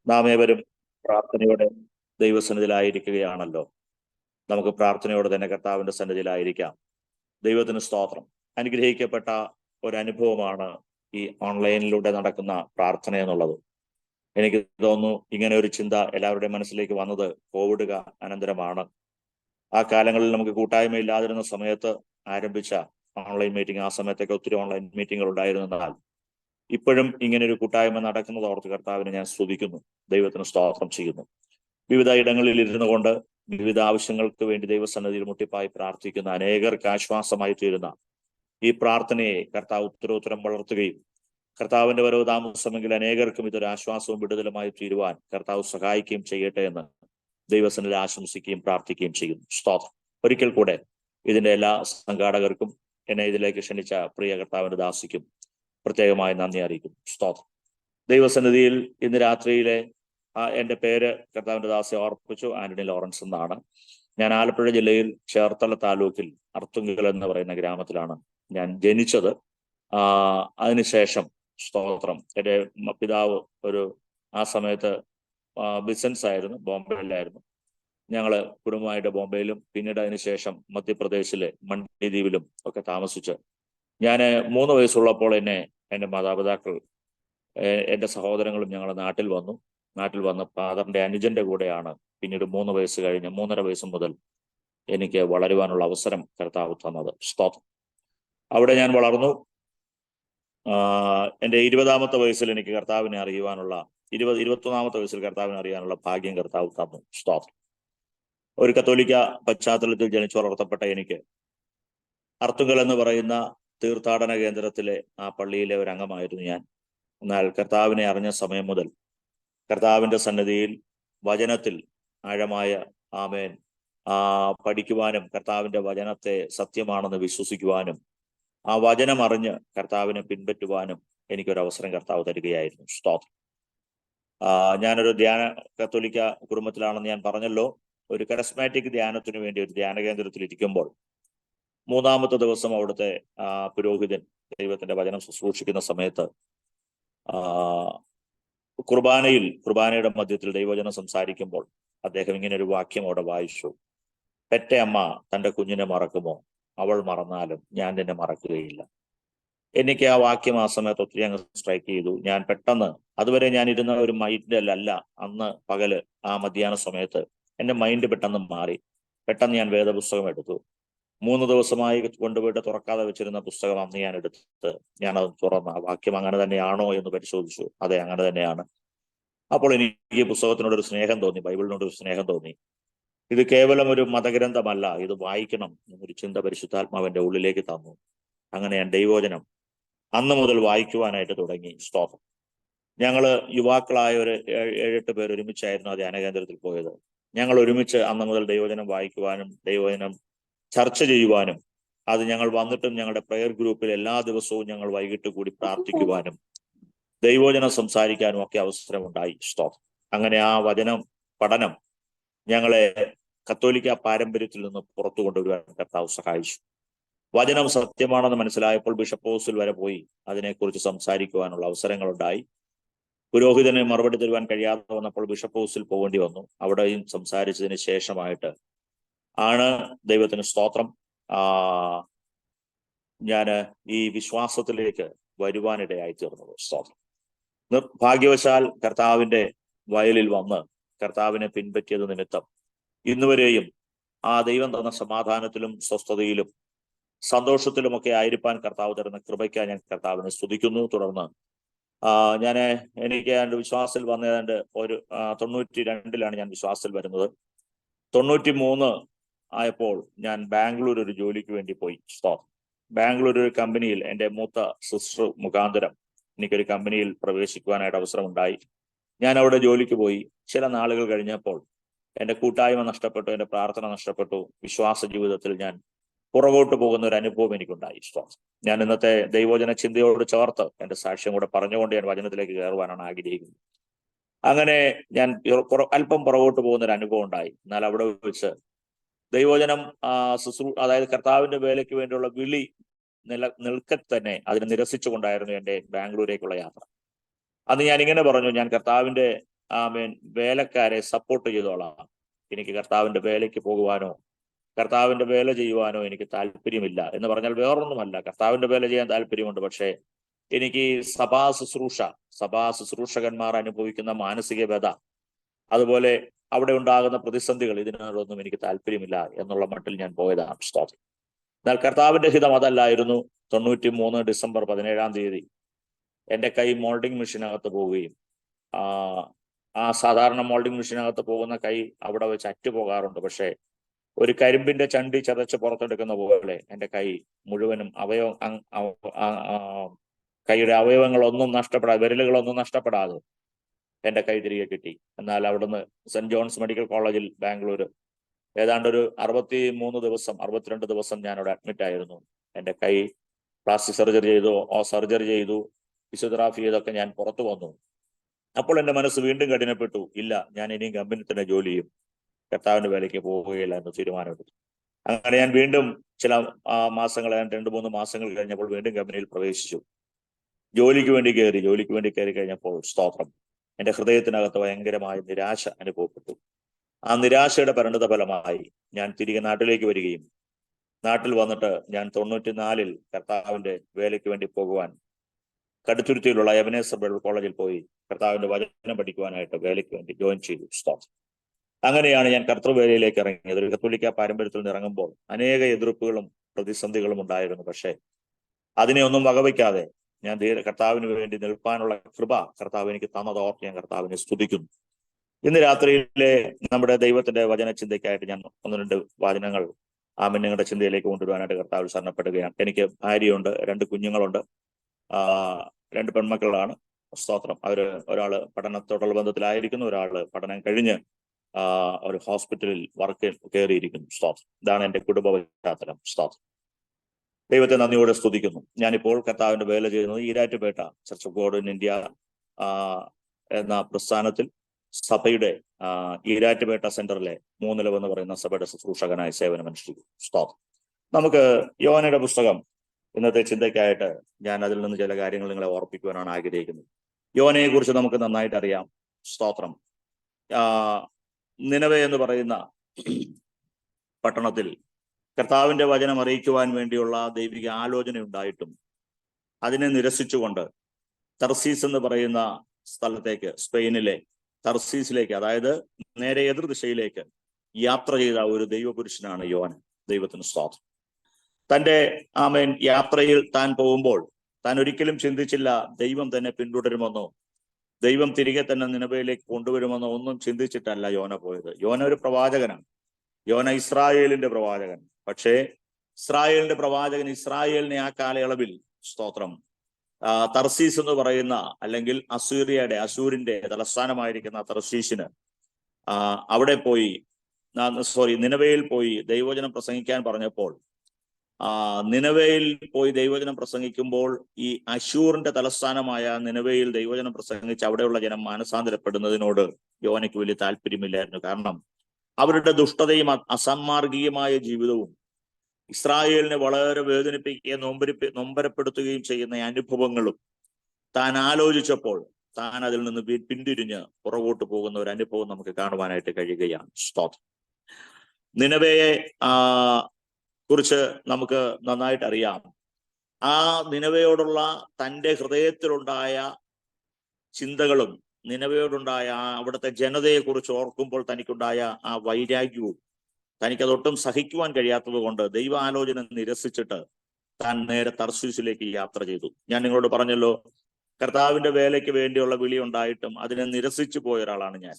നാം ഏവരും പ്രാർത്ഥനയോടെ ദൈവസന്നിധിയിലായിരിക്കുകയാണല്ലോ. നമുക്ക് പ്രാർത്ഥനയോടെ തന്നെ കർത്താവിന്റെ സന്നിധിയിലായിരിക്കാം. ദൈവത്തിന് സ്തോത്രം. അനുഗ്രഹിക്കപ്പെട്ട ഒരനുഭവമാണ് ഈ ഓൺലൈനിലൂടെ നടക്കുന്ന പ്രാർത്ഥന എന്നുള്ളത്. എനിക്ക് തോന്നുന്നു ഇങ്ങനെ ഒരു ചിന്ത എല്ലാവരുടെയും മനസ്സിലേക്ക് വന്നത് കോവിഡ് അനന്തരമാണ്. ആ കാലങ്ങളിൽ നമുക്ക് കൂട്ടായ്മ ഇല്ലാതിരുന്ന സമയത്ത് ആരംഭിച്ച ഓൺലൈൻ മീറ്റിംഗ്, ആ സമയത്തൊക്കെ ഒത്തിരി ഓൺലൈൻ മീറ്റിങ്ങുകൾ ഉണ്ടായിരുന്നതിനാൽ ഇപ്പോഴും ഇങ്ങനെ ഒരു കൂട്ടായ്മ നടക്കുന്നത് ഓർത്ത് കർത്താവിനെ ഞാൻ സ്തുതിക്കുന്നു, ദൈവത്തിന് സ്തോത്രം ചെയ്യുന്നു. വിവിധ ഇടങ്ങളിൽ ഇരുന്നു കൊണ്ട് വിവിധ ആവശ്യങ്ങൾക്ക് വേണ്ടി ദൈവസന്നിധിയിൽ മുട്ടിപ്പായി പ്രാർത്ഥിക്കുന്ന അനേകർക്ക് ആശ്വാസമായി തീരുന്ന ഈ പ്രാർത്ഥനയെ കർത്താവ് ഉത്തരോത്തരം വളർത്തുകയും കർത്താവിന്റെ വരവ് താമസമെങ്കിൽ അനേകർക്കും ഇതൊരു ആശ്വാസവും വിടുതലുമായി തീരുവാൻ കർത്താവ് സഹായിക്കുകയും ചെയ്യട്ടെ എന്ന് ദൈവസന്നിധിയിൽ ആശംസിക്കുകയും പ്രാർത്ഥിക്കുകയും ചെയ്യുന്നു. സ്തോത്രം. ഒരിക്കൽ കൂടെ ഇതിന്റെ എല്ലാ സംഘാടകർക്കും എന്നെ ഇതിലേക്ക് ക്ഷണിച്ച പ്രിയ കർത്താവിന്റെ ദാസിക്കും പ്രത്യേകമായി നന്ദി അറിയിക്കുന്നു. സ്തോത്രം. ദൈവസന്നിധിയിൽ ഇന്ന് രാത്രിയിലെ എൻ്റെ പേര് കർത്താവിന്റെ ദാസി ഓർപ്പിച്ചു, ആന്റണി ലോറൻസ് എന്നാണ്. ഞാൻ ആലപ്പുഴ ജില്ലയിൽ ചേർത്തല താലൂക്കിൽ അർത്തുങ്കൽ എന്ന് പറയുന്ന ഗ്രാമത്തിലാണ് ഞാൻ ജനിച്ചത്. അതിനുശേഷം സ്തോത്രം, എൻ്റെ പിതാവ് ആ സമയത്ത് ബിസിനസ് ആയിരുന്നു, ബോംബെയിലായിരുന്നു. ഞങ്ങള് കുടുംബമായിട്ട് ബോംബെയിലും പിന്നീട് അതിനുശേഷം മധ്യപ്രദേശിലെ മണ്ഡിദ്വീപിലും ഒക്കെ താമസിച്ച് ഞാൻ 3 വയസ്സുള്ളപ്പോൾ എൻ്റെ മാതാപിതാക്കൾ, എൻ്റെ സഹോദരങ്ങളും ഞങ്ങൾ നാട്ടിൽ വന്ന് ഫാദറിന്റെ അനുജന്റെ കൂടെയാണ് പിന്നീട് 3 വയസ്സ് കഴിഞ്ഞ് 3.5 വയസ്സ് മുതൽ എനിക്ക് വളരുവാനുള്ള അവസരം കർത്താവ് തന്നത്. സ്തോത്രം. അവിടെ ഞാൻ വളർന്നു. എൻ്റെ 20ാമത്തെ വയസ്സിൽ എനിക്ക് കർത്താവിനെ അറിയുവാനുള്ള 21ാമത്തെ വയസ്സിൽ കർത്താവിനെ അറിയാനുള്ള ഭാഗ്യം കർത്താവ് തന്നു. സ്തോത്രം. ഒരു കത്തോലിക്ക പശ്ചാത്തലത്തിൽ ജനിച്ചു വളർത്തപ്പെട്ട എനിക്ക് അർത്തുങ്കൽ എന്ന് പറയുന്ന തീർത്ഥാടന കേന്ദ്രത്തിലെ ആ പള്ളിയിലെ ഒരു അംഗമായിരുന്നു ഞാൻ. എന്നാൽ കർത്താവിനെ അറിഞ്ഞ സമയം മുതൽ കർത്താവിന്റെ സന്നിധിയിൽ വചനത്തിൽ ആഴമായ ആമേൻ പഠിക്കുവാനും കർത്താവിന്റെ വചനത്തെ സത്യമാണെന്ന് വിശ്വസിക്കുവാനും ആ വചനം അറിഞ്ഞ് കർത്താവിനെ പിൻപറ്റുവാനും എനിക്കൊരവസരം കർത്താവ് തരികയായിരുന്നു. സ്തോത്രം. ഞാനൊരു കത്തോലിക്ക കുടുംബത്തിലാണെന്ന് ഞാൻ പറഞ്ഞല്ലോ. ഒരു കരസ്മാറ്റിക് ധ്യാനത്തിനു വേണ്ടി ഒരു ധ്യാന കേന്ദ്രത്തിൽ ഇരിക്കുമ്പോൾ 3ാമത്തെ ദിവസം അവിടുത്തെ പുരോഹിതൻ ദൈവത്തിന്റെ വചനം ശുശ്രൂഷിക്കുന്ന സമയത്ത് കുർബാനയുടെ മധ്യത്തിൽ ദൈവവചനം സംസാരിക്കുമ്പോൾ അദ്ദേഹം ഇങ്ങനെ ഒരു വാക്യം അവിടെ വായിച്ചു. പെറ്റ അമ്മ തന്റെ കുഞ്ഞിനെ മറക്കുമോ? അവൾ മറന്നാലും ഞാൻ നിന്നെ മറക്കുകയില്ല. എനിക്ക് ആ വാക്യം ആ സമയത്ത് ഒത്തിരി അങ്ങ് സ്ട്രൈക്ക് ചെയ്തു. ഞാൻ പെട്ടെന്ന്, അതുവരെ ഞാൻ ഇരുന്ന ഒരു മൈൻഡിലല്ല, അന്ന് പകല് ആ മധ്യാഹ്ന സമയത്ത് എൻ്റെ മൈൻഡ് പെട്ടെന്ന് മാറി. പെട്ടെന്ന് ഞാൻ വേദപുസ്തകം എടുത്തു. 3 ദിവസമായി കൊണ്ടുപോയിട്ട് തുറക്കാതെ വെച്ചിരുന്ന പുസ്തകം അന്ന് ഞാൻ എടുത്ത് ഞാനത് തുറന്ന ആ വാക്യം അങ്ങനെ തന്നെയാണോ എന്ന് പരിശോധിച്ചു. അതെ, അങ്ങനെ തന്നെയാണ്. അപ്പോൾ എനിക്ക് പുസ്തകത്തിനോടൊരു സ്നേഹം തോന്നി, ബൈബിളിനോടൊരു സ്നേഹം തോന്നി. ഇത് കേവലം ഒരു മതഗ്രന്ഥമല്ല, ഇത് വായിക്കണം എന്നൊരു ചിന്ത പരിശുദ്ധാത്മാവിന്റെ ഉള്ളിലേക്ക് തന്നു. അങ്ങനെ ഞാൻ ദൈവവചനം അന്ന് മുതൽ വായിക്കുവാനായിട്ട് തുടങ്ങി. സ്തോത്രം. ഞങ്ങള് യുവാക്കളായ ഒരു 7-8 പേർ ഒരുമിച്ചായിരുന്നു ആ ധ്യാനകേന്ദ്രത്തിൽ പോയത്. ഞങ്ങൾ ഒരുമിച്ച് അന്ന് മുതൽ ദൈവവചനം വായിക്കുവാനും ദൈവവചനം ചർച്ച ചെയ്യുവാനും അത് ഞങ്ങൾ വന്നിട്ടും ഞങ്ങളുടെ പ്രെയർ ഗ്രൂപ്പിൽ എല്ലാ ദിവസവും ഞങ്ങൾ വൈകിട്ട് കൂടി പ്രാർത്ഥിക്കുവാനും ദൈവവചനം സംസാരിക്കാനും ഒക്കെ അവസരമുണ്ടായി. സ്തോത്രം. അങ്ങനെ ആ വചനം പഠനം ഞങ്ങളെ കത്തോലിക്ക പാരമ്പര്യത്തിൽ നിന്ന് പുറത്തു കൊണ്ടുവരുവാൻ കർത്താവ് സഹായിച്ചു. വചനം സത്യമാണെന്ന് മനസ്സിലായപ്പോൾ ബിഷപ്പ് ഹൗസിൽ വരെ പോയി അതിനെക്കുറിച്ച് സംസാരിക്കുവാനുള്ള അവസരങ്ങളുണ്ടായി. പുരോഹിതന് മറുപടി തരുവാൻ കഴിയാതെ വന്നപ്പോൾ ബിഷപ്പ് ഹൗസിൽ പോകേണ്ടി വന്നു. അവിടെയും സംസാരിച്ചതിന് ശേഷമായിട്ട് ആണ് ദൈവത്തിന് സ്തോത്രം ഞാൻ ഈ വിശ്വാസത്തിലേക്ക് വരുവാനിടയായി തീർന്നത്. സ്തോത്രം. നിർഭാഗ്യവശാൽ കർത്താവിന്റെ വയലിൽ വന്ന് കർത്താവിനെ പിൻപറ്റിയത് നിമിത്തം ഇന്നുവരെയും ആ ദൈവം തന്ന സമാധാനത്തിലും സ്വസ്ഥതയിലും സന്തോഷത്തിലുമൊക്കെ ആയിരിക്കാൻ കർത്താവ് തരുന്ന കൃപയ്ക്ക് ഞാൻ കർത്താവിനെ സ്തുതിക്കുന്നു. തുടർന്ന് എനിക്ക് എൻ്റെ വിശ്വാസത്തിൽ വന്നേതാണ്ട് ഒരു 92-ലാണ് ഞാൻ വിശ്വാസത്തിൽ വരുന്നത്. 93 ആയപ്പോൾ ഞാൻ ബാംഗ്ലൂർ ഒരു ജോലിക്ക് വേണ്ടി പോയി. ബാംഗ്ലൂർ ഒരു കമ്പനിയിൽ എൻ്റെ മൂത്ത സിസ്റ്റർ മുഖാന്തരം എനിക്കൊരു കമ്പനിയിൽ പ്രവേശിക്കുവാനായിട്ട് അവസരമുണ്ടായി. ഞാൻ അവിടെ ജോലിക്ക് പോയി. ചില നാളുകൾ കഴിഞ്ഞപ്പോൾ എൻ്റെ കൂട്ടായ്മ നഷ്ടപ്പെട്ടു, എൻ്റെ പ്രാർത്ഥന നഷ്ടപ്പെട്ടു. വിശ്വാസ ജീവിതത്തിൽ ഞാൻ പുറകോട്ട് പോകുന്ന ഒരു അനുഭവം എനിക്കുണ്ടായി. ഞാൻ ഇന്നത്തെ ദൈവവചന ചിന്തയോട് ചേർത്ത് എൻ്റെ സാക്ഷ്യം കൂടെ പറഞ്ഞുകൊണ്ട് ഞാൻ വചനത്തിലേക്ക് കയറുവാനാണ് ആഗ്രഹിക്കുന്നത്. അങ്ങനെ ഞാൻ അല്പം പുറകോട്ട് പോകുന്ന ഒരു അനുഭവം ഉണ്ടായി. എന്നാൽ അവിടെ വെച്ച് ദൈവവചനം അതായത് കർത്താവിന്റെ വേലയ്ക്ക് വേണ്ടിയുള്ള വിളി നിൽക്കെ തന്നെ അതിനെ നിരസിച്ചുകൊണ്ടായിരുന്നു എൻ്റെ ബാംഗ്ലൂരേക്കുള്ള യാത്ര. അന്ന് ഞാൻ ഇങ്ങനെ പറഞ്ഞു, ഞാൻ കർത്താവിന്റെ വേലക്കാരെ സപ്പോർട്ട് ചെയ്തോളാം. എനിക്ക് കർത്താവിന്റെ വേലയ്ക്ക് പോകുവാനോ കർത്താവിന്റെ വേല ചെയ്യുവാനോ എനിക്ക് താല്പര്യമില്ല എന്ന് പറഞ്ഞാൽ വേറൊന്നുമല്ല. കർത്താവിന്റെ വേല ചെയ്യാൻ താല്പര്യമുണ്ട്, പക്ഷേ എനിക്ക് സഭാ ശുശ്രൂഷകന്മാർ അനുഭവിക്കുന്ന മാനസിക വ്യത, അതുപോലെ അവിടെ ഉണ്ടാകുന്ന പ്രതിസന്ധികൾ, ഇതിനോടൊന്നും എനിക്ക് താല്പര്യമില്ല എന്നുള്ള മട്ടിൽ ഞാൻ പോയതാണ്. സ്തോത്രം. എന്നാൽ കർത്താവിന്റെ ഹിതം അതല്ലായിരുന്നു. 93 ഡിസംബർ 17 എൻ്റെ കൈ മോൾഡിംഗ് മെഷീനകത്ത് പോവുകയും ആ സാധാരണ മോൾഡിംഗ് മെഷീനകത്ത് പോകുന്ന കൈ അവിടെ വെച്ച് അറ്റുപോകാറുണ്ട്. പക്ഷേ ഒരു കരിമ്പിന്റെ ചണ്ടി ചതച്ച് പുറത്തെടുക്കുന്ന പോലെ എൻ്റെ കൈ മുഴുവനും കൈയുടെ അവയവങ്ങളൊന്നും നഷ്ടപ്പെടാതെ, വിരലുകളൊന്നും നഷ്ടപ്പെടാതെ എൻ്റെ കൈ തിരികെ കിട്ടി. എന്നാൽ അവിടുന്ന് സെന്റ് ജോൺസ് മെഡിക്കൽ കോളേജിൽ ബാംഗ്ലൂർ ഏതാണ്ട് ഒരു 62 ദിവസം ഞാൻ അവിടെ അഡ്മിറ്റ് ആയിരുന്നു. എൻ്റെ കൈ പ്ലാസ്റ്റിക് സർജറി ചെയ്തു, ഫിസിയോതെറാപ്പി ചെയ്തൊക്കെ ഞാൻ പുറത്തു വന്നു. അപ്പോൾ എൻ്റെ മനസ്സ് വീണ്ടും കഠിനപ്പെട്ടു. ഇല്ല, ഞാൻ ഇനിയും കമ്പനി തന്നെ ജോലി ചെയ്യും, കർത്താവിന്റെ വേലയ്ക്ക് പോവുകയില്ല എന്ന് തീരുമാനമെടുത്തു. അങ്ങനെ ഞാൻ വീണ്ടും ചില മാസങ്ങൾ, 2-3 മാസങ്ങൾ കഴിഞ്ഞപ്പോൾ വീണ്ടും കമ്പനിയിൽ പ്രവേശിച്ചു. ജോലിക്ക് വേണ്ടി കയറി കഴിഞ്ഞപ്പോൾ സ്തോത്രം, എൻ്റെ ഹൃദയത്തിനകത്ത് ഭയങ്കരമായ നിരാശ അനുഭവപ്പെട്ടു. ആ നിരാശയുടെ പരിണിത ഫലമായി ഞാൻ തിരികെ നാട്ടിലേക്ക് വരികയും നാട്ടിൽ വന്നിട്ട് ഞാൻ 94 കർത്താവിന്റെ വേലയ്ക്ക് വേണ്ടി പോകുവാൻ കടുത്തുരുത്തിയിലുള്ള എബനേസർ ബൈബിൾ കോളേജിൽ പോയി കർത്താവിന്റെ വചനം പഠിക്കുവാനായിട്ട് വേലയ്ക്ക് വേണ്ടി ജോയിൻ ചെയ്തു. സ്തോത്രം. അങ്ങനെയാണ് ഞാൻ കർത്തൃവേലയിലേക്ക് ഇറങ്ങിയത്. ഒരു കത്തോലിക്ക പാരമ്പര്യത്തിൽ നിന്ന് ഇറങ്ങുമ്പോൾ അനേക എതിർപ്പുകളും പ്രതിസന്ധികളും ഉണ്ടായിരുന്നു. പക്ഷേ അതിനെ ഒന്നും വകവയ്ക്കാതെ ഞാൻ കർത്താവിന് വേണ്ടി നിൽപ്പാനുള്ള കൃപ കർത്താവ് എനിക്ക് തന്നതോർത്ത് ഞാൻ കർത്താവിനെ സ്തുതിക്കുന്നു. ഇന്ന് രാത്രിയിലെ നമ്മുടെ ദൈവത്തിന്റെ വചനചിന്തയ്ക്കായിട്ട് ഞാൻ 1-2 വചനങ്ങൾ നിങ്ങളുടെ ചിന്തയിലേക്ക് കൊണ്ടുവരാനായിട്ട് കർത്താവിൽ ശരണപ്പെടുകയാണ്. എനിക്ക് ഭാര്യയുണ്ട്, 2 കുഞ്ഞുങ്ങളുണ്ട്, 2 പെൺമക്കളാണ്. സ്തോത്രം. ഒരാള് പഠനത്തോടുള്ള ബന്ധത്തിലായിരിക്കുന്നു, ഒരാള് പഠനം കഴിഞ്ഞ് ഒരു ഹോസ്പിറ്റലിൽ വർക്ക് കയറിയിരിക്കുന്നു. സ്തോത്രം. ഇതാണ് എൻ്റെ കുടുംബ പശ്ചാത്തലം. സ്തോത്രം. ദൈവത്തെ നന്ദിയോടെ സ്തുതിക്കുന്നു. ഞാനിപ്പോൾ കർത്താവിന്റെ വേല ചെയ്യുന്നത് Erattupetta church of God in India എന്ന പ്രസ്ഥാനത്തിൽ സഭയുടെ ഈരാറ്റുപേട്ട സെന്ററിലെ 3 നിലവ് എന്ന് പറയുന്ന സഭയുടെ ശുശ്രൂഷകനായി സേവനമനുഷ്ഠിക്കും. സ്തോത്രം. നമുക്ക് യോഹന്നയുടെ പുസ്തകം ഇന്നത്തെ ചിന്തയ്ക്കായിട്ട് ഞാൻ അതിൽ നിന്ന് ചില കാര്യങ്ങൾ നിങ്ങളെ ഓർപ്പിക്കുവാനാണ് ആഗ്രഹിക്കുന്നത്. യോഹന്നയെ കുറിച്ച് നമുക്ക് നന്നായിട്ട് അറിയാം. സ്തോത്രം. നിനവെ എന്ന് പറയുന്ന പട്ടണത്തിൽ കർത്താവിന്റെ വചനം അറിയിക്കുവാൻ വേണ്ടിയുള്ള ദൈവിക ആലോചന ഉണ്ടായിട്ടും അതിനെ നിരസിച്ചുകൊണ്ട് തർസീസ് എന്ന് പറയുന്ന സ്ഥലത്തേക്ക്, സ്പെയിനിലെ തർസീസിലേക്ക്, അതായത് നേരെ എതിർ ദിശയിലേക്ക് യാത്ര ചെയ്ത ഒരു ദൈവപുരുഷനാണ് യോഹന്ന. ദൈവത്തിന് സ്തോത്രം. തൻ്റെ യാത്രയിൽ താൻ പോകുമ്പോൾ താൻ ഒരിക്കലും ചിന്തിച്ചില്ല ദൈവം തന്നെ പിന്തുടരുമെന്നോ ദൈവം തിരികെ തന്നെ നിനവയിലേക്ക് കൊണ്ടുവരുമെന്നോ ഒന്നും ചിന്തിച്ചിട്ടല്ല യോഹന്ന പോയത്. യോഹന്ന ഒരു പ്രവാചകനാണ്. യോഹന്ന ഇസ്രായേലിന്റെ പ്രവാചകൻ. പക്ഷേ ഇസ്രായേലിന്റെ പ്രവാചകൻ ഇസ്രായേലിനെ ആ കാലയളവിൽ, സ്തോത്രം, തർസീസ് എന്ന് പറയുന്ന, അല്ലെങ്കിൽ അശൂരിന്റെ തലസ്ഥാനമായിരിക്കുന്ന തർസീസിന് അവിടെ പോയി നിനവയിൽ പോയി ദൈവവചനം പ്രസംഗിക്കാൻ പറഞ്ഞപ്പോൾ, നിനവയിൽ പോയി ദൈവവചനം പ്രസംഗിക്കുമ്പോൾ ഈ അശൂറിന്റെ തലസ്ഥാനമായ നിനവയിൽ ദൈവവചനം പ്രസംഗിച്ച് അവിടെയുള്ള ജനം മാനസാന്തരപ്പെടുന്നതിനോട് യോഹന്നയ്ക്ക് വലിയ താല്പര്യമില്ലായിരുന്നു. കാരണം അവരുടെ ദുഷ്ടതയും അസാന്മാർഗികമായ ജീവിതവും ഇസ്രായേലിനെ വളരെ വേദനിപ്പിക്കുകയും നൊമ്പരപ്പെടുത്തുകയും ചെയ്യുന്ന അനുഭവങ്ങളും താൻ ആലോചിച്ചപ്പോൾ താൻ അതിൽ നിന്ന് പിന്തിരിഞ്ഞ് പുറകോട്ട് പോകുന്ന ഒരു അനുഭവം നമുക്ക് കാണുവാനായിട്ട് കഴിയുകയാണ്. സ്തോത്രം. നിനവയെ കുറിച്ച് നമുക്ക് നന്നായിട്ട് അറിയാം. ആ നിനവയോടുള്ള തൻ്റെ ഹൃദയത്തിലുണ്ടായ ചിന്തകളും നിനവയോടുണ്ടായ അവിടുത്തെ ജനതയെക്കുറിച്ച് ഓർക്കുമ്പോൾ തനിക്കുണ്ടായ ആ വൈരാഗ്യവും തനിക്കതൊട്ടും സഹിക്കുവാൻ കഴിയാത്തത് കൊണ്ട് ദൈവാലോചന നിരസിച്ചിട്ട് താൻ നേരെ തർശീസിലേക്ക് യാത്ര ചെയ്തു. ഞാൻ നിങ്ങളോട് പറഞ്ഞല്ലോ, കർത്താവിന്റെ വേലയ്ക്ക് വേണ്ടിയുള്ള വിളി ഉണ്ടായിട്ടും അതിനെ നിരസിച്ചു പോയ ഒരാളാണ് ഞാൻ.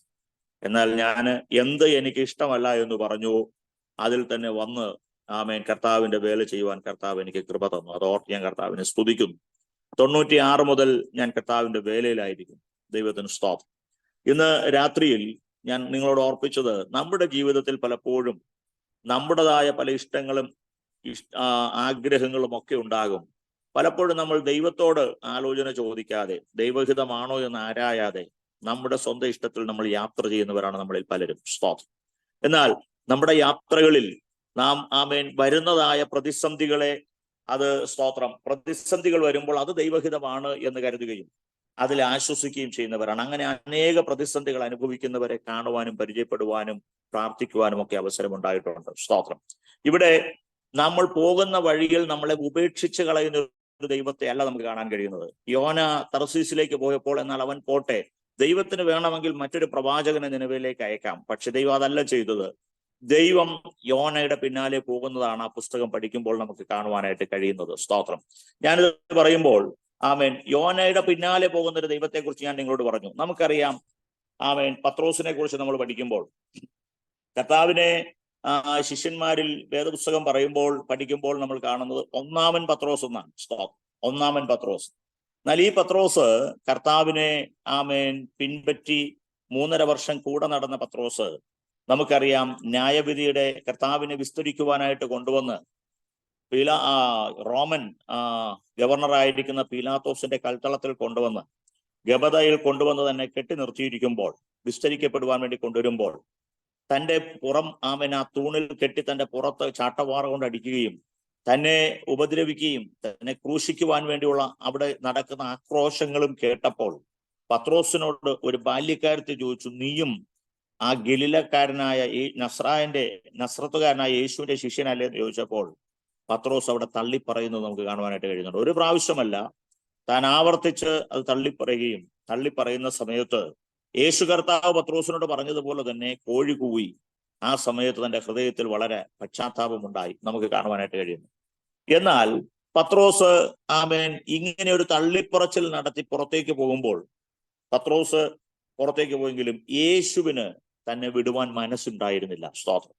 എന്നാൽ ഞാൻ എന്ത് എനിക്ക് ഇഷ്ടമല്ല എന്ന് പറഞ്ഞു അതിൽ തന്നെ വന്ന് കർത്താവിന്റെ വേല ചെയ്യുവാൻ കർത്താവ് എനിക്ക് കൃപ തന്നു. അതോർത്ത് ഞാൻ കർത്താവിനെ സ്തുതിക്കുന്നു. 96 മുതൽ ഞാൻ കർത്താവിന്റെ വേലയിലായിരിക്കും. ദൈവത്തിന് സ്തോത്രം. ഇന്ന് രാത്രിയിൽ ഞാൻ നിങ്ങളോട് ഓർപ്പിച്ചത്, നമ്മുടെ ജീവിതത്തിൽ പലപ്പോഴും നമ്മുടേതായ പല ഇഷ്ടങ്ങളും ആഗ്രഹങ്ങളും ഒക്കെ ഉണ്ടാകും. പലപ്പോഴും നമ്മൾ ദൈവത്തോട് ആലോചന ചോദിക്കാതെ, ദൈവഹിതമാണോ എന്ന് ആരായാതെ നമ്മുടെ സ്വന്തം ഇഷ്ടത്തിൽ നമ്മൾ യാത്ര ചെയ്യുന്നവരാണ് നമ്മളിൽ പലരും. സ്തോത്രം. എന്നാൽ നമ്മുടെ യാത്രകളിൽ നാം വരുന്നതായ പ്രതിസന്ധികളെ, അത് സ്തോത്രം, പ്രതിസന്ധികൾ വരുമ്പോൾ അത് ദൈവഹിതമാണ് എന്ന് കരുതുകയും അതിൽ ആശ്വസിക്കുകയും ചെയ്യുന്നവരാണ്. അങ്ങനെ അനേക പ്രതിസന്ധികൾ അനുഭവിക്കുന്നവരെ കാണുവാനും പരിചയപ്പെടുവാനും പ്രാർത്ഥിക്കുവാനും ഒക്കെ അവസരമുണ്ടായിട്ടുണ്ട്. സ്തോത്രം. ഇവിടെ നമ്മൾ പോകുന്ന വഴിയിൽ നമ്മളെ ഉപേക്ഷിച്ച് കളയുന്ന ഒരു ദൈവത്തെ അല്ല നമുക്ക് കാണാൻ കഴിയുന്നത്. യോന തർസീസിലേക്ക് പോയപ്പോൾ എന്നാൽ അവൻ പോട്ടെ, ദൈവത്തിന് വേണമെങ്കിൽ മറ്റൊരു പ്രവാചകനെ നിനവിലേക്ക് അയക്കാം. പക്ഷെ ദൈവം അതല്ല ചെയ്തത്. ദൈവം യോനയുടെ പിന്നാലെ പോകുന്നതാണ് ആ പുസ്തകം പഠിക്കുമ്പോൾ നമുക്ക് കാണുവാനായിട്ട് കഴിയുന്നത്. സ്തോത്രം. ഞാനിത് പറയുമ്പോൾ ആമേൻ, യോനയുടെ പിന്നാലെ പോകുന്ന ഒരു ദൈവത്തെക്കുറിച്ച് ഞാൻ നിങ്ങളോട് പറഞ്ഞു. നമുക്കറിയാം ആമേൻ, പത്രോസിനെ കുറിച്ച് നമ്മൾ പഠിക്കുമ്പോൾ കർത്താവിനെ ശിഷ്യന്മാരിൽ വേദപുസ്തകം പഠിക്കുമ്പോൾ നമ്മൾ കാണുന്നത് ഒന്നാമൻ പത്രോസ് എന്നാണ്. സ്തോത്രം. ഒന്നാമൻ പത്രോസ്. എന്നാൽ ഈ പത്രോസ് കർത്താവിനെ ആമേൻ പിൻപറ്റി 3.5 വർഷം കൂടെ നടന്ന പത്രോസ് നമുക്കറിയാം ന്യായവിധിയുടെ കർത്താവിനെ വിസ്തരിക്കുവാനായിട്ട് കൊണ്ടുവന്ന് റോമൻ ഗവർണറായിരിക്കുന്ന പീലാത്തോസിന്റെ കൽത്തളത്തിൽ കൊണ്ടുവന്ന് ഗബതയിൽ കൊണ്ടുവന്ന് തന്നെ കെട്ടി നിർത്തിയിരിക്കുമ്പോൾ, വിസ്തരിക്കപ്പെടുവാൻ വേണ്ടി കൊണ്ടുവരുമ്പോൾ തന്റെ പുറം ആമൻ ആ തൂണിൽ കെട്ടി തന്റെ പുറത്ത് ചാട്ടവാറ കൊണ്ട് അടിക്കുകയും തന്നെ ഉപദ്രവിക്കുകയും തന്നെ ക്രൂശിക്കുവാൻ വേണ്ടിയുള്ള അവിടെ നടക്കുന്ന ആക്രോശങ്ങളും കേട്ടപ്പോൾ പത്രോസിനോട് ഒരു ബാല്യക്കാരത്തെ ചോദിച്ചു, നീയും ആ ഗലീലക്കാരനായ ഈ നസ്രത്തുകാരനായ യേശുവിന്റെ ശിഷ്യനല്ലേ എന്ന് ചോദിച്ചപ്പോൾ പത്രോസ് അവിടെ തള്ളിപ്പറയുന്നത് നമുക്ക് കാണുവാനായിട്ട് കഴിയുന്നുണ്ട്. ഒരു പ്രാവശ്യമല്ല, താൻ ആവർത്തിച്ച് അത് തള്ളിപ്പറയുന്ന സമയത്ത് യേശു കർത്താവ് പത്രോസിനോട് പറഞ്ഞതുപോലെ തന്നെ കോഴി കൂവി. ആ സമയത്ത് തന്റെ ഹൃദയത്തിൽ വളരെ പശ്ചാത്താപമുണ്ടായി നമുക്ക് കാണുവാനായിട്ട് കഴിയുന്നു. എന്നാൽ പത്രോസ് ആമേൻ ഇങ്ങനെ ഒരു തള്ളിപ്പറച്ചിൽ നടത്തി പുറത്തേക്ക് പോകുമ്പോൾ പത്രോസ് പുറത്തേക്ക് പോയെങ്കിലും യേശുവിന് തന്നെ വിടുവാൻ മനസ്സുണ്ടായിരുന്നില്ല. സ്തോത്രം.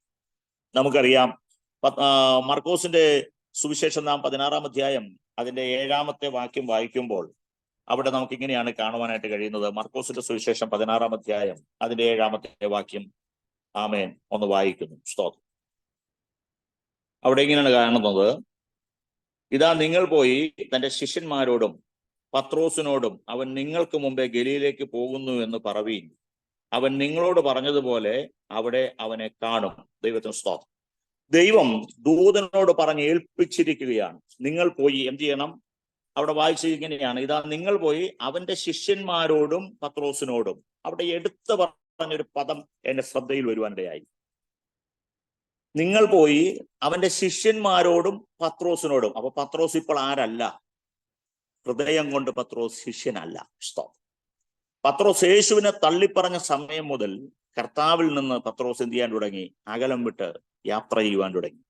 നമുക്കറിയാം മർക്കോസിന്റെ സുവിശേഷം നാം 16-ാം അധ്യായം അതിന്റെ 7-ാമത്തെ വാക്യം വായിക്കുമ്പോൾ അവിടെ നമുക്ക് ഇങ്ങനെയാണ് കാണുവാനായിട്ട് കഴിയുന്നത്. മർക്കോസിന്റെ സുവിശേഷം 16-ാം അധ്യായം അതിന്റെ 7-ാമത്തെ വാക്യം ആമേൻ ഒന്ന് വായിക്കുന്നു. സ്തോത്രം. അവിടെ ഇങ്ങനെയാണ് കാണുന്നത്, ഇതാ നിങ്ങൾ പോയി തന്റെ ശിഷ്യന്മാരോടും പത്രോസിനോടും അവൻ നിങ്ങൾക്ക് മുമ്പേ ഗലീലയിലേക്ക് പോകുന്നു എന്ന് പറവീൻ. അവൻ നിങ്ങളോട് പറഞ്ഞതുപോലെ അവിടെ അവനെ കാണും. ദൈവത്തിന് സ്തോത്രം. ദൈവം ദൂതനോട് പറഞ്ഞ് ഏൽപ്പിച്ചിരിക്കുകയാണ്, നിങ്ങൾ പോയി എന്ത് ചെയ്യണം. അവിടെ വായിച്ചത് ഇങ്ങനെയാണ്, ഇതാ നിങ്ങൾ പോയി അവന്റെ ശിഷ്യന്മാരോടും പത്രോസിനോടും. അവിടെ എടുത്തു പറഞ്ഞൊരു പദം എന്റെ ശ്രദ്ധയിൽ വരുവാനിടയായി. നിങ്ങൾ പോയി അവന്റെ ശിഷ്യന്മാരോടും പത്രോസിനോടും. അപ്പൊ പത്രോസ് ഇപ്പോൾ ആരല്ല? ഹൃദയം കൊണ്ട് പത്രോസ് ശിഷ്യനല്ല. സ്തോത്രം. പത്രോസ് യേശുവിനെ തള്ളിപ്പറഞ്ഞ സമയം മുതൽ കർത്താവിൽ നിന്ന് പത്രോസ് എന്ത് ചെയ്യാൻ തുടങ്ങി? അകലം വിട്ട് യാത്ര ചെയ്യുവാൻ തുടങ്ങി.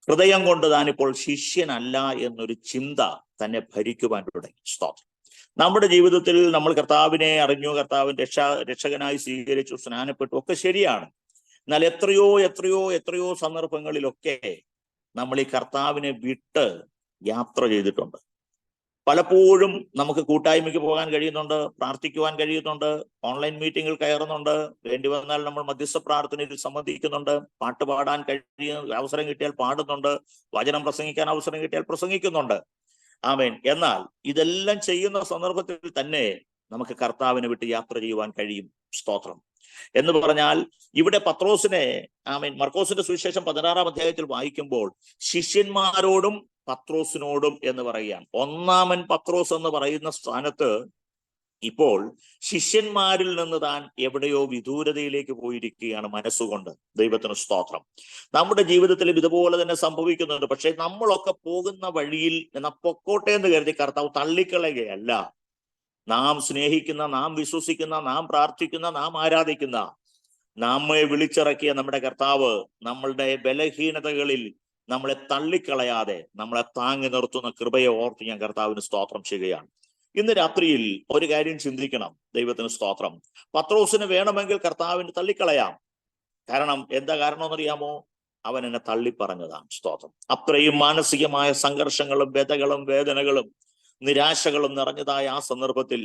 ഹൃദയം കൊണ്ട് താനിപ്പോൾ ശിഷ്യനല്ല എന്നൊരു ചിന്ത തന്നെ ഭരിക്കുവാൻ തുടങ്ങി. സ്തോത്രം. നമ്മുടെ ജീവിതത്തിൽ നമ്മൾ കർത്താവിനെ അറിഞ്ഞു, കർത്താവിന്റെ രക്ഷകനായി സ്വീകരിച്ചു, സ്നാനപ്പെട്ടു, ഒക്കെ ശരിയാണ്. എന്നാൽ എത്രയോ സന്ദർഭങ്ങളിലൊക്കെ നമ്മൾ ഈ കർത്താവിനെ വിട്ട് യാത്ര ചെയ്തിട്ടുണ്ട്. പലപ്പോഴും നമുക്ക് കൂട്ടായ്മയ്ക്ക് പോകാൻ കഴിയുന്നുണ്ട്, പ്രാർത്ഥിക്കുവാൻ കഴിയുന്നുണ്ട്, ഓൺലൈൻ മീറ്റിങ്ങിൽ കയറുന്നുണ്ട്, വേണ്ടി വന്നാൽ നമ്മൾ മധ്യസ്ഥ പ്രാർത്ഥനയിൽ സംബന്ധിക്കുന്നുണ്ട്, പാട്ട് പാടാൻ കഴിയുന്ന അവസരം കിട്ടിയാൽ പാടുന്നുണ്ട്, വചനം പ്രസംഗിക്കാൻ അവസരം കിട്ടിയാൽ പ്രസംഗിക്കുന്നുണ്ട്. ആമേൻ. എന്നാൽ ഇതെല്ലാം ചെയ്യുന്ന സന്ദർഭത്തിൽ തന്നെ നമുക്ക് കർത്താവിനെ വിട്ട് യാത്ര ചെയ്യുവാൻ കഴിയും. സ്തോത്രം. എന്ന് പറഞ്ഞാൽ ഇവിടെ പത്രോസിനെ ആമേൻ മർക്കോസിന്റെ സുവിശേഷം 16-ാം അധ്യായത്തിൽ വായിക്കുമ്പോൾ ശിഷ്യന്മാരോടും പത്രോസിനോടും എന്ന് പറയുകയാണ്. ഒന്നാമൻ പത്രോസ് എന്ന് പറയുന്ന സ്ഥാനത്ത് ഇപ്പോൾ ശിഷ്യന്മാരിൽ നിന്ന് താൻ എവിടെയോ വിദൂരതയിലേക്ക് പോയിരിക്കുകയാണ് മനസ്സുകൊണ്ട്. ദൈവത്തിന് സ്തോത്രം. നമ്മുടെ ജീവിതത്തിലും ഇതുപോലെ തന്നെ സംഭവിക്കുന്നുണ്ട്. പക്ഷെ നമ്മളൊക്കെ പോകുന്ന വഴിയിൽ പൊക്കോട്ടെ എന്ന് കരുതി കർത്താവ് തള്ളിക്കളയുകയല്ല. നാം സ്നേഹിക്കുന്ന, നാം വിശ്വസിക്കുന്ന, നാം പ്രാർത്ഥിക്കുന്ന, നാം ആരാധിക്കുന്ന, നമ്മെ വിളിച്ചിറക്കിയ നമ്മുടെ കർത്താവ് നമ്മളുടെ ബലഹീനതകളിൽ നമ്മളെ തള്ളിക്കളയാതെ നമ്മളെ താങ്ങി നിർത്തുന്ന കൃപയെ ഓർത്ത് ഞാൻ കർത്താവിന് സ്തോത്രം ചെയ്യുകയാണ്. ഇന്ന് രാത്രിയിൽ ഒരു കാര്യം ചിന്തിക്കണം. ദൈവത്തിന് സ്തോത്രം. പത്രോസിന് വേണമെങ്കിൽ കർത്താവിന് തള്ളിക്കളയാം. എന്താ കാരണം എന്നറിയാമോ? അവൻ എന്നെ തള്ളിപ്പറഞ്ഞതാണ്. സ്തോത്രം. അത്രയും മാനസികമായ സംഘർഷങ്ങളും വ്യതകളും വേദനകളും നിരാശകളും നിറഞ്ഞതായ ആ സന്ദർഭത്തിൽ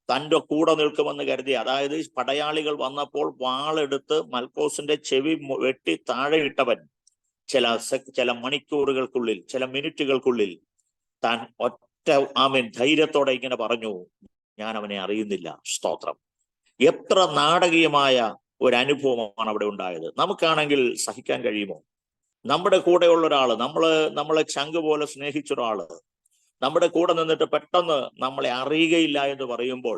തൻ്റെ കൂടെ നിൽക്കുമെന്ന് കരുതി, അതായത് പടയാളികൾ വന്നപ്പോൾ വാളെടുത്ത് മൽക്കോസിന്റെ ചെവി വെട്ടി താഴെയിട്ടവൻ ചില മണിക്കൂറുകൾക്കുള്ളിൽ, ചില മിനിറ്റുകൾക്കുള്ളിൽ താൻ ഒറ്റ ധൈര്യത്തോടെ ഇങ്ങനെ പറഞ്ഞു, ഞാൻ അവനെ അറിയുന്നില്ല. സ്തോത്രം. എത്ര നാടകീയമായ ഒരു അനുഭവമാണ് അവിടെ ഉണ്ടായത്. നമുക്കാണെങ്കിൽ സഹിക്കാൻ കഴിയുമോ? നമ്മുടെ കൂടെയുള്ള ഒരാള്, നമ്മളെ ചങ്ക് പോലെ സ്നേഹിച്ച ഒരാള് നമ്മുടെ കൂടെ നിന്നിട്ട് പെട്ടെന്ന് നമ്മളെ അറിയുകയില്ല എന്ന് പറയുമ്പോൾ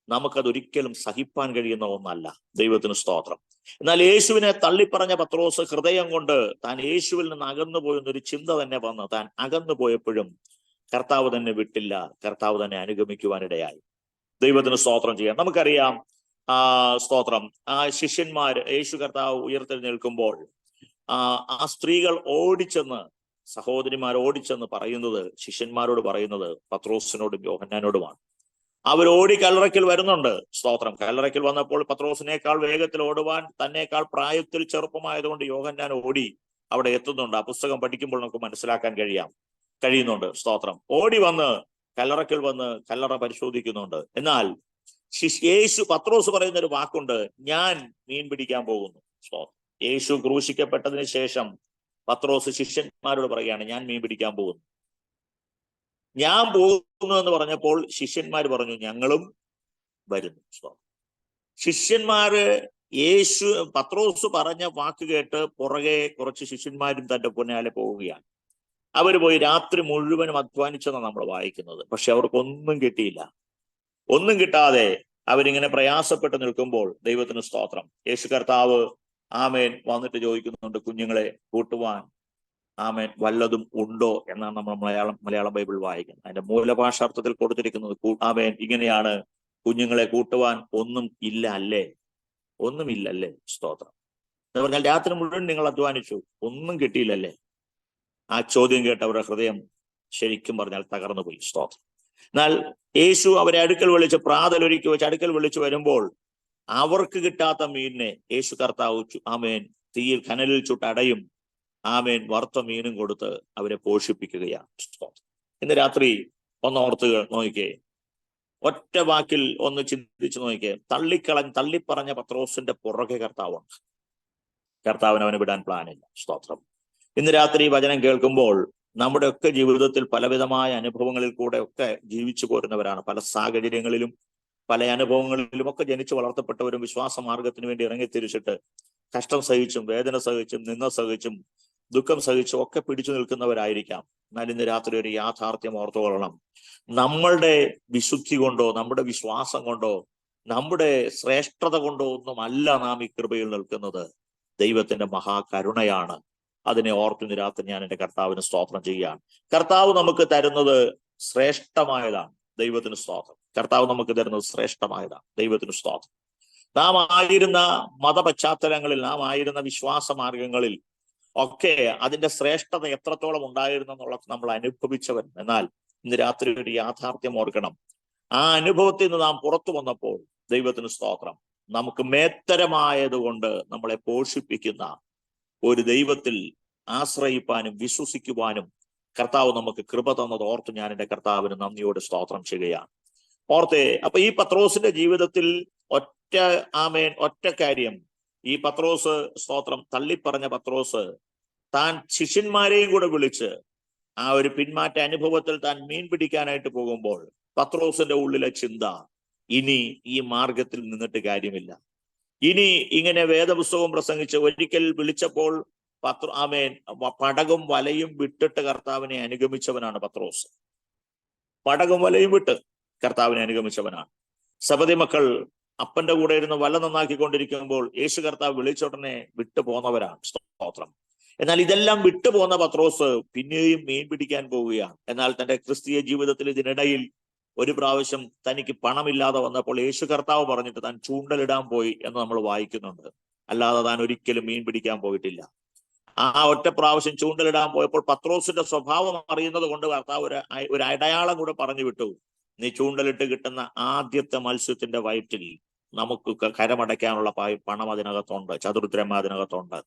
നമുക്കതൊരിക്കലും സഹിപ്പാൻ കഴിയുന്ന ഒന്നല്ല. ദൈവത്തിന് സ്തോത്രം. എന്നാൽ യേശുവിനെ തള്ളിപ്പറഞ്ഞ പത്രോസ് ഹൃദയം കൊണ്ട് താൻ യേശുവിൽ നിന്ന് അകന്നു പോയെന്നൊരു ചിന്ത തന്നെ വന്ന് താൻ അകന്നു പോയപ്പോഴും കർത്താവ് തന്നെ വിട്ടില്ല, കർത്താവ് തന്നെ അനുഗമിക്കുവാനിടയായി. ദൈവത്തിന് സ്തോത്രം ചെയ്യാം. നമുക്കറിയാം സ്തോത്രം, ആ ശിഷ്യന്മാർ യേശു കർത്താവ് ഉയർത്തെഴുന്നേൽക്കുമ്പോൾ ആ സ്ത്രീകൾ ഓടിച്ചെന്ന്, സഹോദരിമാർ ഓടിച്ചെന്ന് പറയുന്നത്, ശിഷ്യന്മാരോട് പറയുന്നത് പത്രോസിനോടും യോഹന്നാനോടുമാണ്. അവരോടി കല്ലറയ്ക്കൽ വരുന്നുണ്ട്. സ്തോത്രം. കല്ലറയ്ക്കൽ വന്നപ്പോൾ പത്രോസിനേക്കാൾ വേഗത്തിൽ ഓടുവാൻ തന്നേക്കാൾ പ്രായത്തിൽ ചെറുപ്പമായതുകൊണ്ട് യോഹന്നാൻ ഓടി അവിടെ എത്തുന്നുണ്ട്. ആ പുസ്തകം പഠിക്കുമ്പോൾ നമുക്ക് മനസ്സിലാക്കാൻ കഴിയുന്നുണ്ട്. സ്തോത്രം. ഓടി വന്ന് കല്ലറയ്ക്കൽ വന്ന് കല്ലറ പരിശോധിക്കുന്നുണ്ട്. എന്നാൽ പത്രോസ് പറയുന്ന ഒരു വാക്കുണ്ട്, ഞാൻ മീൻ പിടിക്കാൻ പോകുന്നു. സ്തോത്രം. യേശു ക്രൂശിക്കപ്പെട്ടതിന് ശേഷം പത്രോസ് ശിഷ്യന്മാരോട് പറയുകയാണ്, ഞാൻ മീൻ പിടിക്കാൻ പോകുന്നു. ഞാൻ പോകുന്നു എന്ന് പറഞ്ഞപ്പോൾ ശിഷ്യന്മാർ പറഞ്ഞു, ഞങ്ങളും വരുന്നു. ശിഷ്യന്മാര് പത്രോസ് പറഞ്ഞ വാക്ക് കേട്ട് പുറകെ കുറച്ച് ശിഷ്യന്മാരും തന്റെ പിന്നാലെ പോവുകയാണ്. അവർ പോയി രാത്രി മുഴുവനും അധ്വാനിച്ചെന്നാണ് നമ്മൾ വായിക്കുന്നത്. പക്ഷെ അവർക്കൊന്നും കിട്ടിയില്ല. ഒന്നും കിട്ടാതെ അവരിങ്ങനെ പ്രയാസപ്പെട്ട് നിൽക്കുമ്പോൾ ദൈവത്തിന് സ്തോത്രം, യേശു കർത്താവ് ആമേൻ വന്നിട്ട് ചോദിക്കുന്നുണ്ട്, കുഞ്ഞുങ്ങളെ കൂട്ടുവാൻ ആമേൻ വല്ലതും ഉണ്ടോ എന്നാണ് നമ്മൾ മലയാളം ബൈബിൾ വായിക്കുന്നത്. അതിന്റെ മൂലഭാഷാർത്ഥത്തിൽ കൊടുത്തിരിക്കുന്നത് ആമേൻ ഇങ്ങനെയാണ്, കുഞ്ഞുങ്ങളെ കൂട്ടുവാൻ ഒന്നും ഇല്ല അല്ലേ? ഒന്നുമില്ലല്ലേ? സ്തോത്രം. എന്ന് പറഞ്ഞാൽ രാത്രി മുഴുവൻ നിങ്ങൾ അധ്വാനിച്ചു, ഒന്നും കിട്ടിയില്ലല്ലേ? ആ ചോദ്യം കേട്ട് അവരുടെ ഹൃദയം ശരിക്കും പറഞ്ഞാൽ തകർന്നു പോയി. സ്തോത്രം. എന്നാൽ യേശു അവരെ അടുക്കൽ വിളിച്ച്, പ്രാതലൊരുക്കി വെച്ച് അടുക്കൽ വിളിച്ചു വരുമ്പോൾ അവർക്ക് കിട്ടാത്ത മീനിനെ യേശു കർത്താവ് ആമേൻ തീയിൽ കനലിൽ ചുട്ടടയും ആമേൻ വറുത്ത മീനും കൊടുത്ത് അവരെ പോഷിപ്പിക്കുകയാണ്. ഇന്ന് രാത്രി ഒന്നോർത്ത് നോക്കിക്കേ, ഒറ്റ വാക്കിൽ ഒന്ന് ചിന്തിച്ചു നോക്കിക്കേ. തള്ളിപ്പറഞ്ഞ പത്രോസിന്റെ പുറകെ കർത്താവുണ്ട്. കർത്താവിന് അവനെ വിടാൻ പ്ലാനില്ല. സ്തോത്രം. ഇന്ന് രാത്രി വചനം കേൾക്കുമ്പോൾ നമ്മുടെ ഒക്കെ ജീവിതത്തിൽ പലവിധമായ അനുഭവങ്ങളിൽ കൂടെ ഒക്കെ ജീവിച്ചു പോരുന്നവരാണ്. പല സാഹചര്യങ്ങളിലും പല അനുഭവങ്ങളിലും ഒക്കെ ജനിച്ചു വളർത്തപ്പെട്ടവരും വിശ്വാസ മാർഗത്തിന് വേണ്ടി ഇറങ്ങിത്തിരിച്ചിട്ട് കഷ്ടം സഹിച്ചും വേദന സഹിച്ചും നിന്ന സഹിച്ചും ദുഃഖം സഹിച്ചും ഒക്കെ പിടിച്ചു നിൽക്കുന്നവരായിരിക്കാം. എന്നാൽ ഇന്ന് രാത്രി ഒരു യാഥാർത്ഥ്യം ഓർത്തുകൊള്ളണം. നമ്മളുടെ വിശുദ്ധി കൊണ്ടോ നമ്മുടെ വിശ്വാസം കൊണ്ടോ നമ്മുടെ ശ്രേഷ്ഠത കൊണ്ടോ ഒന്നുമല്ല നാം ഈ കൃപയിൽ നിൽക്കുന്നത്. ദൈവത്തിന്റെ മഹാകരുണയാണ്. അതിനെ ഓർത്തുന്ന രാത്രി ഞാൻ എൻ്റെ കർത്താവിന് സ്തോത്രം ചെയ്യുകയാണ്. കർത്താവ് നമുക്ക് തരുന്നത് ശ്രേഷ്ഠമായതാണ്. ദൈവത്തിന് സ്തോത്രം. കർത്താവ് നമുക്ക് തരുന്നത് ശ്രേഷ്ഠമായതാണ്. ദൈവത്തിന് സ്തോത്രം. നാം ആയിരുന്ന മതപശ്ചാത്തലങ്ങളിൽ, നാം ആയിരുന്ന വിശ്വാസ മാർഗങ്ങളിൽ ഒക്കെ അതിന്റെ ശ്രേഷ്ഠത എത്രത്തോളം ഉണ്ടായിരുന്നു എന്നുള്ളത് നമ്മൾ അനുഭവിച്ചവൻ. എന്നാൽ ഇന്ന് രാത്രി ഒരു യാഥാർത്ഥ്യം ഓർക്കണം. ആ അനുഭവത്തിൽ നിന്ന് നാം പുറത്തു വന്നപ്പോൾ ദൈവത്തിന് സ്തോത്രം, നമുക്ക് മേത്തരമായതുകൊണ്ട് നമ്മളെ പോഷിപ്പിക്കുന്ന ഒരു ദൈവത്തിൽ ആശ്രയിപ്പാനും വിശ്വസിക്കുവാനും കർത്താവ് നമുക്ക് കൃപ തന്നത് ഓർത്ത് ഞാൻ എൻ്റെ കർത്താവിന് നന്ദിയോട് സ്തോത്രം ചെയ്യുകയാണ്. ഓർത്തേ, അപ്പൊ ഈ പത്രോസിന്റെ ജീവിതത്തിൽ ഒറ്റ കാര്യം, ഈ പത്രോസ് സ്തോത്രം തള്ളിപ്പറഞ്ഞ പത്രോസ് താൻ ശിഷ്യന്മാരെയും കൂടെ വിളിച്ച് ആ ഒരു പിന്മാറ്റ അനുഭവത്തിൽ താൻ മീൻ പിടിക്കാനായിട്ട് പോകുമ്പോൾ പത്രോസിന്റെ ഉള്ളിലെ ചിന്ത, ഇനി ഈ മാർഗത്തിൽ നിന്നിട്ട് കാര്യമില്ല. ഇനി ഇങ്ങനെ വേദപുസ്തകം പ്രസംഗിച്ച് ഒരിക്കൽ വിളിച്ചപ്പോൾ പടകും വലയും വിട്ടിട്ട് കർത്താവിനെ അനുഗമിച്ചവനാണ് പത്രോസ്. പടകും വലയും വിട്ട് കർത്താവിനെ അനുഗമിച്ചവനാണ്. സബദി മക്കൾ അപ്പന്റെ കൂടെ ഇരുന്ന് വല നന്നാക്കിക്കൊണ്ടിരിക്കുമ്പോൾ യേശു കർത്താവ് വിളിച്ചുടനെ വിട്ടു പോന്നവരാണ്. സ്തോത്രം. എന്നാൽ ഇതെല്ലാം വിട്ടുപോന്ന പത്രോസ് പിന്നെയും മീൻ പിടിക്കാൻ പോവുകയാണ്. എന്നാൽ തന്റെ ക്രിസ്തീയ ജീവിതത്തിൽ ഇതിനിടയിൽ ഒരു പ്രാവശ്യം തനിക്ക് പണമില്ലാതെ വന്നപ്പോൾ യേശു കർത്താവ് പറഞ്ഞിട്ട് താൻ ചൂണ്ടലിടാൻ പോയി എന്ന് നമ്മൾ വായിക്കുന്നുണ്ട്. അല്ലാതെ താൻ ഒരിക്കലും മീൻ പിടിക്കാൻ പോയിട്ടില്ല. ആ ഒറ്റ പ്രാവശ്യം ചൂണ്ടലിടാൻ പോയപ്പോൾ പത്രോസിന്റെ സ്വഭാവം അറിയുന്നത് കൊണ്ട് കർത്താവ് ഒരു അടയാളം കൂടെ പറഞ്ഞു വിട്ടു. നീ ചൂണ്ടലിട്ട് കിട്ടുന്ന ആദ്യത്തെ മത്സ്യത്തിന്റെ വയറ്റിൽ നമുക്ക് കരമടയ്ക്കാനുള്ള പണം അതിനകത്തുണ്ട്, ചതുർദ്രമ അതിനകത്തുണ്ട്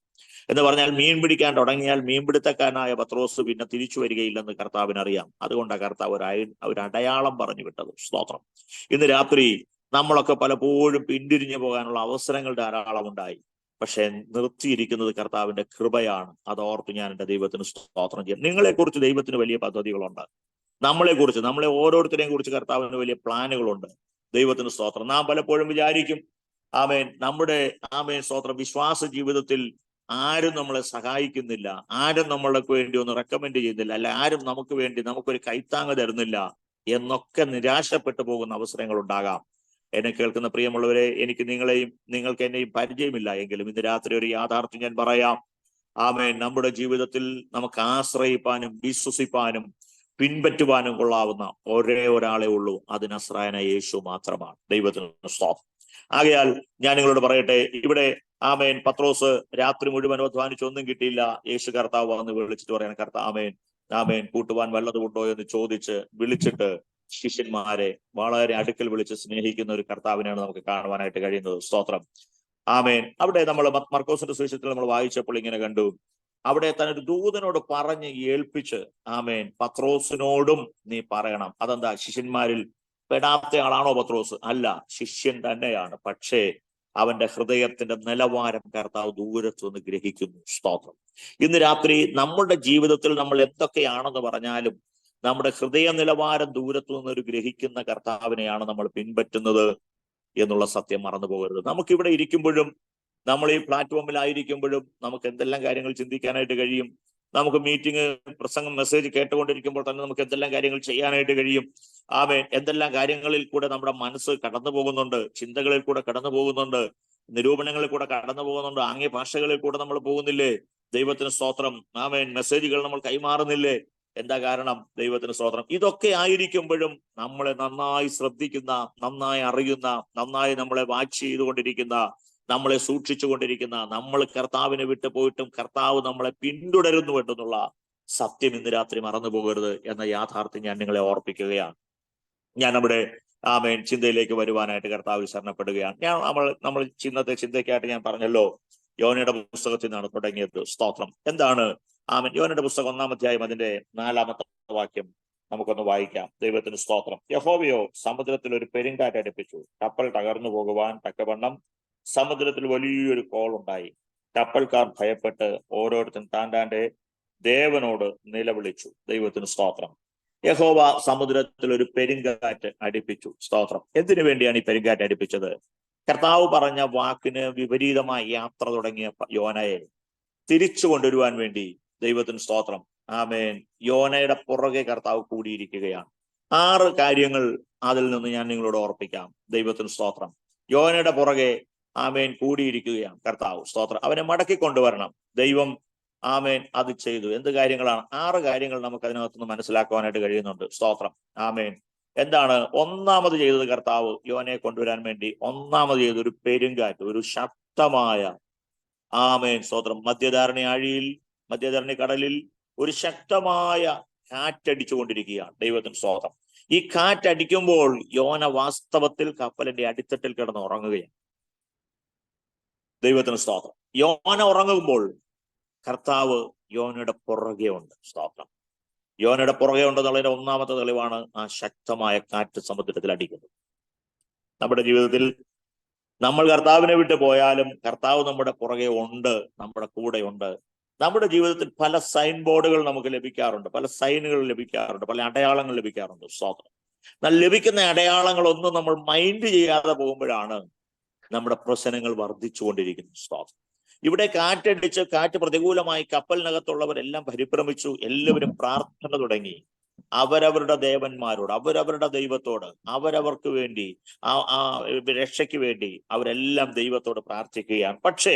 എന്ന് പറഞ്ഞാൽ മീൻ പിടിക്കാൻ തുടങ്ങിയാൽ മീൻപിടുത്തക്കാരനായ പത്രോസ് പിന്നെ തിരിച്ചു വരികയില്ലെന്ന് കർത്താവിനറിയാം. അതുകൊണ്ടാണ് കർത്താവ് ഒരു അടയാളം പറഞ്ഞു വിട്ടത്. സ്തോത്രം. ഇന്ന് രാത്രി നമ്മളൊക്കെ പലപ്പോഴും പിന്തിരിഞ്ഞു പോകാനുള്ള അവസരങ്ങൾ ധാരാളം ഉണ്ടായി. പക്ഷെ നിർത്തിയിരിക്കുന്നത് കർത്താവിന്റെ കൃപയാണ്. അതോർത്ത് ഞാൻ എൻ്റെ ദൈവത്തിന് സ്തോത്രം ചെയ്യാം. നിങ്ങളെക്കുറിച്ച് ദൈവത്തിന് വലിയ പദ്ധതികളുണ്ട്. നമ്മളെ ഓരോരുത്തരെയും കുറിച്ച് കർത്താവിന് വലിയ പ്ലാനുകളുണ്ട്. ദൈവത്തിന് സ്തോത്രം. നാം പലപ്പോഴും വിചാരിക്കും നമ്മുടെ സ്തോത്രം വിശ്വാസ ജീവിതത്തിൽ ആരും നമ്മളെ സഹായിക്കുന്നില്ല, ആരും നമ്മൾക്ക് വേണ്ടി ഒന്ന് റെക്കമെൻഡ് ചെയ്യുന്നില്ല, അല്ല ആരും നമുക്ക് വേണ്ടി നമുക്കൊരു കൈത്താങ്ങ് തരുന്നില്ല എന്നൊക്കെ നിരാശപ്പെട്ടു പോകുന്ന അവസരങ്ങൾ ഉണ്ടാകാം. എന്നെ കേൾക്കുന്ന പ്രിയമുള്ളവരെ, എനിക്ക് നിങ്ങളെയും നിങ്ങൾക്ക് എന്നെയും പരിചയമില്ല എങ്കിലും ഇന്ന് രാത്രി ഒരു യാഥാർത്ഥ്യം ഞാൻ പറയാം. ആമേൻ. നമ്മുടെ ജീവിതത്തിൽ നമുക്ക് ആശ്രയിപ്പാനും വിശ്വസിപ്പാനും പിൻപറ്റുവാനും കൊള്ളാവുന്ന ഒരേ ഒരാളെ ഉള്ളൂ, അത് നസ്രായനായ യേശു മാത്രമാണ്. ദൈവത്തിന് സ്തോത്രം. ആകയാൽ ഞാൻ നിങ്ങളോട് പറയട്ടെ, ഇവിടെ ആമേൻ പത്രോസ് രാത്രി മുഴുവൻ അധ്വാനിച്ച് ഒന്നും കിട്ടിയില്ല. യേശു കർത്താവ് വന്ന് വിളിച്ചിട്ട് പറയണം, ആമേൻ ആമേൻ കൂട്ടുവാൻ വല്ലതുമുണ്ടോ എന്ന് ചോദിച്ച് വിളിച്ചിട്ട് ശിഷ്യന്മാരെ വളരെ അടുക്കൽ വിളിച്ച് സ്നേഹിക്കുന്ന ഒരു കർത്താവിനെയാണ് നമുക്ക് കാണുവാനായിട്ട് കഴിയുന്നത്. സ്തോത്രം. ആമേൻ. അവിടെ നമ്മൾ മർക്കോസിന്റെ സുവിശേഷത്തിൽ നമ്മൾ വായിച്ചപ്പോൾ ഇങ്ങനെ കണ്ടു, അവിടെ തന്നെ ഒരു ദൂതനോട് പറഞ്ഞ് ഏൽപ്പിച്ച്, ആമേൻ, പത്രോസിനോടും നീ പറയണം. അതെന്താ? ശിഷ്യന്മാരിൽ പെടാത്ത ആളാണോ പത്രോസ്? അല്ല, ശിഷ്യൻ തന്നെയാണ്. പക്ഷേ അവന്റെ ഹൃദയത്തിന്റെ നിലവാരം കർത്താവ് ദൂരത്തു നിന്ന് ഗ്രഹിക്കുന്നു. സ്തോത്രം. ഇന്ന് രാത്രി നമ്മുടെ ജീവിതത്തിൽ നമ്മൾ എന്തൊക്കെയാണെന്ന് പറഞ്ഞാലും നമ്മുടെ ഹൃദയ നിലവാരം ദൂരത്തു നിന്നൊരു ഗ്രഹിക്കുന്ന കർത്താവിനെയാണ് നമ്മൾ പിൻപറ്റുന്നത് എന്നുള്ള സത്യം മറന്നു പോകരുത്. നമുക്കിവിടെ ഇരിക്കുമ്പോഴും നമ്മൾ ഈ പ്ലാറ്റ്ഫോമിലായിരിക്കുമ്പോഴും നമുക്ക് എന്തെല്ലാം കാര്യങ്ങൾ ചിന്തിക്കാനായിട്ട് കഴിയും. നമുക്ക് മീറ്റിംഗ്, പ്രസംഗം, മെസ്സേജ് കേട്ടുകൊണ്ടിരിക്കുമ്പോൾ തന്നെ നമുക്ക് എന്തെല്ലാം കാര്യങ്ങൾ ചെയ്യാനായിട്ട് കഴിയും. ആമേൻ. എന്തെല്ലാം കാര്യങ്ങളിൽ കൂടെ നമ്മുടെ മനസ്സ് കടന്നു പോകുന്നുണ്ട്, ചിന്തകളിൽ കൂടെ കടന്നു പോകുന്നുണ്ട്, നിരൂപണങ്ങളിൽ കൂടെ കടന്നു പോകുന്നുണ്ട്, ആംഗ്യ ഭാഷകളിൽ കൂടെ നമ്മൾ പോകുന്നില്ലേ? ദൈവത്തിന് സ്തോത്രം. ആമേൻ. മെസ്സേജുകൾ നമ്മൾ കൈമാറുന്നില്ലേ? എന്താ കാരണം? ദൈവത്തിന് സ്തോത്രം. ഇതൊക്കെ ആയിരിക്കുമ്പോഴും നമ്മളെ നന്നായി ശ്രദ്ധിക്കുന്ന, നന്നായി അറിയുന്ന, നന്നായി നമ്മളെ വാച്ച് ചെയ്തുകൊണ്ടിരിക്കുന്ന, നമ്മളെ സൂക്ഷിച്ചു കൊണ്ടിരിക്കുന്ന, നമ്മൾ കർത്താവിനെ വിട്ടു പോയിട്ടും കർത്താവ് നമ്മളെ പിന്തുടരുന്നു എന്നുള്ള സത്യം ഇന്ന് രാത്രി മറന്നു പോകരുത് എന്ന യാഥാർത്ഥ്യം ഞാൻ നിങ്ങളെ ഓർപ്പിക്കുകയാണ്. ഞാൻ നമ്മുടെ ആമേൻ ചിന്തയിലേക്ക് വരുവാനായിട്ട് കർത്താവിൽ ശരണപ്പെടുകയാണ്. നമ്മൾ ഇന്നത്തെ ചിന്തയ്ക്കായിട്ട് ഞാൻ പറഞ്ഞല്ലോ, യോനയുടെ പുസ്തകത്തിൽ നിന്നാണ് തുടങ്ങിയത്. സ്തോത്രം. എന്താണ് ആമേൻ? യോനയുടെ പുസ്തകം 1-ാം അധ്യായം അതിന്റെ 4-ാമത്തെ വാക്യം നമുക്കൊന്ന് വായിക്കാം. ദൈവത്തിന് സ്തോത്രം. യഹോവയോ സമുദ്രത്തിൽ ഒരു പെരുങ്കാറ്റ് അടുപ്പിച്ചു, കപ്പൽ തകർന്നു പോകുവാൻ തക്കവണ്ണം സമുദ്രത്തിൽ വലിയൊരു കോളുണ്ടായി. കപ്പൽക്കാർ ഭയപ്പെട്ട് ഓരോരുത്തരും താൻ്റെ ദേവനോട് നിലവിളിച്ചു. ദൈവത്തിന് സ്തോത്രം. യഹോവ സമുദ്രത്തിൽ ഒരു പെരുങ്കാറ്റ് അടുപ്പിച്ചു. സ്തോത്രം. എന്തിനു വേണ്ടിയാണ് ഈ പെരുങ്കാറ്റ് അടുപ്പിച്ചത്? കർത്താവ് പറഞ്ഞ വാക്കിന് വിപരീതമായി യാത്ര തുടങ്ങിയ യോനയെ തിരിച്ചു കൊണ്ടുവരുവാൻ വേണ്ടി. ദൈവത്തിന് സ്തോത്രം. ആമേൻ. യോനയുടെ പുറകെ കർത്താവ് കൂടിയിരിക്കുകയാണ്. 6 കാര്യങ്ങൾ അതിൽ നിന്ന് ഞാൻ നിങ്ങളോട് ഓർപ്പിക്കാം. ദൈവത്തിന് സ്തോത്രം. യോനയുടെ പുറകെ ആമേൻ കൂടിയിരിക്കുകയാണ് കർത്താവ്. സ്തോത്രം. അവനെ മടക്കി കൊണ്ടുവരണം. ദൈവം ആമേൻ അത് ചെയ്തു. എന്ത് കാര്യങ്ങളാണ്? 6 കാര്യങ്ങൾ നമുക്ക് അതിനകത്തുനിന്ന് മനസ്സിലാക്കുവാനായിട്ട് കഴിയുന്നുണ്ട്. സ്തോത്രം. ആമേൻ. എന്താണ് ഒന്നാമത് ചെയ്തത്? കർത്താവ് യോനയെ കൊണ്ടുവരാൻ വേണ്ടി ഒന്നാമത് ചെയ്ത ഒരു പെരുങ്കാറ്റ്, ഒരു ശക്തമായ ആമേൻ സ്തോത്രം, മധ്യധരണി കടലിൽ ഒരു ശക്തമായ കാറ്റടിച്ചു കൊണ്ടിരിക്കുകയാണ്. ദൈവത്തിന് സ്തോത്രം. ഈ കാറ്റടിക്കുമ്പോൾ യോന വാസ്തവത്തിൽ കപ്പലിന്റെ അടിത്തട്ടിൽ കിടന്ന് ഉറങ്ങുകയാണ്. ദൈവത്തിന് സ്തോത്രം. യോന ഉറങ്ങുമ്പോൾ കർത്താവ് യോനയുടെ പുറകെ ഉണ്ട്. സ്തോത്രം. യോനയുടെ പുറകെ ഉണ്ടെന്നുള്ളതിന്റെ ഒന്നാമത്തെ തെളിവാണ് ആ ശക്തമായ കാറ്റ് സമുദ്രത്തിൽ അടിക്കുന്നത്. നമ്മുടെ ജീവിതത്തിൽ നമ്മൾ കർത്താവിനെ വിട്ട് പോയാലും കർത്താവ് നമ്മുടെ പുറകെ ഉണ്ട്, നമ്മുടെ കൂടെ ഉണ്ട്. നമ്മുടെ ജീവിതത്തിൽ പല സൈൻ ബോർഡുകൾ നമുക്ക് ലഭിക്കാറുണ്ട്, പല സൈനുകൾ ലഭിക്കാറുണ്ട്, പല അടയാളങ്ങൾ ലഭിക്കാറുണ്ട്. സ്തോത്രം. എന്നാൽ ലഭിക്കുന്ന അടയാളങ്ങളൊന്നും നമ്മൾ മൈൻഡ് ചെയ്യാതെ പോകുമ്പോഴാണ് നമ്മുടെ പ്രശ്നങ്ങൾ വർദ്ധിച്ചുകൊണ്ടിരിക്കുന്നത്. സ്തോത്രം. ഇവിടെ കാറ്റ് പ്രതികൂലമായി കപ്പലിനകത്തുള്ളവരെല്ലാം പരിഭ്രമിച്ചു. എല്ലാവരും പ്രാർത്ഥന തുടങ്ങി. അവരവരുടെ ദേവന്മാരോട്, അവരവരുടെ ദൈവത്തോട്, അവരവർക്ക് വേണ്ടി, ആ രക്ഷയ്ക്ക് വേണ്ടി അവരെല്ലാം ദൈവത്തോട് പ്രാർത്ഥിക്കുകയാണ്. പക്ഷേ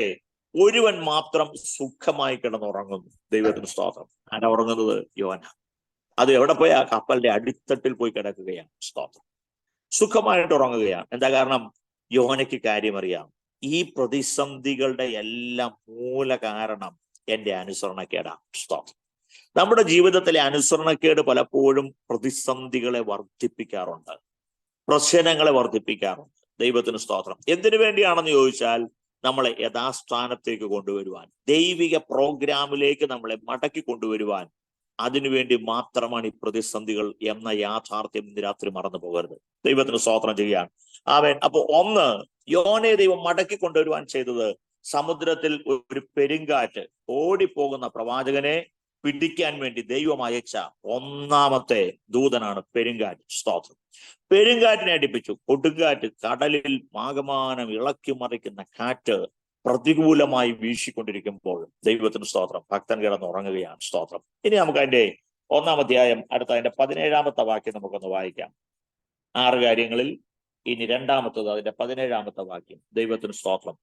ഒരുവൻ മാത്രം സുഖമായി കിടന്നുറങ്ങുന്നു. ദൈവത്തിന് സ്തോത്രം. ആരാ ഉറങ്ങുന്നത്? യോന. അത് എവിടെ പോയി? ആ കപ്പലിന്റെ അടിത്തട്ടിൽ പോയി കിടക്കുകയാണ്. സ്തോത്രം. സുഖമായിട്ട് ഉറങ്ങുകയാണ്. എന്താ കാരണം? യോനയ്ക്ക് കാര്യമറിയാം. ഈ പ്രതിസന്ധികളുടെ എല്ലാം മൂല കാരണം എന്റെ അനുസരണക്കേടാണ്. സ്തോത്രം. നമ്മുടെ ജീവിതത്തിലെ അനുസരണക്കേട് പലപ്പോഴും പ്രതിസന്ധികളെ വർദ്ധിപ്പിക്കാറുണ്ട്, പ്രശ്നങ്ങളെ വർദ്ധിപ്പിക്കാറുണ്ട്. ദൈവത്തിന് സ്തോത്രം. എന്തിനു വേണ്ടിയാണെന്ന് ചോദിച്ചാൽ നമ്മളെ യഥാസ്ഥാനത്തേക്ക് കൊണ്ടുവരുവാൻ, ദൈവിക പ്രോഗ്രാമിലേക്ക് നമ്മളെ മടക്കി കൊണ്ടുവരുവാൻ, അതിനുവേണ്ടി മാത്രമാണ് ഈ പ്രതിസന്ധികൾ എന്ന യാഥാർത്ഥ്യം ഇന്ന് രാത്രി മറന്നു പോകരുത്. ദൈവത്തിന് സ്തോത്രം ചെയ്യാൻ. ആമേൻ. അപ്പൊ ഒന്ന്, യോനയെ ദൈവം മടക്കി കൊണ്ടുവരുവാൻ ചെയ്തത് സമുദ്രത്തിൽ ഒരു പെരുങ്കാറ്റ്, ഓടിപ്പോകുന്ന പ്രവാചകനെ പിടിക്കാൻ വേണ്ടി ദൈവം അയച്ച ഒന്നാമത്തെ ദൂതനാണ് പെരുങ്കാറ്റ്. സ്തോത്രം. പെരുങ്കാറ്റിനെ അടിപ്പിച്ചു. കൊടുങ്കാറ്റ്, കടലിൽ ആകമാനം ഇളക്കി മറിക്കുന്ന കാറ്റ് പ്രതികൂലമായി വീശിക്കൊണ്ടിരിക്കുമ്പോൾ ദൈവത്തിന് സ്തോത്രം, ഭക്തൻ കിടന്നുറങ്ങുകയാണ്. സ്തോത്രം. ഇനി നമുക്ക് അതിന്റെ 1-ാം അധ്യായം അടുത്ത അതിന്റെ 17-ാമത്തെ വാക്യം നമുക്കൊന്ന് വായിക്കാം. 6 കാര്യങ്ങളിൽ ഇനി 2-ാമത്തത് അതിന്റെ 17-ാമത്തെ വാക്യം. ദൈവത്തിന് സ്തോത്രം.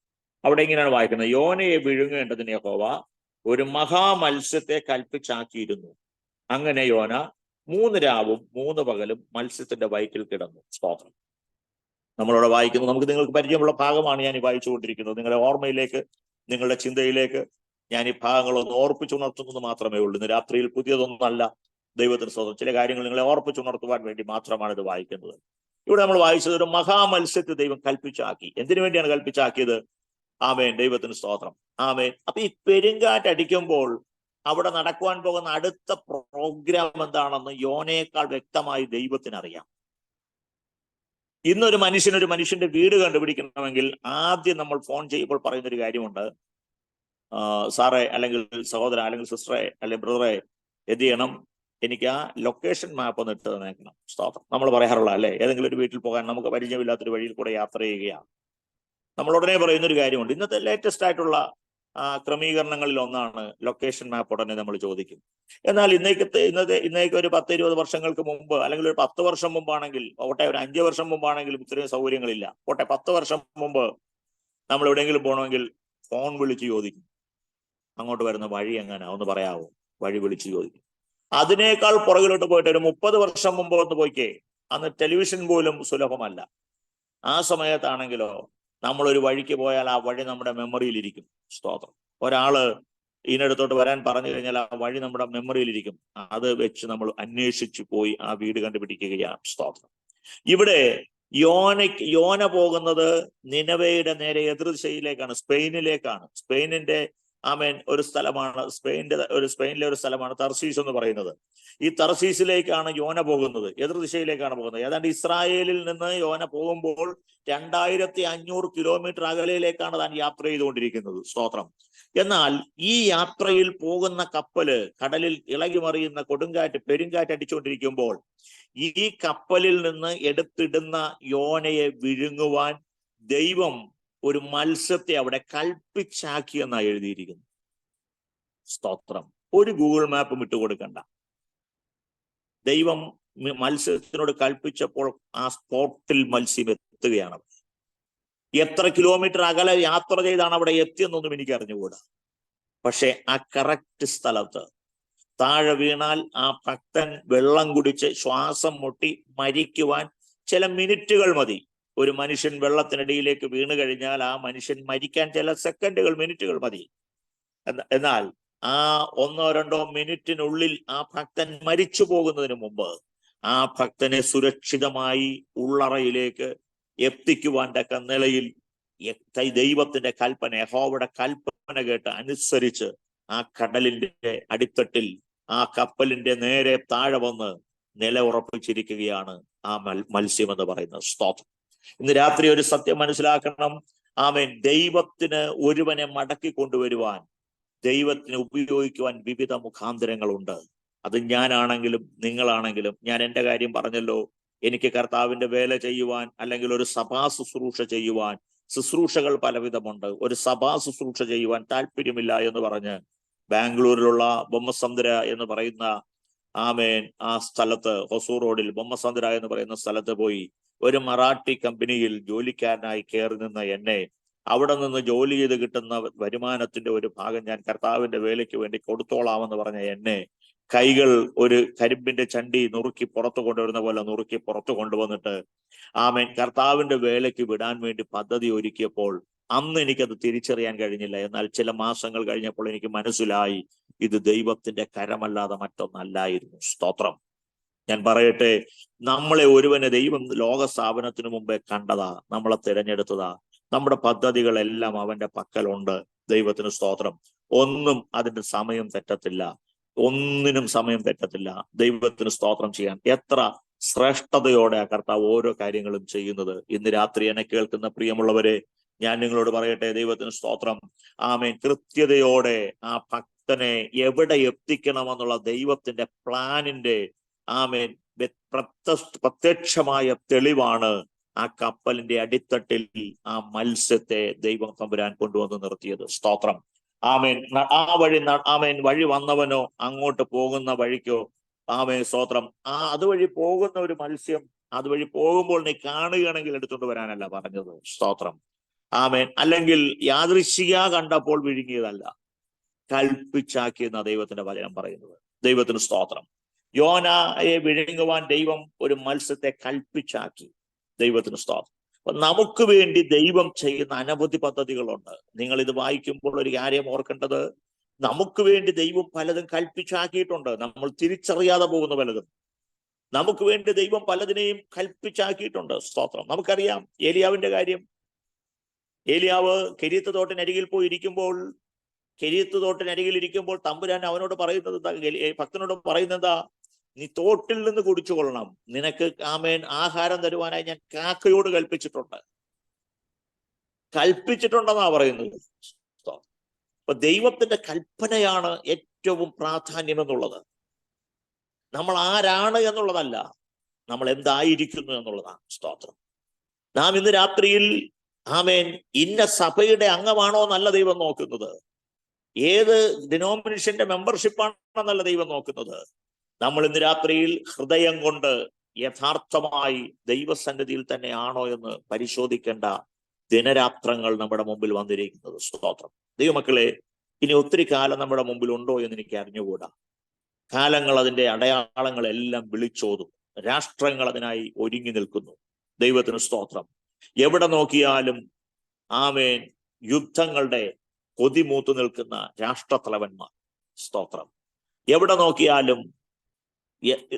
അവിടെ ഇങ്ങനെയാണ് വായിക്കുന്നത്: യോനയെ വിഴുങ്ങേണ്ടതിന് യഹോവ ഒരു മഹാമത്സ്യത്തെ കൽപ്പിച്ചാക്കിയിരുന്നു. അങ്ങനെ യോന 3 രാവും 3 പകലും മത്സ്യത്തിന്റെ വയറ്റിൽ കിടന്നു. സ്തോത്രം. നമ്മളവിടെ വായിക്കുന്നു. നിങ്ങൾക്ക് പരിചയമുള്ള ഭാഗമാണ് ഞാൻ ഈ വായിച്ചുകൊണ്ടിരിക്കുന്നത്. നിങ്ങളുടെ ഓർമ്മയിലേക്ക്, നിങ്ങളുടെ ചിന്തയിലേക്ക് ഞാൻ ഈ ഭാഗങ്ങളൊന്ന് ഓർപ്പിച്ചുണർത്തുന്നത് മാത്രമേ ഉള്ളൂ. ഇന്ന് രാത്രിയിൽ പുതിയതൊന്നല്ല. ദൈവത്തിന് സ്തോത്രം. ചില കാര്യങ്ങൾ നിങ്ങളെ ഓർപ്പിച്ചുണർത്തുവാൻ വേണ്ടി മാത്രമാണ് ഇത് വായിക്കുന്നത്. ഇവിടെ നമ്മൾ വായിച്ചത് ഒരു മഹാമത്സ്യത്തെ ദൈവം കൽപ്പിച്ചാക്കി. എന്തിനു വേണ്ടിയാണ് കൽപ്പിച്ചാക്കിയത്? ആമേൻ. ദൈവത്തിന് സ്തോത്രം. ആമേൻ. അപ്പൊ ഈ പെരുങ്കാറ്റടിക്കുമ്പോൾ അവിടെ നടക്കുവാൻ പോകുന്ന അടുത്ത പ്രോഗ്രാം എന്താണെന്ന് യോനയേക്കാൾ വ്യക്തമായി ദൈവത്തിനറിയാം. ഇന്നൊരു മനുഷ്യന്റെ വീട് കണ്ടുപിടിക്കണമെങ്കിൽ ആദ്യം നമ്മൾ ഫോൺ ചെയ്യുമ്പോൾ പറയുന്നൊരു കാര്യമുണ്ട്: സാറേ, അല്ലെങ്കിൽ സഹോദര, അല്ലെങ്കിൽ സിസ്റ്ററെ, അല്ലെങ്കിൽ ബ്രദറെ, എന്ത് ചെയ്യണം? എനിക്ക് ആ ലൊക്കേഷൻ മാപ്പ് ഒന്ന് ഇട്ട് തന്നേക്കണം. സ്തോത്രം. നമ്മൾ പറയാറുള്ള അല്ലേ, ഏതെങ്കിലും ഒരു വീട്ടിൽ പോകാൻ നമുക്ക് പരിചയമില്ലാത്തൊരു വഴിയിൽ കൂടെ യാത്ര ചെയ്യുകയാണ്, നമ്മൾ ഉടനെ പറയുന്നൊരു കാര്യമുണ്ട്. ഇന്നത്തെ ലേറ്റസ്റ്റ് ആയിട്ടുള്ള ക്രമീകരണങ്ങളിൽ ഒന്നാണ് ലൊക്കേഷൻ മാപ്പ്. ഉടനെ നമ്മൾ ചോദിക്കും. എന്നാൽ ഇന്നേക്ക് ഒരു 10-20 വർഷങ്ങൾക്ക് മുമ്പ്, അല്ലെങ്കിൽ ഒരു 10 വർഷം മുമ്പാണെങ്കിൽ, ഓട്ടെ ഒരു 5 വർഷം മുമ്പാണെങ്കിലും ഇത്രയും സൗകര്യങ്ങളില്ല. ഓട്ടെ 10 വർഷം മുമ്പ് നമ്മൾ എവിടെയെങ്കിലും പോകണമെങ്കിൽ ഫോൺ വിളിച്ച് ചോദിക്കും, അങ്ങോട്ട് വരുന്ന വഴി എങ്ങനെയാ ഒന്ന് പറയാവോ? വഴി വിളിച്ച് ചോദിക്കും. അതിനേക്കാൾ പുറകിലോട്ട് പോയിട്ട് ഒരു 30 വർഷം മുമ്പ് ഒന്ന് പോയിക്കേ, അന്ന് ടെലിവിഷൻ പോലും സുലഭമല്ല. ആ സമയത്താണെങ്കിലോ നമ്മളൊരു വഴിക്ക് പോയാൽ ആ വഴി നമ്മുടെ മെമ്മറിയിലിരിക്കും. സ്തോത്രം. ഒരാള് ഇതിനടുത്തോട്ട് വരാൻ പറഞ്ഞു കഴിഞ്ഞാൽ ആ വഴി നമ്മുടെ മെമ്മറിയിലിരിക്കും. അത് വെച്ച് നമ്മൾ അന്വേഷിച്ചു പോയി ആ വീട് കണ്ടുപിടിക്കുകയാണ്. സ്തോത്രം. ഇവിടെ യോന പോകുന്നത് നിനവയുടെ നേരെ എതിർദിശയിലേക്കാണ്, സ്പെയിനിലേക്കാണ്. സ്പെയിനിന്റെ ഒരു സ്ഥലമാണ്, സ്പെയിനിലെ ഒരു സ്ഥലമാണ് തർസീസ് എന്ന് പറയുന്നത്. ഈ തർസീസിലേക്കാണ് യോന പോകുന്നത്, എതിർദിശയിലേക്കാണ് പോകുന്നത്. ഏതാണ്ട് ഇസ്രായേലിൽ നിന്ന് യോന പോകുമ്പോൾ 2500 കിലോമീറ്റർ അകലയിലേക്കാണ് താൻ യാത്ര ചെയ്തുകൊണ്ടിരിക്കുന്നത്. സ്തോത്രം. എന്നാൽ ഈ യാത്രയിൽ പോകുന്ന കപ്പല് കടലിൽ ഇളകി മറിയുന്ന പെരുങ്കാറ്റ് അടിച്ചുകൊണ്ടിരിക്കുമ്പോൾ ഈ കപ്പലിൽ നിന്ന് എടുത്തിടുന്ന യോനയെ വിഴുങ്ങുവാൻ ദൈവം ഒരു മത്സ്യത്തെ അവിടെ കൽപ്പിച്ചാക്കി എന്നാണ് എഴുതിയിരിക്കുന്നു. സ്തോത്രം. ഒരു ഗൂഗിൾ മാപ്പും ഇട്ടുകൊടുക്കണ്ട. ദൈവം മത്സ്യത്തിനോട് കൽപ്പിച്ചപ്പോൾ ആ സ്പോട്ടിൽ മത്സ്യം എത്തുകയാണ്. എത്ര കിലോമീറ്റർ അകലെ യാത്ര ചെയ്താണ് അവിടെ എത്തിയെന്നൊന്നും എനിക്ക് അറിഞ്ഞുകൂടാ. പക്ഷെ ആ കറക്റ്റ് സ്ഥലത്ത് താഴെ വീണാൽ ആ ഭക്തൻ വെള്ളം കുടിച്ച് ശ്വാസം മുട്ടി മരിക്കുവാൻ ചില മിനിറ്റുകൾ മതി. ഒരു മനുഷ്യൻ വെള്ളത്തിനടിയിലേക്ക് വീണു കഴിഞ്ഞാൽ ആ മനുഷ്യൻ മരിക്കാൻ ചില സെക്കൻഡുകൾ, മിനിറ്റുകൾ മതി. എന്നാൽ ആ 1-2 മിനിറ്റിനുള്ളിൽ ആ ഭക്തൻ മരിച്ചു പോകുന്നതിന് മുമ്പ് ആ ഭക്തനെ സുരക്ഷിതമായി ഉള്ളറയിലേക്ക് എത്തിക്കുവാൻ തക്ക നിലയിൽ ദൈവത്തിന്റെ കൽപ്പന, യഹോവയുടെ കൽപ്പന കേട്ട് അനുസരിച്ച് ആ കടലിന്റെ അടിത്തട്ടിൽ ആ കപ്പലിന്റെ നേരെ താഴെ വന്ന് നില ഉറപ്പിച്ചിരിക്കുകയാണ് ആ മത്സ്യം എന്ന് പറയുന്നത്. സ്തോത്രം. ഇന്ന് രാത്രി ഒരു സത്യം മനസ്സിലാക്കണം. ആമേൻ. ദൈവത്തിന് ഒരുവനെ മടക്കി കൊണ്ടുവരുവാൻ, ദൈവത്തിന് ഉപയോഗിക്കുവാൻ വിവിധ മുഖാന്തരങ്ങളുണ്ട്. അത് ഞാനാണെങ്കിലും നിങ്ങളാണെങ്കിലും. ഞാൻ എൻ്റെ കാര്യം പറഞ്ഞല്ലോ. എനിക്ക് കർത്താവിന്റെ വേല ചെയ്യുവാൻ, അല്ലെങ്കിൽ ഒരു സഭാ ശുശ്രൂഷ ചെയ്യുവാൻ, ശുശ്രൂഷകൾ പലവിധമുണ്ട്. ഒരു സഭാ ശുശ്രൂഷ ചെയ്യുവാൻ താല്പര്യമില്ല എന്ന് പറഞ്ഞ് ബാംഗ്ലൂരിലുള്ള ബൊമ്മസന്ദ്ര എന്ന് പറയുന്ന ആ സ്ഥലത്ത്, ഹൊസൂർ റോഡിൽ ബൊമ്മസന്ദ്ര എന്ന് പറയുന്ന സ്ഥലത്ത് പോയി ഒരു മറാഠി കമ്പനിയിൽ ജോലിക്കാരനായി കയറി നിന്ന എന്നെ, അവിടെ നിന്ന് ജോലി ചെയ്ത് കിട്ടുന്ന വരുമാനത്തിന്റെ ഒരു ഭാഗം ഞാൻ കർത്താവിന്റെ വേലയ്ക്ക് വേണ്ടി കൊടുത്തോളാമെന്ന് പറഞ്ഞ എന്നെ കൈകൾ ഒരു കരിമ്പിന്റെ ചണ്ടി നുറുക്കി പുറത്തു കൊണ്ടുവരുന്ന പോലെ നുറുക്കി പുറത്തു കൊണ്ടുവന്നിട്ട് കർത്താവിന്റെ വേലയ്ക്ക് വിടാൻ വേണ്ടി പദ്ധതി ഒരുക്കിയപ്പോൾ അന്ന് എനിക്കത് തിരിച്ചറിയാൻ കഴിഞ്ഞില്ല. എന്നാൽ ചില മാസങ്ങൾ കഴിഞ്ഞപ്പോൾ എനിക്ക് മനസ്സിലായി, ഇത് ദൈവത്തിന്റെ കരമല്ലാതെ മറ്റൊന്നല്ലായിരുന്നു. സ്തോത്രം. ഞാൻ പറയട്ടെ, നമ്മളെ ഒരുവനെ ദൈവം ലോക സ്ഥാപനത്തിനു മുമ്പേ കണ്ടതാ, നമ്മളെ തിരഞ്ഞെടുത്തതാ. നമ്മുടെ പദ്ധതികളെല്ലാം അവന്റെ പക്കലുണ്ട്. ദൈവത്തിന് സ്തോത്രം. ഒന്നും അതിന്റെ സമയം തെറ്റത്തില്ല, ഒന്നിനും സമയം തെറ്റത്തില്ല. ദൈവത്തിന് സ്തോത്രം ചെയ്യാൻ എത്ര ശ്രേഷ്ഠതയോടെ ആ കർത്താവ് ഓരോ കാര്യങ്ങളും ചെയ്യുന്നത്. ഇന്ന് രാത്രി എന്നെ കേൾക്കുന്ന പ്രിയമുള്ളവരെ, ഞാൻ നിങ്ങളോട് പറയട്ടെ, ദൈവത്തിന് സ്തോത്രം. ആമേൻ. കൃത്യതയോടെ ആ ഭക്തനെ എവിടെ എത്തിക്കണമെന്നുള്ള ദൈവത്തിന്റെ പ്ലാനിന്റെ പ്രത്യക്ഷമായ തെളിവാണ് ആ കപ്പലിന്റെ അടിത്തട്ടിൽ ആ മത്സ്യത്തെ ദൈവം തമ്പുരാൻ കൊണ്ടുവന്ന് നിർത്തിയത്. സ്തോത്രം. ആമേൻ. ആമേൻ. വഴി വന്നവനോ അങ്ങോട്ട് പോകുന്ന വഴിക്കോ ആമേൻ സ്തോത്രം അതുവഴി പോകുന്ന ഒരു മത്സ്യം അതുവഴി പോകുമ്പോൾ നീ കാണുകയാണെങ്കിൽ എടുത്തുകൊണ്ട് വരാനല്ല പറഞ്ഞത്. സ്തോത്രം. ആമേൻ. അല്ലെങ്കിൽ യാദൃശ്ചിക കണ്ടപ്പോൾ വിഴുങ്ങിയതല്ല, കൽപ്പിച്ചാക്കിയെന്ന ദൈവത്തിന്റെ വചനം പറയുന്നത്. ദൈവത്തിന് സ്തോത്രം. യോനയെ വിഴുങ്ങുവാൻ ദൈവം ഒരു മത്സ്യത്തെ കൽപ്പിച്ചാക്കി. ദൈവത്തിന് സ്തോത്രം. അപ്പൊ നമുക്ക് വേണ്ടി ദൈവം ചെയ്യുന്ന അനവധി പദ്ധതികളുണ്ട്. നിങ്ങൾ ഇത് വായിക്കുമ്പോൾ ഒരു കാര്യം ഓർക്കേണ്ടത്, നമുക്ക് വേണ്ടി ദൈവം പലതും കൽപ്പിച്ചാക്കിയിട്ടുണ്ട്. നമ്മൾ തിരിച്ചറിയാതെ പോകുന്ന പലതും നമുക്ക് വേണ്ടി ദൈവം പലതിനെയും കൽപ്പിച്ചാക്കിയിട്ടുണ്ട്. സ്തോത്രം. നമുക്കറിയാം ഏലിയാവിന്റെ കാര്യം. ഏലിയാവ് കെരീത്ത് തോട്ടിനരികിൽ പോയി ഇരിക്കുമ്പോൾ, തമ്പുരാൻ അവനോട് പറയുന്നത് എന്താ? ഭക്തനോട് പറയുന്നത് എന്താ? നീ തോട്ടിൽ നിന്ന് കുടിച്ചുകൊള്ളണം, നിനക്ക് ആമേൻ ആഹാരം തരുവാനായി ഞാൻ കാക്കയോട് കൽപ്പിച്ചിട്ടുണ്ടെന്നാ പറയുന്നത്. അപ്പൊ ദൈവത്തിന്റെ കൽപ്പനയാണ് ഏറ്റവും പ്രാധാന്യം എന്നുള്ളത്. നമ്മൾ ആരാണ് എന്നുള്ളതല്ല, നമ്മൾ എന്തായിരിക്കുന്നു എന്നുള്ളതാണ്. സ്തോത്രം. നാം ഇന്ന് രാത്രിയിൽ ആമേൻ ഇന്ന സഭയുടെ അംഗമാണോ എന്നല്ല ദൈവം നോക്കുന്നത്, ഏത് ഡിനോമിനേഷന്റെ മെമ്പർഷിപ്പാണെന്നല്ല ദൈവം നോക്കുന്നത്. നമ്മൾ ഇന്ന് രാത്രിയിൽ ഹൃദയം കൊണ്ട് യഥാർത്ഥമായി ദൈവസന്നിധിയിൽ തന്നെയാണോ എന്ന് പരിശോധിക്കേണ്ട ദിനരാത്രങ്ങൾ നമ്മുടെ മുമ്പിൽ വന്നിരിക്കുന്നത്. സ്തോത്രം. ദൈവമക്കളെ, ഇനി ഒത്തിരി കാലം നമ്മുടെ മുമ്പിൽ ഉണ്ടോ എന്ന് എനിക്ക് അറിഞ്ഞുകൂടാ. കാലങ്ങൾ അതിന്റെ അടയാളങ്ങളെല്ലാം വിളിച്ചോതും. രാഷ്ട്രങ്ങൾ അതിനായി ഒരുങ്ങി നിൽക്കുന്നു. ദൈവത്തിന് സ്തോത്രം. എവിടെ നോക്കിയാലും ആമേൻ യുദ്ധങ്ങളുടെ കൊതിമൂത്ത് നിൽക്കുന്ന രാഷ്ട്രത്തലവന്മാർ. സ്തോത്രം. എവിടെ നോക്കിയാലും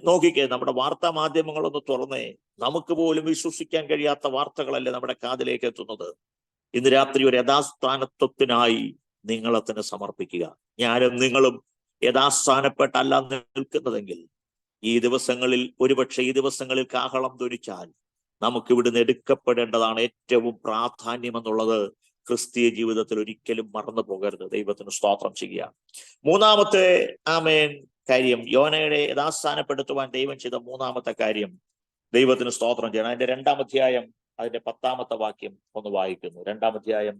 നോക്കിക്കേ, നമ്മുടെ വാർത്താ മാധ്യമങ്ങളൊന്ന് തുറന്നേ, നമുക്ക് പോലും വിശ്വസിക്കാൻ കഴിയാത്ത വാർത്തകളല്ലേ നമ്മുടെ കാതിലേക്ക് എത്തുന്നത്. ഇന്ന് രാത്രി ഒരു യഥാസ്ഥാനത്വത്തിനായി നിങ്ങളെ തന്നെ സമർപ്പിക്കുക. ഞാനും നിങ്ങളും യഥാസ്ഥാനപ്പെട്ടല്ല നിൽക്കുന്നതെങ്കിൽ ഈ ദിവസങ്ങളിൽ കാഹളം ധ്വനിച്ചാൽ നമുക്ക് ഇവിടുന്ന് എടുക്കപ്പെടേണ്ടതാണ് ഏറ്റവും പ്രാധാന്യം എന്നുള്ളത് ക്രിസ്തീയ ജീവിതത്തിൽ ഒരിക്കലും മറന്നു പോകരുത്. ദൈവത്തിന് സ്തോത്രം ചെയ്യുക. മൂന്നാമത്തെ ആമേൻ കാര്യം, യോനയുടെ യഥാസ്ഥാനപ്പെടുത്തുവാൻ ദൈവം ചെയ്ത മൂന്നാമത്തെ കാര്യം, ദൈവത്തിന് സ്തോത്രം ചെയ്യണം. അതിന്റെ 2-ാം അധ്യായം അതിന്റെ 10-ാമത്തെ വാക്യം ഒന്ന് വായിക്കുന്നു. 2-ാം അധ്യായം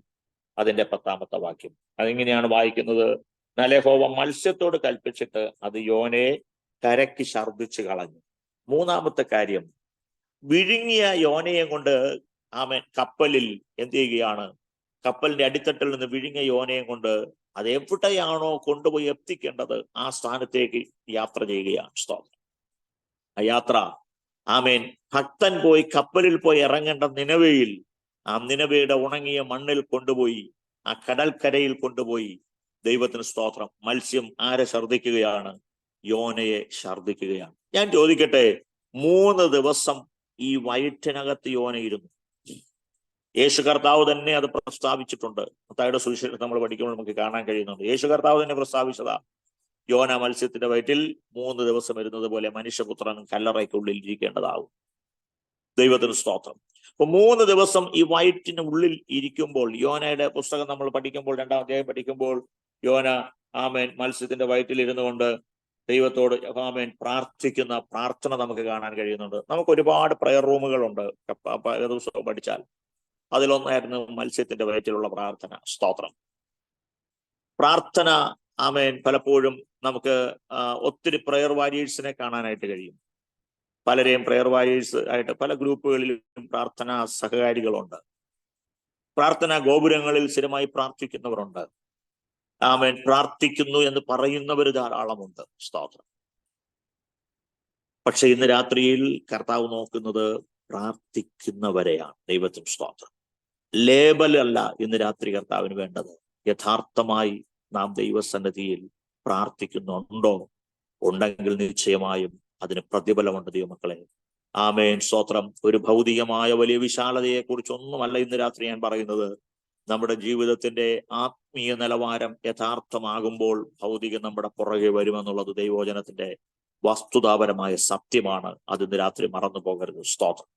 അതിന്റെ 10-ാമത്തെ വാക്യം അതിങ്ങനെയാണ് വായിക്കുന്നത്: യഹോവ മത്സ്യത്തോട് കൽപ്പിച്ചിട്ട് അത് യോനയെ കരയ്ക്ക് ഛർദ്ദിച്ചു കളഞ്ഞു. മൂന്നാമത്തെ കാര്യം, വിഴുങ്ങിയ യോനയെ കൊണ്ട് ആമേൻ കപ്പലിൽ എന്ത് ചെയ്യുകയാണ്? കപ്പലിന്റെ അടിത്തട്ടിൽ നിന്ന് വിഴുങ്ങിയ യോനയെ കൊണ്ട് അത് എവിടെയാണോ കൊണ്ടുപോയി എത്തിക്കേണ്ടത് ആ സ്ഥാനത്തേക്ക് യാത്ര ചെയ്യുകയാണ്. സ്തോത്രം. ആ യാത്ര ആമേൻ ഭക്തൻ പോയി കപ്പലിൽ പോയി ഇറങ്ങേണ്ട നിനവയിൽ, ആ നിനവയുടെ ഉണങ്ങിയ മണ്ണിൽ കൊണ്ടുപോയി, ആ കടൽക്കരയിൽ കൊണ്ടുപോയി. ദൈവത്തിന് സ്തോത്രം. മത്സ്യം ആരെ ഛർദ്ദിക്കുകയാണ്? യോനയെ ഛർദ്ദിക്കുകയാണ്. ഞാൻ ചോദിക്കട്ടെ, 3 ദിവസം ഈ വയറ്റിനകത്ത് യോനയിരുന്നു. യേശു കർത്താവ് തന്നെ അത് പ്രസ്താവിച്ചിട്ടുണ്ട്. മത്തായിയുടെ സുവിശേഷം നമ്മൾ പഠിക്കുമ്പോൾ നമുക്ക് കാണാൻ കഴിയുന്നുണ്ട്. യേശു കർത്താവ് തന്നെ പ്രസ്താവിച്ചതാ, യോന മത്സ്യത്തിന്റെ വയറ്റിൽ 3 ദിവസം ഇരുന്നത് പോലെ മനുഷ്യപുത്രൻ കല്ലറയ്ക്കുള്ളിൽ ഇരിക്കേണ്ടതാവും. ദൈവത്തിന് സ്തോത്രം. അപ്പൊ 3 ദിവസം ഈ വയറ്റിന് ഉള്ളിൽ ഇരിക്കുമ്പോൾ, യോനയുടെ പുസ്തകം നമ്മൾ പഠിക്കുമ്പോൾ, 2-ാം അധ്യായം പഠിക്കുമ്പോൾ, യോന ആമേൻ മത്സ്യത്തിന്റെ വയറ്റിൽ ഇരുന്നു കൊണ്ട് ദൈവത്തോട് ആമേൻ പ്രാർത്ഥിക്കുന്ന പ്രാർത്ഥന നമുക്ക് കാണാൻ കഴിയുന്നുണ്ട്. നമുക്ക് ഒരുപാട് പ്രയർ റൂമുകളുണ്ട് ദിവസവും പഠിച്ചാൽ. അതിലൊന്നായിരുന്നു മത്സ്യത്തിന്റെ വയറ്റിലുള്ള പ്രാർത്ഥന. സ്തോത്രം. പ്രാർത്ഥന ആമേൻ പലപ്പോഴും നമുക്ക് ഒത്തിരി പ്രയർ വാരിയേഴ്സിനെ കാണാനായിട്ട് കഴിയും. പലരെയും പ്രയർ വാരിയേഴ്സ് ആയിട്ട് പല ഗ്രൂപ്പുകളിലും പ്രാർത്ഥനാ സഹകാരികളുണ്ട്. പ്രാർത്ഥനാ ഗോപുരങ്ങളിൽ സ്ഥിരമായി പ്രാർത്ഥിക്കുന്നവരുണ്ട്. ആമേൻ പ്രാർത്ഥിക്കുന്നു എന്ന് പറയുന്നവർ ധാരാളമുണ്ട്. സ്തോത്രം. പക്ഷെ ഇന്ന് രാത്രിയിൽ കർത്താവ് നോക്കുന്നത് പ്രാർത്ഥിക്കുന്നവരെയാണ്. ദൈവത്തിന് സ്തോത്രം. ലേബലല്ല ഇന്ന് രാത്രി കർത്താവിന് വേണ്ടത്. യഥാർത്ഥമായി നാം ദൈവസന്നിധിയിൽ പ്രാർത്ഥിക്കുന്നുണ്ടോ? ഉണ്ടെങ്കിൽ നിശ്ചയമായും അതിന് പ്രതിഫലമുണ്ട് ദൈവമക്കളെ. ആമേൻ സ്തോത്രം. ഒരു ഭൗതികമായ വലിയ വിശാലതയെ കുറിച്ചൊന്നുമല്ല ഇന്ന് രാത്രി ഞാൻ പറയുന്നത്. നമ്മുടെ ജീവിതത്തിന്റെ ആത്മീയ നിലവാരം യഥാർത്ഥമാകുമ്പോൾ ഭൗതികം നമ്മുടെ പുറകെ വരുമെന്നുള്ളത് ദൈവവചനത്തിന്റെ വസ്തുതാപരമായ സത്യമാണ്. അതിന്ന് രാത്രി മറന്നു പോകരുത്. സ്തോത്രം.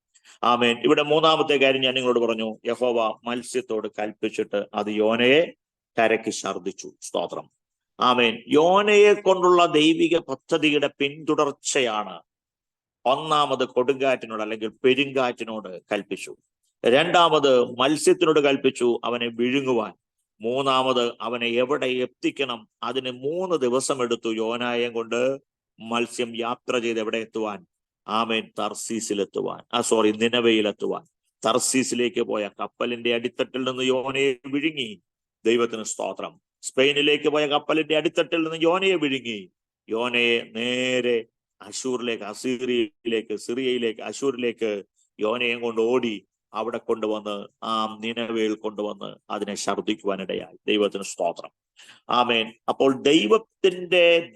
ആമേൻ. ഇവിടെ 3-ാമത്തെ കാര്യം ഞാൻ നിങ്ങളോട് പറഞ്ഞു. യഹോവ മത്സ്യത്തോട് കൽപ്പിച്ചിട്ട് അത് യോനയെ കരയ്ക്ക് ഛർദ്ദിച്ചു. സ്തോത്രം. ആമേൻ. യോനയെ കൊണ്ടുള്ള ദൈവിക പദ്ധതിയുടെ പിന്തുടർച്ചയാണ് ഒന്നാമത് കൊടുങ്കാറ്റിനോട് അല്ലെങ്കിൽ പെരുങ്കാറ്റിനോട് കൽപ്പിച്ചു. രണ്ടാമത് മത്സ്യത്തിനോട് കൽപ്പിച്ചു അവനെ വിഴുങ്ങുവാൻ. മൂന്നാമത് അവനെ എവിടെ എത്തിക്കണം അതിന് 3 ദിവസം എടുത്തു യോനായെ കൊണ്ട് മത്സ്യം യാത്ര ചെയ്ത് എവിടെ എത്തുവാൻ? ആമേൻ, തർസീസിലെത്തുവാൻ. നിനവയിലെത്തുവാൻ. തർസീസിലേക്ക് പോയ കപ്പലിന്റെ അടിത്തട്ടിൽ നിന്ന് യോനയെ വിഴുങ്ങി. ദൈവത്തിന് സ്തോത്രം. സ്പെയിനിലേക്ക് പോയ കപ്പലിന്റെ അടിത്തട്ടിൽ നിന്ന് യോനയെ വിഴുങ്ങി. യോനയെ നേരെ സിറിയയിലേക്ക് അശൂരിലേക്ക് യോനയും കൊണ്ട് ഓടി അവിടെ കൊണ്ടുവന്ന് നിനവയിൽ കൊണ്ടുവന്ന് അതിനെ ഛർദ്ദിക്കുവാനിടയായി. ദൈവത്തിന് സ്തോത്രം. ആമേൻ. അപ്പോൾ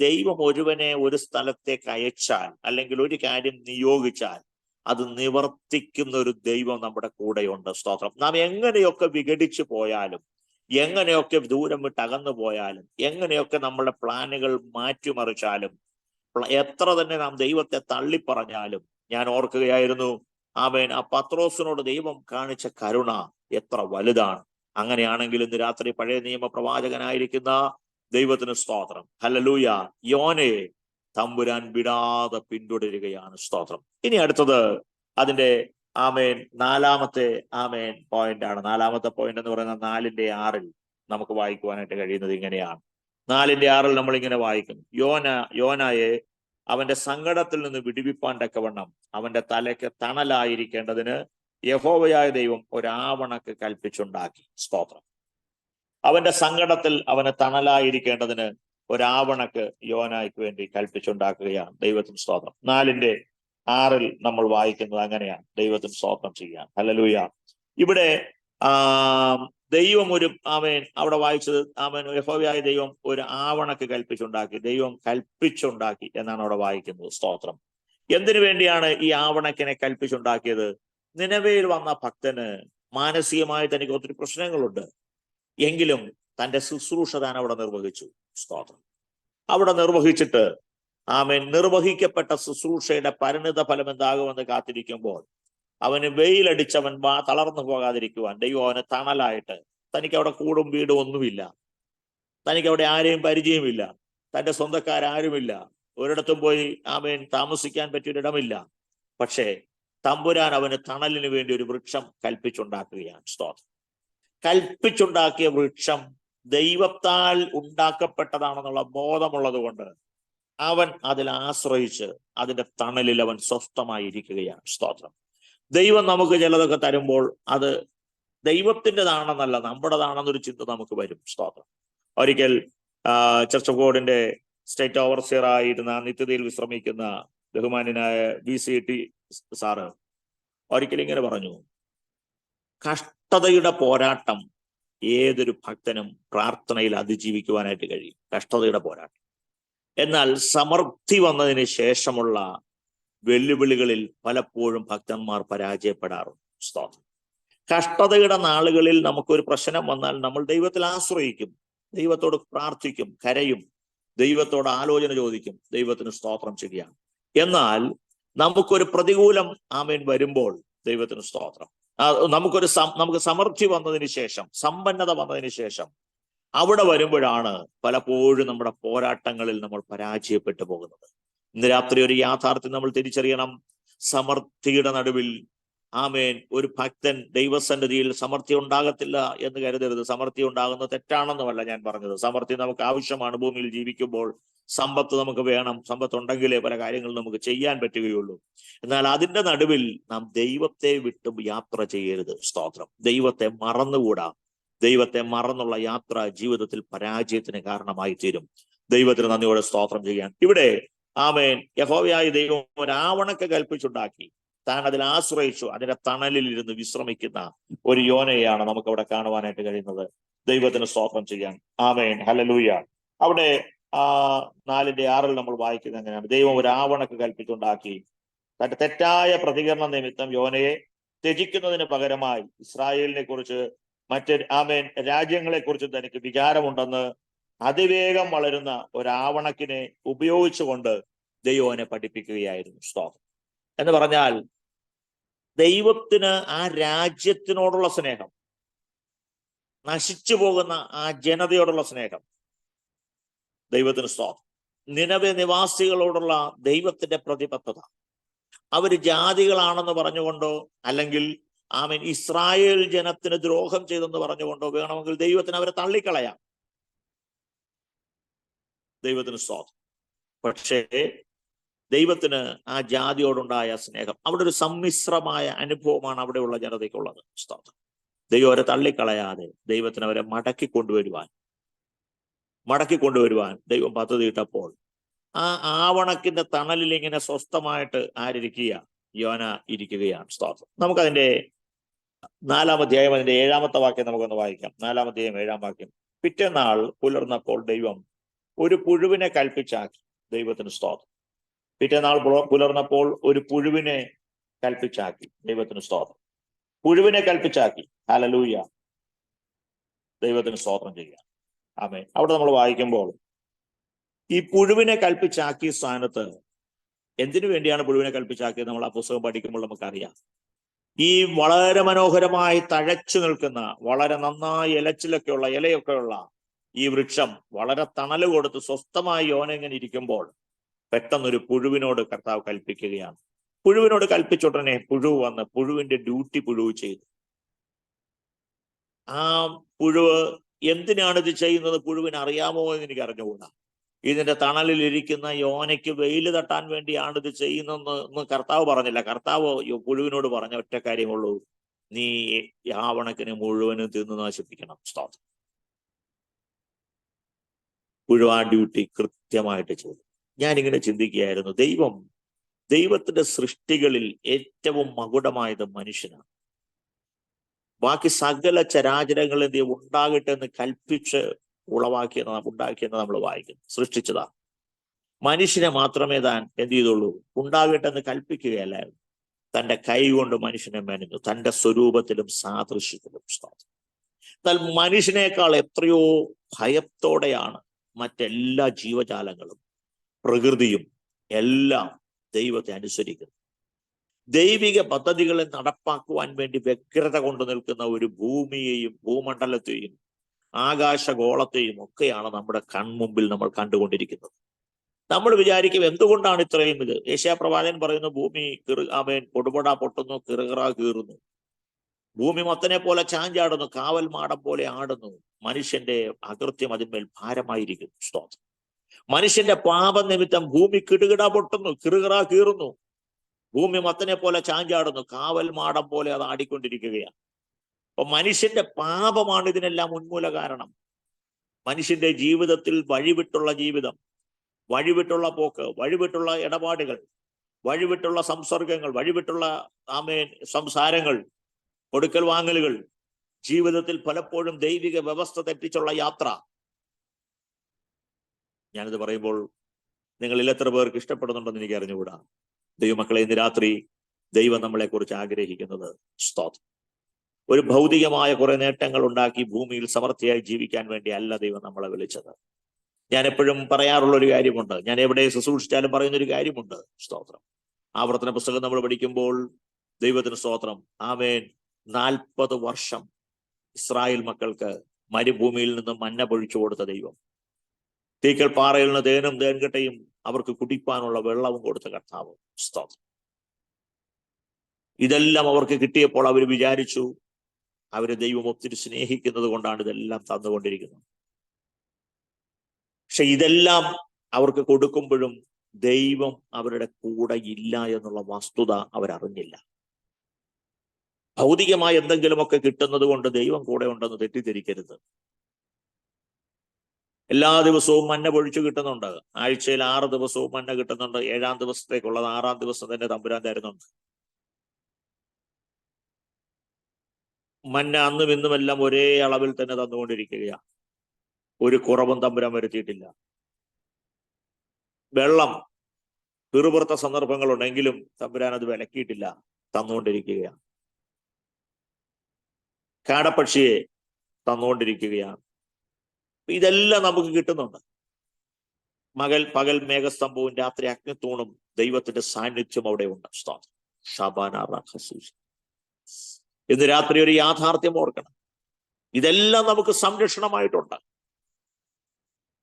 ദൈവം ഒരുവനെ ഒരു സ്ഥലത്തേക്ക് അയച്ചാൽ അല്ലെങ്കിൽ ഒരു കാര്യം നിയോഗിച്ചാൽ അത് നിവർത്തിക്കുന്ന ഒരു ദൈവം നമ്മുടെ കൂടെയുണ്ട്. സ്തോത്രം. നാം എങ്ങനെയൊക്കെ വിഘടിച്ചു പോയാലും, എങ്ങനെയൊക്കെ ദൂരം വിട്ട് അകന്നു പോയാലും, എങ്ങനെയൊക്കെ നമ്മുടെ പ്ലാനുകൾ മാറ്റിമറിച്ചാലും, എത്ര തന്നെ നാം ദൈവത്തെ തള്ളിപ്പറഞ്ഞാലും, ഞാൻ ഓർക്കുകയായിരുന്നു ആമേൻ, ആ പത്രോസിനോട് ദൈവം കാണിച്ച കരുണ എത്ര വലുതാണ്. അങ്ങനെയാണെങ്കിൽ ഇന്ന് രാത്രി പഴയ നിയമ പ്രവാചകനായിരിക്കുന്ന ദൈവത്തിന് സ്തോത്രം. ഹല്ലേലൂയ. യോനയെ തമ്പുരാൻ വിടാതെ പിന്തുടരുകയാണ്. സ്തോത്രം. ഇനി അടുത്തത് അതിന്റെ ആമേൻ 4ാമത്തെ പോയിന്റ് ആണ്. 4ാമത്തെ പോയിന്റ് എന്ന് പറയുന്നത് 4:6 നമുക്ക് വായിക്കുവാനായിട്ട് കഴിയുന്നത് ഇങ്ങനെയാണ്. 4:6 നമ്മൾ ഇങ്ങനെ വായിക്കുന്നു. യോനായെ അവന്റെ സങ്കടത്തിൽ നിന്ന് വിടുവിപ്പാൻ തക്കവണ്ണം അവന്റെ തലയ്ക്ക് തണലായിരിക്കേണ്ടതിന് യഹോവയായ ദൈവം ഒരാവണക്ക് കൽപ്പിച്ചുണ്ടാക്കി. സ്തോത്രം. അവന്റെ സങ്കടത്തിൽ അവന് തണലായിരിക്കേണ്ടതിന് ഒരാവണക്ക് യോനായ്ക്ക് വേണ്ടി കൽപ്പിച്ചുണ്ടാക്കുകയാണ്. ദൈവത്തിന് സ്തോത്രം. 4:6 നമ്മൾ വായിക്കുന്നത് അങ്ങനെയാണ്. ദൈവത്തിന് സ്തോത്രം ചെയ്യാൻ. ഹല്ലേലൂയ. ഇവിടെ ദൈവം അവിടെ വായിച്ചത് യഹോവയായ ദൈവം ഒരു ആവണക്ക് കൽപ്പിച്ചുണ്ടാക്കി എന്നാണ് അവിടെ വായിക്കുന്നത്. സ്തോത്രം. എന്തിനു വേണ്ടിയാണ് ഈ ആവണക്കിനെ കൽപ്പിച്ചുണ്ടാക്കിയത്? നിനവയിൽ വന്ന ഭക്തന് മാനസികമായി തനിക്ക് ഒത്തിരി പ്രശ്നങ്ങളുണ്ട്. എങ്കിലും തന്റെ ശുശ്രൂഷ താൻ അവിടെ നിർവഹിച്ചു. സ്തോത്രം. അവിടെ നിർവഹിച്ചിട്ട് നിർവഹിക്കപ്പെട്ട ശുശ്രൂഷയുടെ പരിണിത ഫലം എന്താകുമെന്ന് കാത്തിരിക്കുമ്പോൾ അവന് വെയിലടിച്ചവൻ തളർന്നു പോകാതിരിക്കുവാൻ ദൈവം അവന് തണലായിട്ട്, തനിക്ക് അവിടെ കൂടും വീടും ഒന്നുമില്ല, തനിക്ക് അവിടെ ആരെയും പരിചയമില്ല, തന്റെ സ്വന്തക്കാരാരുമില്ല, ഒരിടത്തും പോയി താമസിക്കാൻ പറ്റിയൊരിടമില്ല. പക്ഷേ തമ്പുരാൻ അവന് തണലിന് വേണ്ടി ഒരു വൃക്ഷം കൽപ്പിച്ചുണ്ടാക്കുകയാണ്. സ്തോത്രം. കൽപ്പിച്ചുണ്ടാക്കിയ വൃക്ഷം ദൈവത്താൽ ഉണ്ടാക്കപ്പെട്ടതാണെന്നുള്ള ബോധമുള്ളത് കൊണ്ട് അവൻ അതിൽ ആശ്രയിച്ച് അതിന്റെ തണലിൽ അവൻ സ്വസ്ഥമായി ഇരിക്കുകയാണ്. സ്തോത്രം. ദൈവം നമുക്ക് ചിലതൊക്കെ തരുമ്പോൾ അത് ദൈവത്തിൻ്റെതാണെന്നല്ല, നമ്മുടേതാണെന്നൊരു ചിന്ത നമുക്ക് വരും. സ്തോത്രം. ഒരിക്കൽ ചർച്ച് ഓഫ് ഗോഡിന്റെ സ്റ്റേറ്റ് ഓവർസിയർ ആയിരുന്ന നിത്യതയിൽ വിശ്രമിക്കുന്ന ബഹുമാന്യനായ VCT സാറ് ഒരിക്കൽ ഇങ്ങനെ പറഞ്ഞു, കഷ്ടതയുടെ പോരാട്ടം ഏതൊരു ഭക്തനും പ്രാർത്ഥനയിൽ അതിജീവിക്കുവാനായിട്ട് കഴിയും. കഷ്ടതയുടെ പോരാട്ടം. എന്നാൽ സമൃദ്ധി വന്നതിന് ശേഷമുള്ള വെല്ലുവിളികളിൽ പലപ്പോഴും ഭക്തന്മാർ പരാജയപ്പെടാറുണ്ട്. സ്തോത്രം. കഷ്ടതയുടെ നാളുകളിൽ നമുക്കൊരു പ്രശ്നം വന്നാൽ നമ്മൾ ദൈവത്തിൽ ആശ്രയിക്കും, ദൈവത്തോട് പ്രാർത്ഥിക്കും, കരയും, ദൈവത്തോട് ആലോചന ചോദിക്കും, ദൈവത്തിന് സ്തോത്രം ചെയ്യുകയാണ്. എന്നാൽ നമുക്കൊരു പ്രതികൂലം വരുമ്പോൾ ദൈവത്തിന് സ്തോത്രം, നമുക്ക് സമൃദ്ധി വന്നതിന് ശേഷം, സമ്പന്നത വന്നതിന് ശേഷം അവിടെ വരുമ്പോഴാണ് പലപ്പോഴും നമ്മുടെ പോരാട്ടങ്ങളിൽ നമ്മൾ പരാജയപ്പെട്ടു പോകുന്നത്. ഇന്ന് രാത്രി ഒരു യാഥാർത്ഥ്യം നമ്മൾ തിരിച്ചറിയണം. സമൃദ്ധിയുടെ നടുവിൽ ഒരു ഭക്തൻ ദൈവസന്നിധിയിൽ സമൃദ്ധി ഉണ്ടാകത്തില്ല എന്ന് കരുതരുത്. സമൃദ്ധി ഉണ്ടാകുന്നത് തെറ്റാണെന്നുമല്ല ഞാൻ പറഞ്ഞത്. സമൃദ്ധി നമുക്ക് ആവശ്യമാണ്. ഭൂമിയിൽ ജീവിക്കുമ്പോൾ സമ്പത്ത് നമുക്ക് വേണം. സമ്പത്ത് ഉണ്ടെങ്കിലേ പല കാര്യങ്ങളും നമുക്ക് ചെയ്യാൻ പറ്റുകയുള്ളൂ. എന്നാൽ അതിന്റെ നടുവിൽ നാം ദൈവത്തെ വിട്ടും യാത്ര ചെയ്യരുത്. സ്തോത്രം. ദൈവത്തെ മറന്നുകൂടാ. ദൈവത്തെ മറന്നുള്ള യാത്ര ജീവിതത്തിൽ പരാജയത്തിന് കാരണമായി തീരും. ദൈവത്തിന് നന്ദിയോടെ സ്തോത്രം ചെയ്യാൻ. ഇവിടെ യഹോവയായ ദൈവം ഒരാവണക്ക് കൽപ്പിച്ചുണ്ടാക്കി, താൻ അതിൽ ആശ്രയിച്ചു, അതിന്റെ തണലിൽ ഇരുന്ന് വിശ്രമിക്കുന്ന ഒരു യോനയാണ് നമുക്ക് അവിടെ കാണുവാനായിട്ട് കഴിയുന്നത്. ദൈവത്തിന് സ്തോത്രം ചെയ്യാൻ. ഹല്ലേലൂയ. അവിടെ 4:6 നമ്മൾ വായിക്കുന്നത് എങ്ങനെയാണ്? ദൈവം ഒരാവണക്ക് കൽപ്പിച്ചുണ്ടാക്കി, തന്റെ തെറ്റായ പ്രതികരണ നിമിത്തം യോനയെ ത്യജിക്കുന്നതിന് പകരമായി ഇസ്രായേലിനെ കുറിച്ച് മറ്റ് രാജ്യങ്ങളെ കുറിച്ച് തനിക്ക് വിചാരമുണ്ടെന്ന് അതിവേഗം വളരുന്ന ഒരാവണക്കിനെ ഉപയോഗിച്ചുകൊണ്ട് ദൈവനെ പഠിപ്പിക്കുകയായിരുന്നു. സ്തോത്രം. എന്ന് പറഞ്ഞാൽ ദൈവത്തിന് ആ രാജ്യത്തിനോടുള്ള സ്നേഹം, നശിച്ചു പോകുന്ന ആ ജനതയോടുള്ള സ്നേഹം, ദൈവത്തിന് സ്തോത്രം, നിനവെ നിവാസികളോടുള്ള ദൈവത്തിന്റെ പ്രതിബദ്ധത, അവര് ജാതികളാണെന്ന് പറഞ്ഞുകൊണ്ടോ അല്ലെങ്കിൽ ഇസ്രായേൽ ജനത്തിന് ദ്രോഹം ചെയ്തെന്ന് പറഞ്ഞുകൊണ്ടോ വേണമെങ്കിൽ ദൈവത്തിന് അവരെ തള്ളിക്കളയാം. ദൈവത്തിന് സ്തോത്രം. പക്ഷേ ദൈവത്തിന് ആ ജാതിയോടുണ്ടായ സ്നേഹം, അവിടെ ഒരു സമ്മിശ്രമായ അനുഭവമാണ് അവിടെയുള്ള ജനതയ്ക്കുള്ളത്. സ്തോത്രം. ദൈവം അവരെ തള്ളിക്കളയാതെ ദൈവത്തിന് അവരെ മടക്കി കൊണ്ടുവരുവാൻ ദൈവം പദ്ധതിയിട്ടപ്പോൾ ആ ആവണക്കിന്റെ തണലിൽ ഇങ്ങനെ സ്വസ്ഥമായിട്ട് ആരിയ്ക്കുക? യോന ഇരിക്കുകയാണ്. സ്തോത്രം. നമുക്കതിന്റെ 4-ാം അധ്യായം അതിന്റെ 7-ാമത്തെ വാക്യം നമുക്കൊന്ന് വായിക്കാം. 4-ാം അധ്യായം 7-ാം വാക്യം. പിറ്റേന്നാൾ പുലർന്നപ്പോൾ ദൈവം ഒരു പുഴുവിനെ കൽപ്പിച്ചാക്കി. ദൈവത്തിന് സ്തോത്രം. പിറ്റേന്നാൾ പുലർന്നപ്പോൾ ഒരു പുഴുവിനെ കൽപ്പിച്ചാക്കി. ദൈവത്തിന് സ്തോത്രം. പുഴുവിനെ കൽപ്പിച്ചാക്കി. ഹല്ലേലൂയ. ദൈവത്തിന് സ്തോത്രം ചെയ്യുക. ആമേൻ. അവിടെ നമ്മൾ വായിക്കുമ്പോൾ ഈ പുഴുവിനെ കൽപ്പിച്ചാക്കിയ സ്ഥാനത്ത് എന്തിനു വേണ്ടിയാണ് പുഴുവിനെ കൽപ്പിച്ചാക്കിയത്? നമ്മൾ ആ പുസ്തകം പഠിക്കുമ്പോൾ നമുക്കറിയാം. ഈ വളരെ മനോഹരമായി തഴച്ചു നിൽക്കുന്ന, വളരെ നന്നായി ഇലയൊക്കെയുള്ള ഈ വൃക്ഷം വളരെ തണല് കൊടുത്ത് സ്വസ്ഥമായി യോനെങ്ങനെ ഇരിക്കുമ്പോൾ പെട്ടെന്നൊരു പുഴുവിനോട് കർത്താവ് കൽപ്പിക്കുകയാണ്. പുഴുവിനോട് കൽപ്പിച്ചുടനെ പുഴു വന്ന് പുഴുവിന്റെ ഡ്യൂട്ടി പുഴു ചെയ്തു. ആ പുഴുവ് എന്തിനാണ് ഇത് ചെയ്യുന്നത് പുഴുവിന് അറിയാമോ എന്ന് എനിക്ക് അറിഞ്ഞുകൂടാ. ഇതിന്റെ തണലിൽ ഇരിക്കുന്ന യോനയ്ക്ക് വെയിൽ തട്ടാൻ വേണ്ടിയാണ് ഇത് ചെയ്യുന്നതെന്ന് കർത്താവ് പറഞ്ഞില്ല. കർത്താവ് പുഴുവിനോട് പറഞ്ഞ ഒറ്റ കാര്യമുള്ളൂ, നീ യാവണക്കിനെ മുഴുവനും തിന്നു നശിപ്പിക്കണം. സ്തോത്രം. പുഴു ആ ഡ്യൂട്ടി കൃത്യമായിട്ട് ചെയ്തു. ഞാനിങ്ങനെ ചിന്തിക്കുകയായിരുന്നു, ദൈവത്തിന്റെ സൃഷ്ടികളിൽ ഏറ്റവും മകുടമായത് മനുഷ്യനാണ്. ബാക്കി സകല ചരാചരങ്ങൾ എന്ത് ഉണ്ടാകട്ടെ എന്ന് കൽപ്പിച്ച് ഉണ്ടാക്കിയെന്ന് നമ്മൾ വായിക്കുന്നു. സൃഷ്ടിച്ചതാ. മനുഷ്യനെ മാത്രമേ താൻ എന്ത് ചെയ്തുള്ളൂ? ഉണ്ടാകട്ടെ എന്ന് കൽപ്പിക്കുകയല്ലായിരുന്നു. തന്റെ കൈ കൊണ്ട് മനുഷ്യനെ മെനഞ്ഞു, തന്റെ സ്വരൂപത്തിലും സാദൃശ്യത്തിലും. എന്നാൽ മനുഷ്യനേക്കാൾ എത്രയോ ഭയത്തോടെയാണ് മറ്റെല്ലാ ജീവജാലങ്ങളും പ്രകൃതിയും എല്ലാം ദൈവത്തെ അനുസരിക്കുന്നു. ദൈവിക പദ്ധതികളെ നടപ്പാക്കുവാൻ വേണ്ടി വ്യഗ്രത കൊണ്ടു നിൽക്കുന്ന ഒരു ഭൂമിയെയും ഭൂമണ്ഡലത്തെയും ആകാശഗോളത്തെയും ഒക്കെയാണ് നമ്മുടെ കൺമുമ്പിൽ നമ്മൾ കണ്ടുകൊണ്ടിരിക്കുന്നത്. നമ്മൾ വിചാരിക്കും എന്തുകൊണ്ടാണ് ഇത്രയും ഇത്? യെശയ്യാപ്രവാചകൻ പറയുന്നു, ഭൂമി പൊടുപൊട പൊട്ടുന്നു, കിറുകിറ കീറുന്നു, ഭൂമി മത്തനെ പോലെ ചാഞ്ചാടുന്നു, കാവൽ മാടം പോലെ ആടുന്നു. മനുഷ്യന്റെ അകൃത്യം അതിന്മേൽ ഭാരമായിരിക്കുന്നു. സ്തോത്രം. മനുഷ്യന്റെ പാപനിമിത്തം ഭൂമി കിടുകിട പൊട്ടുന്നു, കിറുകിറ കീറുന്നു, ഭൂമി മത്തനെ പോലെ ചാഞ്ചാടുന്നു, കാവൽ മാടം പോലെ അത് ആടിക്കൊണ്ടിരിക്കുകയാണ്. അപ്പൊ മനുഷ്യന്റെ പാപമാണ് ഇതിനെല്ലാം ഉന്മൂല കാരണം. മനുഷ്യന്റെ ജീവിതത്തിൽ വഴിവിട്ടുള്ള ജീവിതം, വഴിവിട്ടുള്ള പോക്ക്, വഴിവിട്ടുള്ള ഇടപാടുകൾ, വഴിവിട്ടുള്ള സംസർഗങ്ങൾ, വഴിവിട്ടുള്ള സംസാരങ്ങൾ, കൊടുക്കൽ വാങ്ങലുകൾ, ജീവിതത്തിൽ പലപ്പോഴും ദൈവിക വ്യവസ്ഥ തെറ്റിച്ചുള്ള യാത്ര. ഞാനിത് പറയുമ്പോൾ നിങ്ങളിൽ എത്ര പേർക്ക് ഇഷ്ടപ്പെടുന്നുണ്ടെന്ന് എനിക്ക് അറിഞ്ഞുകൂടാ. ദൈവമക്കളെ, ഇന്ന് രാത്രി ദൈവം നമ്മളെ കുറിച്ച് ആഗ്രഹിക്കുന്നത് സ്തോത്രം. ഒരു ഭൗതികമായ കുറെ നേട്ടങ്ങൾ ഉണ്ടാക്കി ഭൂമിയിൽ സമൃദ്ധിയായി ജീവിക്കാൻ വേണ്ടി അല്ല ദൈവം നമ്മളെ വിളിച്ചത്. ഞാൻ എപ്പോഴും പറയാറുള്ള ഒരു കാര്യമുണ്ട്, ഞാൻ എവിടെ ശുശ്രൂഷിച്ചാലും പറയുന്നൊരു കാര്യമുണ്ട്. സ്തോത്രം. ആവർത്തന പുസ്തകം നമ്മൾ പഠിക്കുമ്പോൾ ദൈവത്തിന് സ്തോത്രം, 40 വർഷം ഇസ്രായേൽ മക്കൾക്ക് മരുഭൂമിയിൽ നിന്ന് മന്ന പൊഴിച്ചു കൊടുത്ത ദൈവം, തീക്കൽ പാറയിൽ നിന്ന് തേനും തേൻകട്ടയും അവർക്ക് കുടിപ്പാനുള്ള വെള്ളവും കൊടുത്ത കർത്താവ്. സ്തോത്രം. ഇതെല്ലാം അവർക്ക് കിട്ടിയപ്പോൾ അവർ വിചാരിച്ചു അവരെ ദൈവം ഒത്തിരി സ്നേഹിക്കുന്നത് കൊണ്ടാണ് ഇതെല്ലാം തന്നുകൊണ്ടിരിക്കുന്നത്. പക്ഷെ ഇതെല്ലാം അവർക്ക് കൊടുക്കുമ്പോഴും ദൈവം അവരുടെ കൂടെ ഇല്ല എന്നുള്ള വസ്തുത അവരറിഞ്ഞില്ല. ഭൗതികമായ എന്തെങ്കിലുമൊക്കെ കിട്ടുന്നത് കൊണ്ട് ദൈവം കൂടെ ഉണ്ടെന്ന് തെറ്റിദ്ധരിക്കരുത്. എല്ലാ ദിവസവും മന്ന പൊഴിച്ചു കിട്ടുന്നുണ്ട്. ആഴ്ചയിൽ 6 ദിവസവും മന്ന കിട്ടുന്നുണ്ട്. 7-ാം ദിവസത്തേക്കുള്ളത് 6-ാം ദിവസം തന്നെ തമ്പുരാൻ തരുന്നുണ്ട്. മന്ന അന്നും ഇന്നുമെല്ലാം ഒരേ അളവിൽ തന്നെ തന്നുകൊണ്ടിരിക്കുകയാണ്. ഒരു കുറവും തമ്പുരാൻ വരുത്തിയിട്ടില്ല. വെള്ളം പിറുപുറത്ത സന്ദർഭങ്ങളുണ്ടെങ്കിലും തമ്പുരാൻ അത് വിലക്കിയിട്ടില്ല, തന്നുകൊണ്ടിരിക്കുകയാണ്. കാടപ്പക്ഷിയെ തന്നുകൊണ്ടിരിക്കുകയാണ്. ഇതെല്ലാം നമുക്ക് കിട്ടുന്നുണ്ട്. പകൽ മേഘസ്തംഭവും രാത്രി അഗ്നിത്തൂണും ദൈവത്തിന്റെ സാന്നിധ്യം അവിടെ ഉണ്ട്. ഇന്ന് രാത്രി ഒരു യാഥാർത്ഥ്യം ഓർക്കണം, ഇതെല്ലാം നമുക്ക് സംരക്ഷണമായിട്ടുണ്ട്.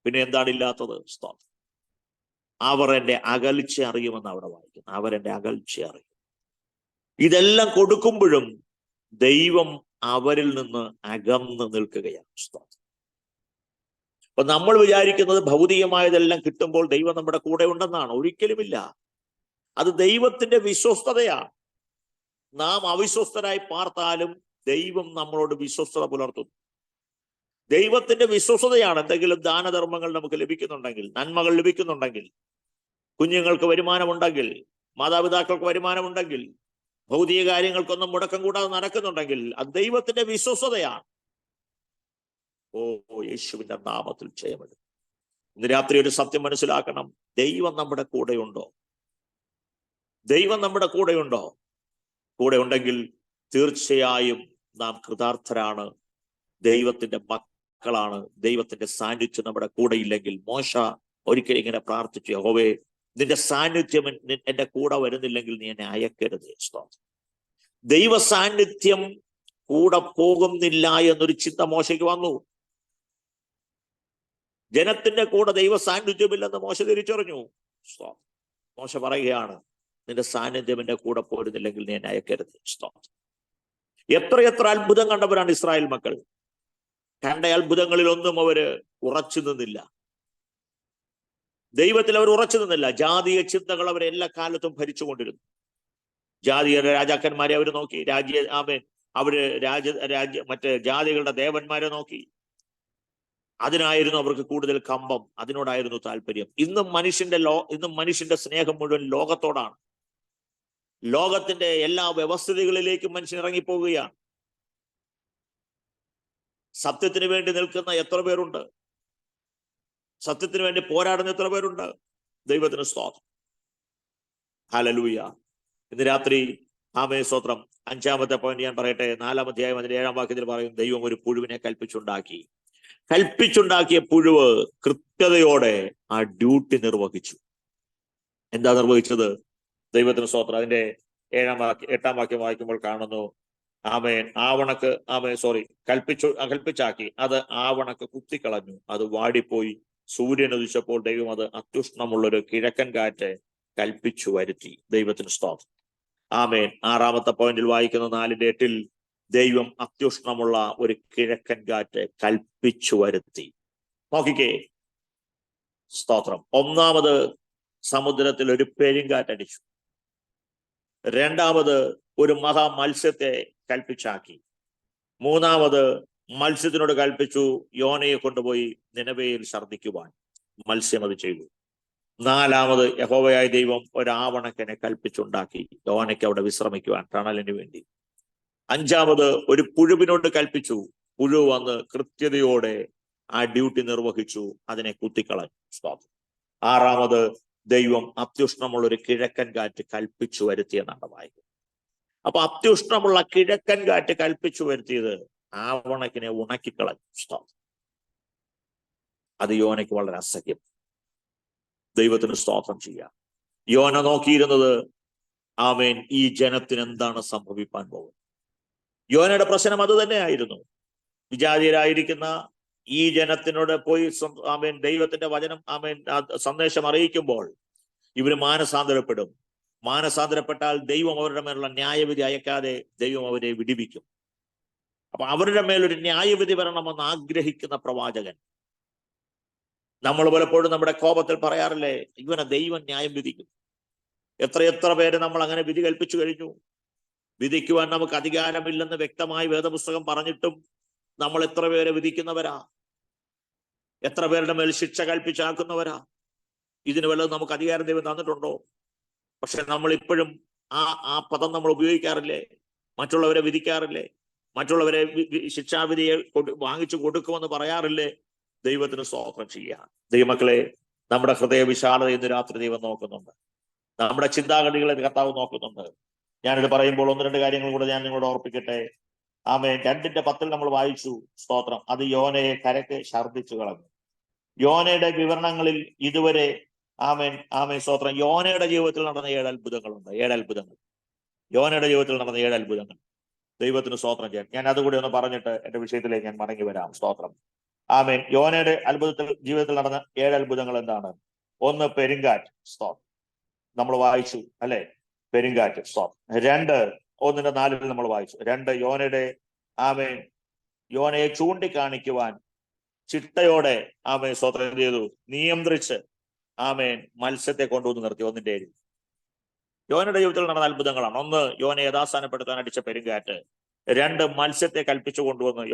പിന്നെ എന്താണ് ഇല്ലാത്തത്? സ്തോത്രം. അവർ എൻ്റെ അകൽച്ച അറിയുമെന്ന് അവിടെ വായിക്കുന്നു. അവരെൻ്റെ അകൽച്ച അറിയും. ഇതെല്ലാം കൊടുക്കുമ്പോഴും ദൈവം അവരിൽ നിന്ന് അകന്ന് നിൽക്കുകയാണ്. അപ്പൊ നമ്മൾ വിചാരിക്കുന്നത് ഭൗതികമായതെല്ലാം കിട്ടുമ്പോൾ ദൈവം നമ്മുടെ കൂടെ ഉണ്ടെന്നാണ്. ഒരിക്കലുമില്ല. അത് ദൈവത്തിന്റെ വിശ്വസ്തതയാണ്. നാം അവിശ്വസ്തരായി പാർത്താലും ദൈവം നമ്മളോട് വിശ്വസ്തത പുലർത്തുന്നു. ദൈവത്തിന്റെ വിശ്വസ്തതയാണ്. എന്തെങ്കിലും ദാനധർമ്മങ്ങൾ നമുക്ക് ലഭിക്കുന്നുണ്ടെങ്കിൽ, നന്മകൾ ലഭിക്കുന്നുണ്ടെങ്കിൽ, കുഞ്ഞുങ്ങൾക്ക് വരുമാനമുണ്ടെങ്കിൽ, മാതാപിതാക്കൾക്ക് വരുമാനമുണ്ടെങ്കിൽ, ഭൗതിക കാര്യങ്ങൾക്കൊന്നും മുടക്കം കൂടാതെ നടക്കുന്നുണ്ടെങ്കിൽ അത് ദൈവത്തിന്റെ വിശ്വസ്തതയാണ്. ഓ, യേശുവിന്റെ നാമത്തിൽ ജയമെടുക്കും. ഇന്ന് രാത്രി ഒരു സത്യം മനസ്സിലാക്കണം. ദൈവം നമ്മുടെ കൂടെയുണ്ടോ? ദൈവം നമ്മുടെ കൂടെയുണ്ടോ? കൂടെ ഉണ്ടെങ്കിൽ തീർച്ചയായും നാം കൃതാർത്ഥരാണ്, ദൈവത്തിന്റെ മക്കളാണ്. ദൈവത്തിന്റെ സാന്നിധ്യം നമ്മുടെ കൂടെ ഇല്ലെങ്കിൽ, മോശ ഒരിക്കലും ഇങ്ങനെ പ്രാർത്ഥിച്ചു, യഹോവേ, നിന്റെ സാന്നിധ്യം എന്റെ കൂടെ വരുന്നില്ലെങ്കിൽ നീ എന്നെ അയക്കരുത്. ദൈവ സാന്നിധ്യം കൂടെ പോകുന്നില്ല എന്നൊരു ചിന്ത മോശയ്ക്ക് വന്നു. ജനത്തിന്റെ കൂടെ ദൈവ സാന്നിധ്യമില്ലെന്ന് മോശ തിരിച്ചറിഞ്ഞു. മോശ പറയുകയാണ്, നിന്റെ സാന്നിധ്യം എന്റെ കൂടെ പോരുന്നില്ലെങ്കിൽ നീ എന്നെ അയക്കരുത്. എത്രയെത്ര അത്ഭുതം കണ്ടവരാണ് ഇസ്രായേൽ മക്കൾ. കണ്ട അത്ഭുതങ്ങളിലൊന്നും അവര് ഉറച്ചു നിന്നില്ല. ദൈവത്തിൽ അവർ ഉറച്ചു നിന്നില്ല. ജാതീയ ചിന്തകൾ അവരെ എല്ലാ കാലത്തും ഭരിച്ചുകൊണ്ടിരുന്നു. ജാതീയ രാജാക്കന്മാരെ അവർ നോക്കി, അവര് മറ്റേ ജാതികളുടെ ദേവന്മാരെ നോക്കി. അതിനായിരുന്നു അവർക്ക് കൂടുതൽ കമ്പം, അതിനോടായിരുന്നു താല്പര്യം. ഇന്നും മനുഷ്യന്റെ സ്നേഹം മുഴുവൻ ലോകത്തോടാണ്. ലോകത്തിന്റെ എല്ലാ വ്യവസ്ഥിതികളിലേക്കും മനുഷ്യൻ ഇറങ്ങിപ്പോവുകയാണ്. സത്യത്തിന് വേണ്ടി നിൽക്കുന്ന എത്ര പേരുണ്ട്? സത്യത്തിന് വേണ്ടി പോരാടുന്ന എത്ര പേരുണ്ട്? ദൈവത്തിന് സ്തോത്രം. ഹല്ലേലൂയ. ഇന്ന് രാത്രി സ്തോത്രം. 5-ാമത്തെ പോയിന്റ് ഞാൻ പറയട്ടെ. 4-ാം അധ്യായം അതിന്റെ 7-ാം വാക്യത്തിൽ പറയും, ദൈവം ഒരു പുഴുവിനെ കൽപ്പിച്ചുണ്ടാക്കിയ പുഴുവ് കൃത്യതയോടെ ആ ഡ്യൂട്ടി നിർവഹിച്ചു. എന്താ നിർവഹിച്ചത്? ദൈവത്തിന് സ്തോത്രം. അതിന്റെ 8-ാം വാക്യം വായിക്കുമ്പോൾ കാണുന്നു, കൽപ്പിച്ചാക്കി അത് ആവണക്ക് കുത്തിക്കളഞ്ഞു. അത് വാടിപ്പോയി. സൂര്യൻ ഉദിച്ചപ്പോൾ ദൈവം അത് അത്യുഷ്ണമുള്ളൊരു കിഴക്കൻ കാറ്റ് കൽപ്പിച്ചു വരുത്തി. ദൈവത്തിന് സ്തോത്രം. 6-ാമത്തെ പോയിന്റിൽ വായിക്കുന്ന 4-8 ദൈവം അത്യുഷ്ണമുള്ള ഒരു കിഴക്കൻ കാറ്റ് കൽപ്പിച്ചു വരുത്തി. നോക്കിക്കേ, സ്തോത്രം. 1-ാമത് സമുദ്രത്തിൽ ഒരു പെരുങ്കാറ്റടിച്ചു. 2-ാമത് ഒരു മഹാ മത്സ്യത്തെ കൽപ്പിച്ചാക്കി. 3-ാമത് മത്സ്യത്തിനോട് കൽപ്പിച്ചു, യോനയെ കൊണ്ടുപോയി നിനവയിൽ ഛർദ്ദിക്കുവാൻ. മത്സ്യം അത് ചെയ്തു. 4-ാമത് യഹോവയായ ദൈവം ഒരാവണക്കനെ കൽപ്പിച്ചുണ്ടാക്കി, യോനയ്ക്ക് അവിടെ വിശ്രമിക്കുവാൻ, തണലിന് വേണ്ടി. 5-ാമത് ഒരു പുഴുവിനോട് കൽപ്പിച്ചു. പുഴു വന്ന് കൃത്യതയോടെ ആ ഡ്യൂട്ടി നിർവഹിച്ചു, അതിനെ കുത്തിക്കളഞ്ഞു. 6-ാമത് ദൈവം അത്യുഷ്ണമുള്ള ഒരു കിഴക്കൻ കാറ്റ് കൽപ്പിച്ചു വരുത്തിയെന്നാണ് വായിക്കുന്നത്. അപ്പൊ അത്യുഷ്ണമുള്ള കിഴക്കൻ കാറ്റ് കൽപ്പിച്ചു വരുത്തിയത് ആവണക്കിനെ ഉണക്കിക്കളഞ്ഞു. അത് യോനയ്ക്ക് വളരെ അസഹ്യം. ദൈവത്തിന് സ്തോത്രം ചെയ്യാം. യോന നോക്കിയിരുന്നത്, ഈ ജനത്തിന് എന്താണ് സംഭവിക്കാൻ പോകുന്നത്? യോനയുടെ പ്രശ്നം അത് തന്നെയായിരുന്നു. വിജാതീയരായിരിക്കുന്ന ഈ ജനത്തിനോട് പോയി ദൈവത്തിന്റെ വചനം സന്ദേശം അറിയിക്കുമ്പോൾ ഇവര് മാനസാന്തരപ്പെടും. മാനസാന്തരപ്പെട്ടാൽ ദൈവം അവരുടെ മേലുള്ള ന്യായവിധി അയക്കാതെ ദൈവം അവരെ വിടിവിക്കും. അപ്പൊ അവരുടെ മേലൊരു ന്യായവിധി വരണമെന്ന് ആഗ്രഹിക്കുന്ന പ്രവാചകൻ. നമ്മൾ പലപ്പോഴും നമ്മുടെ കോപത്തിൽ പറയാറില്ലേ, ഇവനെ ദൈവം ന്യായം വിധിക്കും. എത്രയെത്ര പേര് നമ്മൾ അങ്ങനെ വിധി കൽപ്പിച്ചു കഴിഞ്ഞു. വിധിക്കുവാൻ നമുക്ക് അധികാരമില്ലെന്ന് വ്യക്തമായി വേദപുസ്തകം പറഞ്ഞിട്ടും നമ്മൾ എത്ര പേരെ വിധിക്കുന്നവരാ? എത്ര പേരുടെ മേൽ ശിക്ഷ കൽപ്പിച്ചാക്കുന്നവരാ? ഇതിന് വല്ലതും നമുക്ക് അധികാരം ദൈവം തന്നിട്ടുണ്ടോ? പക്ഷെ നമ്മൾ ഇപ്പോഴും ആ പദം നമ്മൾ ഉപയോഗിക്കാറില്ലേ? മറ്റുള്ളവരെ വിധിക്കാറില്ലേ? മറ്റുള്ളവരെ ശിക്ഷാവിധിയെ വാങ്ങിച്ചു കൊടുക്കുമെന്ന് പറയാറില്ലേ? ദൈവത്തിന് സ്തോത്രം ചെയ്യാം. ദൈവമക്കളെ, നമ്മുടെ ഹൃദയ വിശാലത ഇന്ന് രാത്രി ദൈവം നോക്കുന്നുണ്ട്. നമ്മുടെ ചിന്താഗതികളെ കർത്താവ് നോക്കുന്നുണ്ട്. ഞാനിത് പറയുമ്പോൾ 1-2 കാര്യങ്ങൾ കൂടെ ഞാൻ നിങ്ങളോട് ഓർപ്പിക്കട്ടെ. 2:10 നമ്മൾ വായിച്ചു. സ്തോത്രം. അത് യോനയെ കരക്ക് ഛർദ്ദിച്ചു കളഞ്ഞു. യോനയുടെ വിവരണങ്ങളിൽ ഇതുവരെ സ്തോത്രം, യോനയുടെ ജീവിതത്തിൽ നടന്ന 7 അത്ഭുതങ്ങളുണ്ട്. 7 അത്ഭുതങ്ങൾ. യോനയുടെ ജീവിതത്തിൽ നടന്ന 7 അത്ഭുതങ്ങൾ. ദൈവത്തിന് സ്തോത്രം ചെയ്യാൻ ഞാൻ അതുകൂടി ഒന്ന് പറഞ്ഞിട്ട് എന്റെ വിഷയത്തിലേക്ക് ഞാൻ മടങ്ങി വരാം. സ്തോത്രം. യോനയുടെ ജീവിതത്തിൽ നടന്ന 7 അത്ഭുതങ്ങൾ എന്താണ്? ഒന്ന് പെരുങ്കാറ്റ്, സ്തോത്രം, നമ്മൾ വായിച്ചു അല്ലെ, പെരുങ്കാറ്റ്, സ്തോത്രം. 2:1-4 നമ്മൾ വായിച്ചു. 2 യോനയുടെ ആമേൻ യോനയെ ചൂണ്ടിക്കാണിക്കുവാൻ ചിട്ടയോടെ ആമേൻ സ്തോത്രം ചെയ്തു, നിയന്ത്രിച്ച് ആമേൻ മത്സ്യത്തെ കൊണ്ടുവന്ന് നിർത്തി. 1:7 യോനയുടെ ജീവിതത്തിൽ നടന്ന അത്ഭുതങ്ങളാണ്. 1 യോനയെ യഥാസ്ഥാനപ്പെടുത്താൻ അടിച്ച പെരുങ്കാറ്റ്. 2 മത്സ്യത്തെ കൽപ്പിച്ചു കൊണ്ടുവന്ന്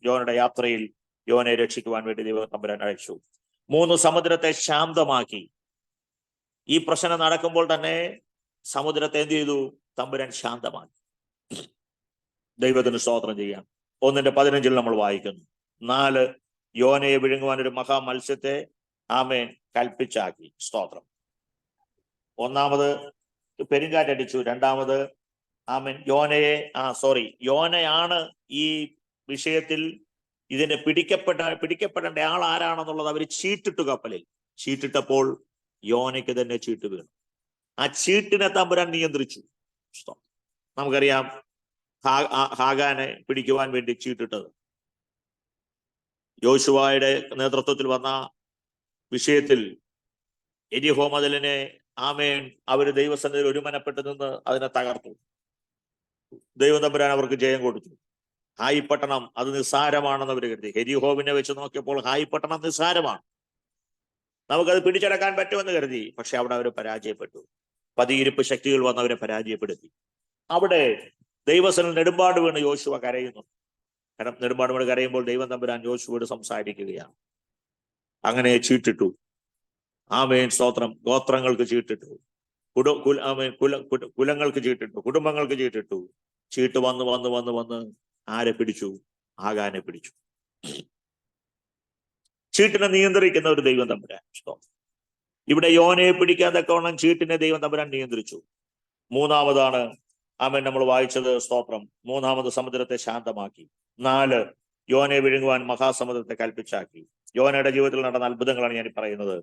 യോനയുടെ യാത്രയിൽ യോനയെ രക്ഷിക്കുവാൻ വേണ്ടി ദൈവം തമ്പുരാൻ അയച്ചു. 3 സമുദ്രത്തെ ശാന്തമാക്കി. ഈ പ്രശ്നം നടക്കുമ്പോൾ തന്നെ സമുദ്രത്തെ എന്ത് ചെയ്തു? തമ്പുരാൻ ശാന്തമാക്കി. ദൈവത്തിന് സ്തോത്രം ചെയ്യാം. 1:15 നമ്മൾ വായിക്കുന്നു. 4 യോനയെ വിഴുങ്ങുവാൻ ഒരു മഹാ മത്സ്യത്തെ ആമേൻ കൽപ്പിച്ചാക്കി. സ്തോത്രം. 1 പെരുങ്കാറ്റടിച്ചു. 2 ആമേൻ യോനയാണ് ഈ വിഷയത്തിൽ ഇതിന് പിടിക്കപ്പെടേണ്ട ആൾ ആരാണെന്നുള്ളത് അവർ ചീട്ടിട്ടു. കപ്പലിൽ ചീട്ടിട്ടപ്പോൾ യോനയ്ക്ക് തന്നെ ചീട്ട് വീണു. ആ ചീട്ടിനെ തമ്പുരാൻ നിയന്ത്രിച്ചു. നമുക്കറിയാം ഹാഗാനെ പിടിക്കുവാൻ വേണ്ടി ചീട്ടിട്ടത്. യോശുവയുടെ നേതൃത്വത്തിൽ വന്ന വിഷയത്തിൽ എരിഹോ മതിലിനെ ആമേൻ അവര് ദൈവസന്നിധിയിൽ ഒരുമനപ്പെട്ട് നിന്ന് അതിനെ തകർത്തു. ദൈവം തമ്പുരാൻ അവർക്ക് ജയം കൊടുത്തു. ഹായി പട്ടണം അത് നിസ്സാരമാണെന്ന് അവർ കരുതി. എരിഹോവിനെ വെച്ച് നോക്കിയപ്പോൾ ഹായി പട്ടണം നിസ്സാരമാണ്, നമുക്കത് പിടിച്ചടക്കാൻ പറ്റുമെന്ന് കരുതി. പക്ഷെ അവിടെ അവർ പരാജയപ്പെട്ടു. പതിയിരിപ്പ് ശക്തികൾ വന്ന് അവരെ പരാജയപ്പെടുത്തി. അവിടെ ദൈവസന്നിധിയിൽ നെടുമ്പാട് വീണ് യോശുവ കരയുന്നു. കാരണം നെടുമ്പാട് വീണ് കരയുമ്പോൾ ദൈവം തമ്പുരാൻ യോശുവയോട് സംസാരിക്കുകയാണ്. അങ്ങനെ ചീട്ടിട്ടു. ആമേൻ സ്തോത്രം. ഗോത്രങ്ങൾക്ക് ചീട്ടിട്ടു, കുലങ്ങൾക്ക് ചീട്ടിട്ടു, കുടുംബങ്ങൾക്ക് ചീട്ടിട്ടു. ചീട്ട് വന്ന് ആരെ പിടിച്ചു? ഹാഗാനെ പിടിച്ചു. ചീട്ടിനെ നിയന്ത്രിക്കുന്ന ഒരു ദൈവം തമ്പുരാൻ. ഇവിടെ യോനയെ പിടിക്കാൻ തക്കവണ്ണം ചീട്ടിനെ ദൈവം തമ്പുരാൻ നിയന്ത്രിച്ചു. 3 ആമേൻ നമ്മൾ വായിച്ചത്. സ്തോത്രം. 3 സമുദ്രത്തെ ശാന്തമാക്കി. 4 യോനയെ വിഴുങ്ങുവാൻ മഹാസമുദ്രത്തെ കൽപ്പിച്ചാക്കി. യോനയുടെ ജീവിതത്തിൽ നടന്ന അത്ഭുതങ്ങളാണ് ഞാൻ പറയുന്നത്.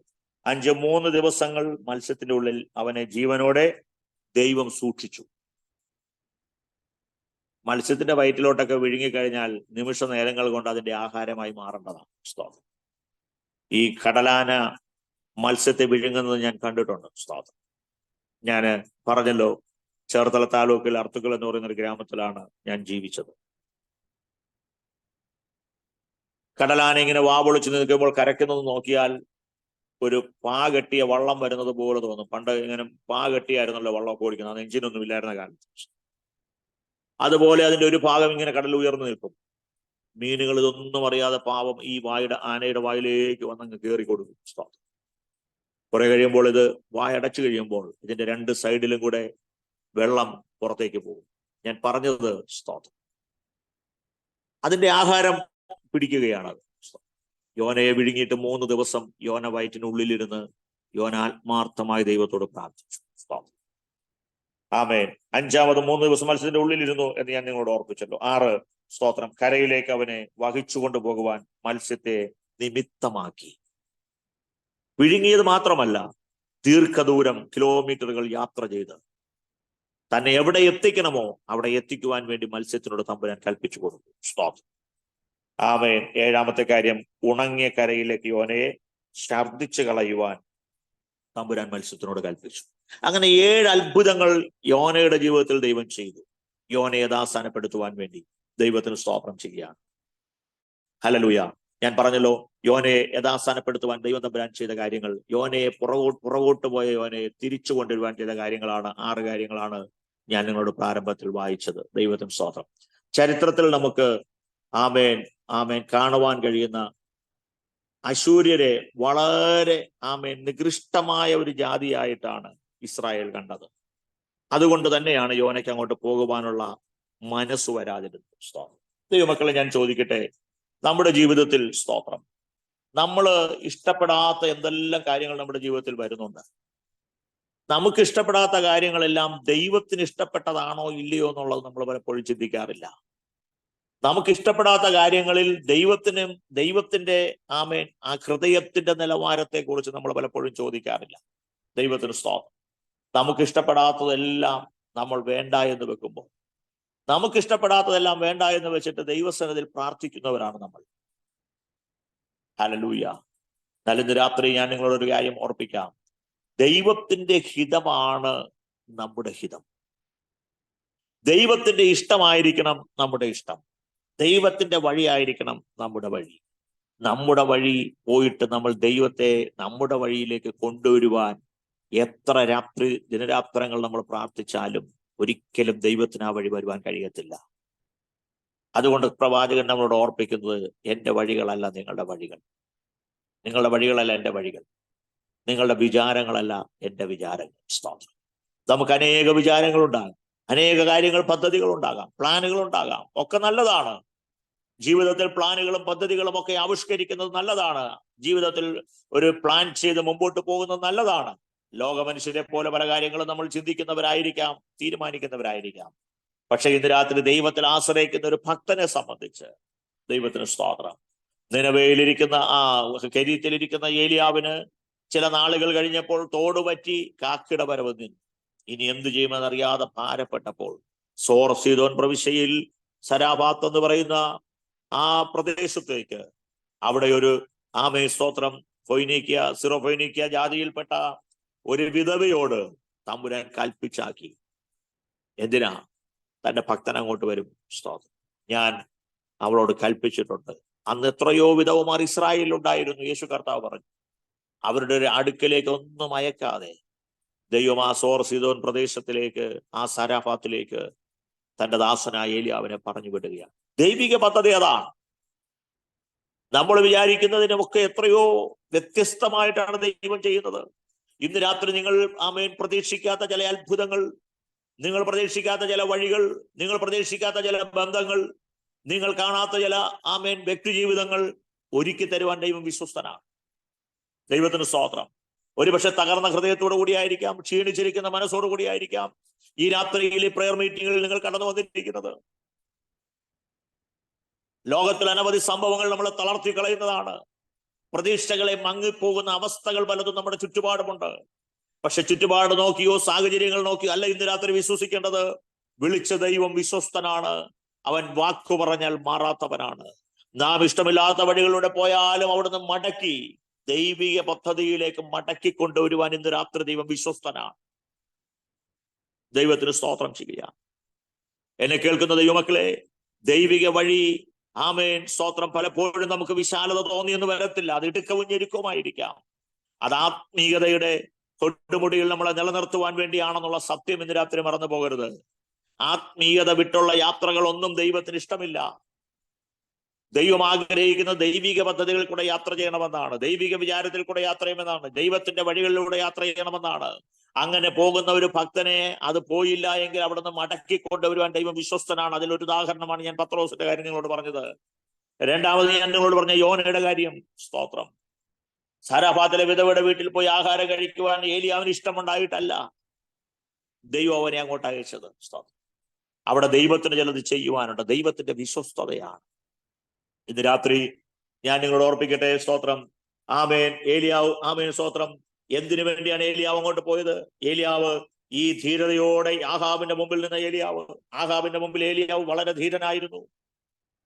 5 3 ദിവസങ്ങൾ മത്സ്യത്തിന്റെ ഉള്ളിൽ അവനെ ജീവനോടെ ദൈവം സൂക്ഷിച്ചു. മത്സ്യത്തിന്റെ വയറ്റിലോട്ടൊക്കെ വിഴുങ്ങിക്കഴിഞ്ഞാൽ നിമിഷ നേരങ്ങൾ കൊണ്ട് അതിന്റെ ആഹാരമായി മാറേണ്ടതാണ്. സ്തോത്രം. ഈ കടലാന മത്സ്യത്തെ വിഴുങ്ങുന്നത് ഞാൻ കണ്ടിട്ടുണ്ട്. സ്തോത്രം. ഞാൻ പറഞ്ഞല്ലോ, ചേർത്തല താലൂക്കിൽ അർത്തുക്കൽ എന്ന് പറയുന്ന ഒരു ഗ്രാമത്തിലാണ് ഞാൻ ജീവിച്ചത്. കടലാന ഇങ്ങനെ വാവൊളിച്ച് നിൽക്കുമ്പോൾ കരയ്ക്കുന്നത് നോക്കിയാൽ ഒരു പാ കെട്ടിയ വള്ളം വരുന്നത് പോലെ തോന്നും. പണ്ട് ഇങ്ങനെ പാ കെട്ടിയായിരുന്നല്ലോ വള്ളമൊക്കെ ഓടിക്കുന്നത്, അത് എഞ്ചിനൊന്നും ഇല്ലായിരുന്ന കാലത്ത്. അതുപോലെ അതിന്റെ ഒരു ഭാഗം ഇങ്ങനെ കടൽ ഉയർന്നു നിൽക്കും. മീനുകൾ ഇതൊന്നും അറിയാതെ പാവം ഈ ആനയുടെ വായിലേക്ക് വന്നങ്ങ് കയറി കൊടുക്കും. കുറെ കഴിയുമ്പോൾ ഇത് വായടച്ചു കഴിയുമ്പോൾ ഇതിന്റെ 2 സൈഡിലും കൂടെ വെള്ളം പുറത്തേക്ക് പോകും. ഞാൻ പറഞ്ഞത് സ്തോത്രം, അതിന്റെ ആഹാരം പിടിക്കുകയാണ്. യോനയെ വിഴുങ്ങിയിട്ട് 3 ദിവസം യോന വയറ്റിനുള്ളിലിരുന്ന് യോന ആത്മാർത്ഥമായി ദൈവത്തോട് പ്രാർത്ഥിച്ചു. ആമേൻ. 5 3 ദിവസം മത്സ്യത്തിന്റെ ഉള്ളിലിരുന്നു എന്ന് ഞാൻ നിങ്ങളോട് ഓർപ്പിച്ചല്ലോ. 6 സ്തോത്രം. കരയിലേക്ക് അവനെ വഹിച്ചുകൊണ്ടു പോകുവാൻ മത്സ്യത്തെ നിമിത്തമാക്കി. വിഴുങ്ങിയത് മാത്രമല്ല, ദീർഘദൂരം കിലോമീറ്ററുകൾ യാത്ര ചെയ്ത് തന്നെ എവിടെ എത്തിക്കണമോ അവിടെ എത്തിക്കുവാൻ വേണ്ടി മത്സ്യത്തിനോട് തമ്പുരാൻ കൽപ്പിച്ചു കൊടുത്തു. സ്തോത്രം. ആമേൻ. 7 കാര്യം, ഉണങ്ങിയ കരയിലേക്ക് യോനയെ ഛർദ്ദിച്ചു കളയുവാൻ തമ്പുരാൻ മത്സ്യത്തിനോട് കൽപ്പിച്ചു. അങ്ങനെ 7 അത്ഭുതങ്ങൾ യോനയുടെ ജീവിതത്തിൽ ദൈവം ചെയ്തു. യോനയെ യഥാസ്ഥാനപ്പെടുത്തുവാൻ വേണ്ടി ദൈവത്തിന് സ്തോത്രം ചെയ്യുകയാണ്. ഹല്ലേലൂയ. ഞാൻ പറഞ്ഞല്ലോ, യോനയെ യഥാസ്ഥാനപ്പെടുത്തുവാൻ ദൈവം തമ്പുരാൻ ചെയ്ത കാര്യങ്ങൾ, യോനയെ പുറകോട്ട് പോയ യോനയെ തിരിച്ചു കൊണ്ടുവരുവാൻ ചെയ്ത കാര്യങ്ങളാണ്. 6 കാര്യങ്ങളാണ് ഞാൻ നിങ്ങളോട് പ്രാരംഭത്തിൽ വായിച്ചത്. ദൈവത്തിന് സ്തോത്രം. ചരിത്രത്തിൽ നമുക്ക് ആമേൻ കാണുവാൻ കഴിയുന്ന അശൂര്യരെ വളരെ നികൃഷ്ടമായ ഒരു ജാതിയായിട്ടാണ് ഇസ്രായേൽ കണ്ടത്. അതുകൊണ്ട് തന്നെയാണ് യോനയ്ക്ക് അങ്ങോട്ട് പോകുവാനുള്ള മനസ്സ് വരാതിരുന്നത്. സ്തോത്രം. ദൈവമക്കളെ, ഞാൻ ചോദിക്കട്ടെ, നമ്മുടെ ജീവിതത്തിൽ സ്തോത്രം, നമ്മൾ ഇഷ്ടപ്പെടാത്ത എന്തെല്ലാം കാര്യങ്ങൾ നമ്മുടെ ജീവിതത്തിൽ വരുന്നുണ്ട്. നമുക്ക് ഇഷ്ടപ്പെടാത്ത കാര്യങ്ങളെല്ലാം ദൈവത്തിന് ഇഷ്ടപ്പെട്ടതാണോ ഇല്ലയോ എന്നുള്ളത് നമ്മൾ പലപ്പോഴും ചിന്തിക്കാറില്ല. നമുക്ക് ഇഷ്ടപ്പെടാത്ത കാര്യങ്ങളിൽ ദൈവത്തിന്റെ ആ ഹൃദയത്തിന്റെ നിലവാരത്തെ കുറിച്ച് നമ്മൾ പലപ്പോഴും ചോദിക്കാറില്ല. ദൈവത്തിന് സ്തോത്രം. നമുക്ക് ഇഷ്ടപ്പെടാത്തതെല്ലാം നമ്മൾ വേണ്ട എന്ന് വെക്കുമ്പോൾ, നമുക്ക് ഇഷ്ടപ്പെടാത്തതെല്ലാം വേണ്ട എന്ന് വെച്ചിട്ട് ദൈവസന്നിധിയിൽ പ്രാർത്ഥിക്കുന്നവരാണ് നമ്മൾ. ഹല്ലേലൂയ. എന്നാൽ ഇന്ന് രാത്രി ഞാൻ നിങ്ങളോടൊരു കാര്യം ഓർപ്പിക്കാം. ദൈവത്തിന്റെ ഹിതമാണ് നമ്മുടെ ഹിതം. ദൈവത്തിന്റെ ഇഷ്ടമായിരിക്കണം നമ്മുടെ ഇഷ്ടം. ദൈവത്തിന്റെ വഴിയായിരിക്കണം നമ്മുടെ വഴി. നമ്മുടെ വഴി പോയിട്ട് നമ്മൾ ദൈവത്തെ നമ്മുടെ വഴിയിലേക്ക് കൊണ്ടുവരുവാൻ എത്ര ദിനരാത്രങ്ങൾ നമ്മൾ പ്രാർത്ഥിച്ചാലും ഒരിക്കലും ദൈവത്തിന് ആ വഴി വരുവാൻ കഴിയത്തില്ല. അതുകൊണ്ട് പ്രവാചകൻ നമ്മളോട് ഓർപ്പിക്കുന്നത്, എൻ്റെ വഴികളല്ല നിങ്ങളുടെ വഴികൾ, നിങ്ങളുടെ വഴികളല്ല എൻ്റെ വഴികൾ, നിങ്ങളുടെ വിചാരങ്ങളല്ല എൻ്റെ വിചാരങ്ങൾ. സ്തോത്രം. നമുക്ക് അനേക വിചാരങ്ങളുണ്ടാകും, അനേക കാര്യങ്ങൾ, പദ്ധതികൾ ഉണ്ടാകാം, പ്ലാനുകൾ ഉണ്ടാകാം, ഒക്കെ നല്ലതാണ്. ജീവിതത്തിൽ പ്ലാനുകളും പദ്ധതികളും ഒക്കെ ആവിഷ്കരിക്കുന്നത് നല്ലതാണ്. ജീവിതത്തിൽ ഒരു പ്ലാൻ ചെയ്ത് മുമ്പോട്ട് പോകുന്നത് നല്ലതാണ്. ലോക മനുഷ്യരെ പോലെ പല കാര്യങ്ങളും നമ്മൾ ചിന്തിക്കുന്നവരായിരിക്കാം, തീരുമാനിക്കുന്നവരായിരിക്കാം. പക്ഷെ ഇന്ന് രാത്രി ദൈവത്തിൽ ആശ്രയിക്കുന്ന ഒരു ഭക്തനെ സംബന്ധിച്ച് ദൈവത്തിന് സ്തോത്രം. നിനവയിലിരിക്കുന്ന കെരീത്തിലിരിക്കുന്ന ഏലിയാവിന് ചില നാളുകൾ കഴിഞ്ഞപ്പോൾ തോട് പറ്റി കാക്കിട വരവ് നിന്നു. ഇനി എന്തു ചെയ്യുമെന്നറിയാതെ ഭാരപ്പെട്ടപ്പോൾ സോർ സീദോൻ പ്രവിശ്യയിൽ സരാഫാത്ത് എന്ന് പറയുന്ന ആ പ്രദേശത്തേക്ക്, അവിടെ ഒരു സ്തോത്രം സിറോഫോനീക്യ ജാതിയിൽപ്പെട്ട ഒരു വിധവയോട് തമ്പുരാൻ കൽപ്പിച്ചാക്കി. എന്തിനാ? തന്റെ ഭക്തൻ അങ്ങോട്ട് വരും. സ്തോത്രം. ഞാൻ അവളോട് കൽപ്പിച്ചിട്ടുണ്ട്. അന്ന് എത്രയോ വിധവമാർ ഇസ്രായേലിൽ ഉണ്ടായിരുന്നു. യേശു കർത്താവ് പറഞ്ഞു, അവരുടെ ഒരു അടുക്കലേക്ക് ഒന്നും അയക്കാതെ ദൈവം ആ സോർ സീദോൻ പ്രദേശത്തിലേക്ക്, ആ സരാഫാത്തിലേക്ക് തന്റെ ദാസനായ ഏലിയാവിനെ പറഞ്ഞു വിടുകയാണ്. ദൈവിക പദ്ധതി അതാണ്. നമ്മൾ വിചാരിക്കുന്നതിനുമൊക്കെ എത്രയോ വ്യത്യസ്തമായിട്ടാണ് ദൈവം ചെയ്യുന്നത്. ഇന്ന് രാത്രി നിങ്ങൾ പ്രതീക്ഷിക്കാത്ത ചില അത്ഭുതങ്ങൾ, നിങ്ങൾ പ്രതീക്ഷിക്കാത്ത ചില വഴികൾ, നിങ്ങൾ പ്രതീക്ഷിക്കാത്ത ചില ബന്ധങ്ങൾ, നിങ്ങൾ കാണാത്ത ചില വ്യക്തി ജീവിതങ്ങൾ ഒരുക്കി തരുവാൻ ദൈവം വിശ്വസ്തനാണ്. ദൈവത്തിന് സ്തോത്രം. ഒരുപക്ഷെ തകർന്ന ഹൃദയത്തോടു കൂടിയായിരിക്കാം, ക്ഷീണിച്ചിരിക്കുന്ന മനസ്സോടു കൂടിയായിരിക്കാം ഈ രാത്രിയിൽ പ്രയർ മീറ്റിങ്ങുകളിൽ നിങ്ങൾ കടന്നു വന്നിരിക്കുന്നത്. ലോകത്തിൽ അനവധി സംഭവങ്ങൾ നമ്മളെ തളർത്തി കളയുന്നതാണ്. പ്രതീക്ഷകളെ മങ്ങിപ്പോകുന്ന അവസ്ഥകൾ പലതും നമ്മുടെ ചുറ്റുപാടുമുണ്ട്. പക്ഷെ ചുറ്റുപാട് നോക്കിയോ സാഹചര്യങ്ങൾ നോക്കിയോ അല്ല ഇന്ന് രാത്രി വിശ്വസിക്കേണ്ടത്. വിളിച്ച ദൈവം വിശ്വസ്തനാണ്. അവൻ വാക്കു പറഞ്ഞാൽ മാറാത്തവനാണ്. നാം ഇഷ്ടമില്ലാത്ത വഴികളിലൂടെ പോയാലും അവിടുന്ന് മടക്കി ദൈവിക പദ്ധതിയിലേക്ക് മടക്കി കൊണ്ടുവരുവാൻ ഇന്ന് രാത്രി ദൈവം വിശ്വസ്തനാണ്. ദൈവത്തിന് സ്തോത്രം ചെയ്യുക. എന്നെ കേൾക്കുന്ന ദൈവമക്കളെ, ദൈവിക വഴി സ്തോത്രം പലപ്പോഴും നമുക്ക് വിശാലത തോന്നിയെന്ന് വരത്തില്ല. അത് ഇടുക്കവും ഞെരുക്കവുമായിരിക്കാം. അത് ആത്മീയതയുടെ തൊട്ടുമുടിയിൽ നമ്മളെ നിലനിർത്തുവാൻ വേണ്ടിയാണെന്നുള്ള സത്യം ഇന്ന് രാത്രി മറന്നു പോകരുത്. ആത്മീയത വിട്ടുള്ള യാത്രകളൊന്നും ദൈവത്തിന് ഇഷ്ടമില്ല. ദൈവം ആഗ്രഹിക്കുന്ന ദൈവിക പദ്ധതികളിൽ കൂടെ യാത്ര ചെയ്യണമെന്നാണ്, ദൈവിക വിചാരത്തിൽ കൂടെ യാത്ര ചെയ്യുമെന്നാണ്, ദൈവത്തിന്റെ വഴികളിലൂടെ യാത്ര ചെയ്യണമെന്നാണ്. അങ്ങനെ പോകുന്ന ഒരു ഭക്തനെ അത് പോയില്ല എങ്കിൽ അവിടുന്ന് മടക്കി കൊണ്ടുവരുവാൻ ദൈവം വിശ്വസ്തനാണ്. അതിലൊരു ഉദാഹരണമാണ് ഞാൻ പത്രോസിന്റെ കാര്യം നിങ്ങളോട് പറഞ്ഞത്. രണ്ടാമത് ഞാൻ നിങ്ങളോട് പറഞ്ഞ യോനയുടെ കാര്യം. സ്തോത്രം. സാരാഫാത്തിലെ വിധവയുടെ വീട്ടിൽ പോയി ആഹാരം കഴിക്കുവാൻ ഏലിയാവിന് ഇഷ്ടമുണ്ടായിട്ടല്ല ദൈവം അവനെ അങ്ങോട്ട് അയച്ചത്. സ്തോത്രം. അവിടെ ദൈവത്തിന് ചിലത് ചെയ്യുവാനുണ്ട്. ദൈവത്തിന്റെ വിശ്വസ്തതയാണ്. ഇന്ന് രാത്രി ഞാൻ നിങ്ങളോട് ഓർപ്പിക്കട്ടെ. സ്തോത്രം. ഏലിയാവ് സ്തോത്രം. എന്തിനു വേണ്ടിയാണ് ഏലിയാവ് അങ്ങോട്ട് പോയത്? ഏലിയാവ് ഈ ധീരതയോടെ ആഹാബിന്റെ മുമ്പിൽ നിന്ന് ആഹാബിന്റെ മുമ്പിൽ ഏലിയാവ് വളരെ ധീരനായിരുന്നു.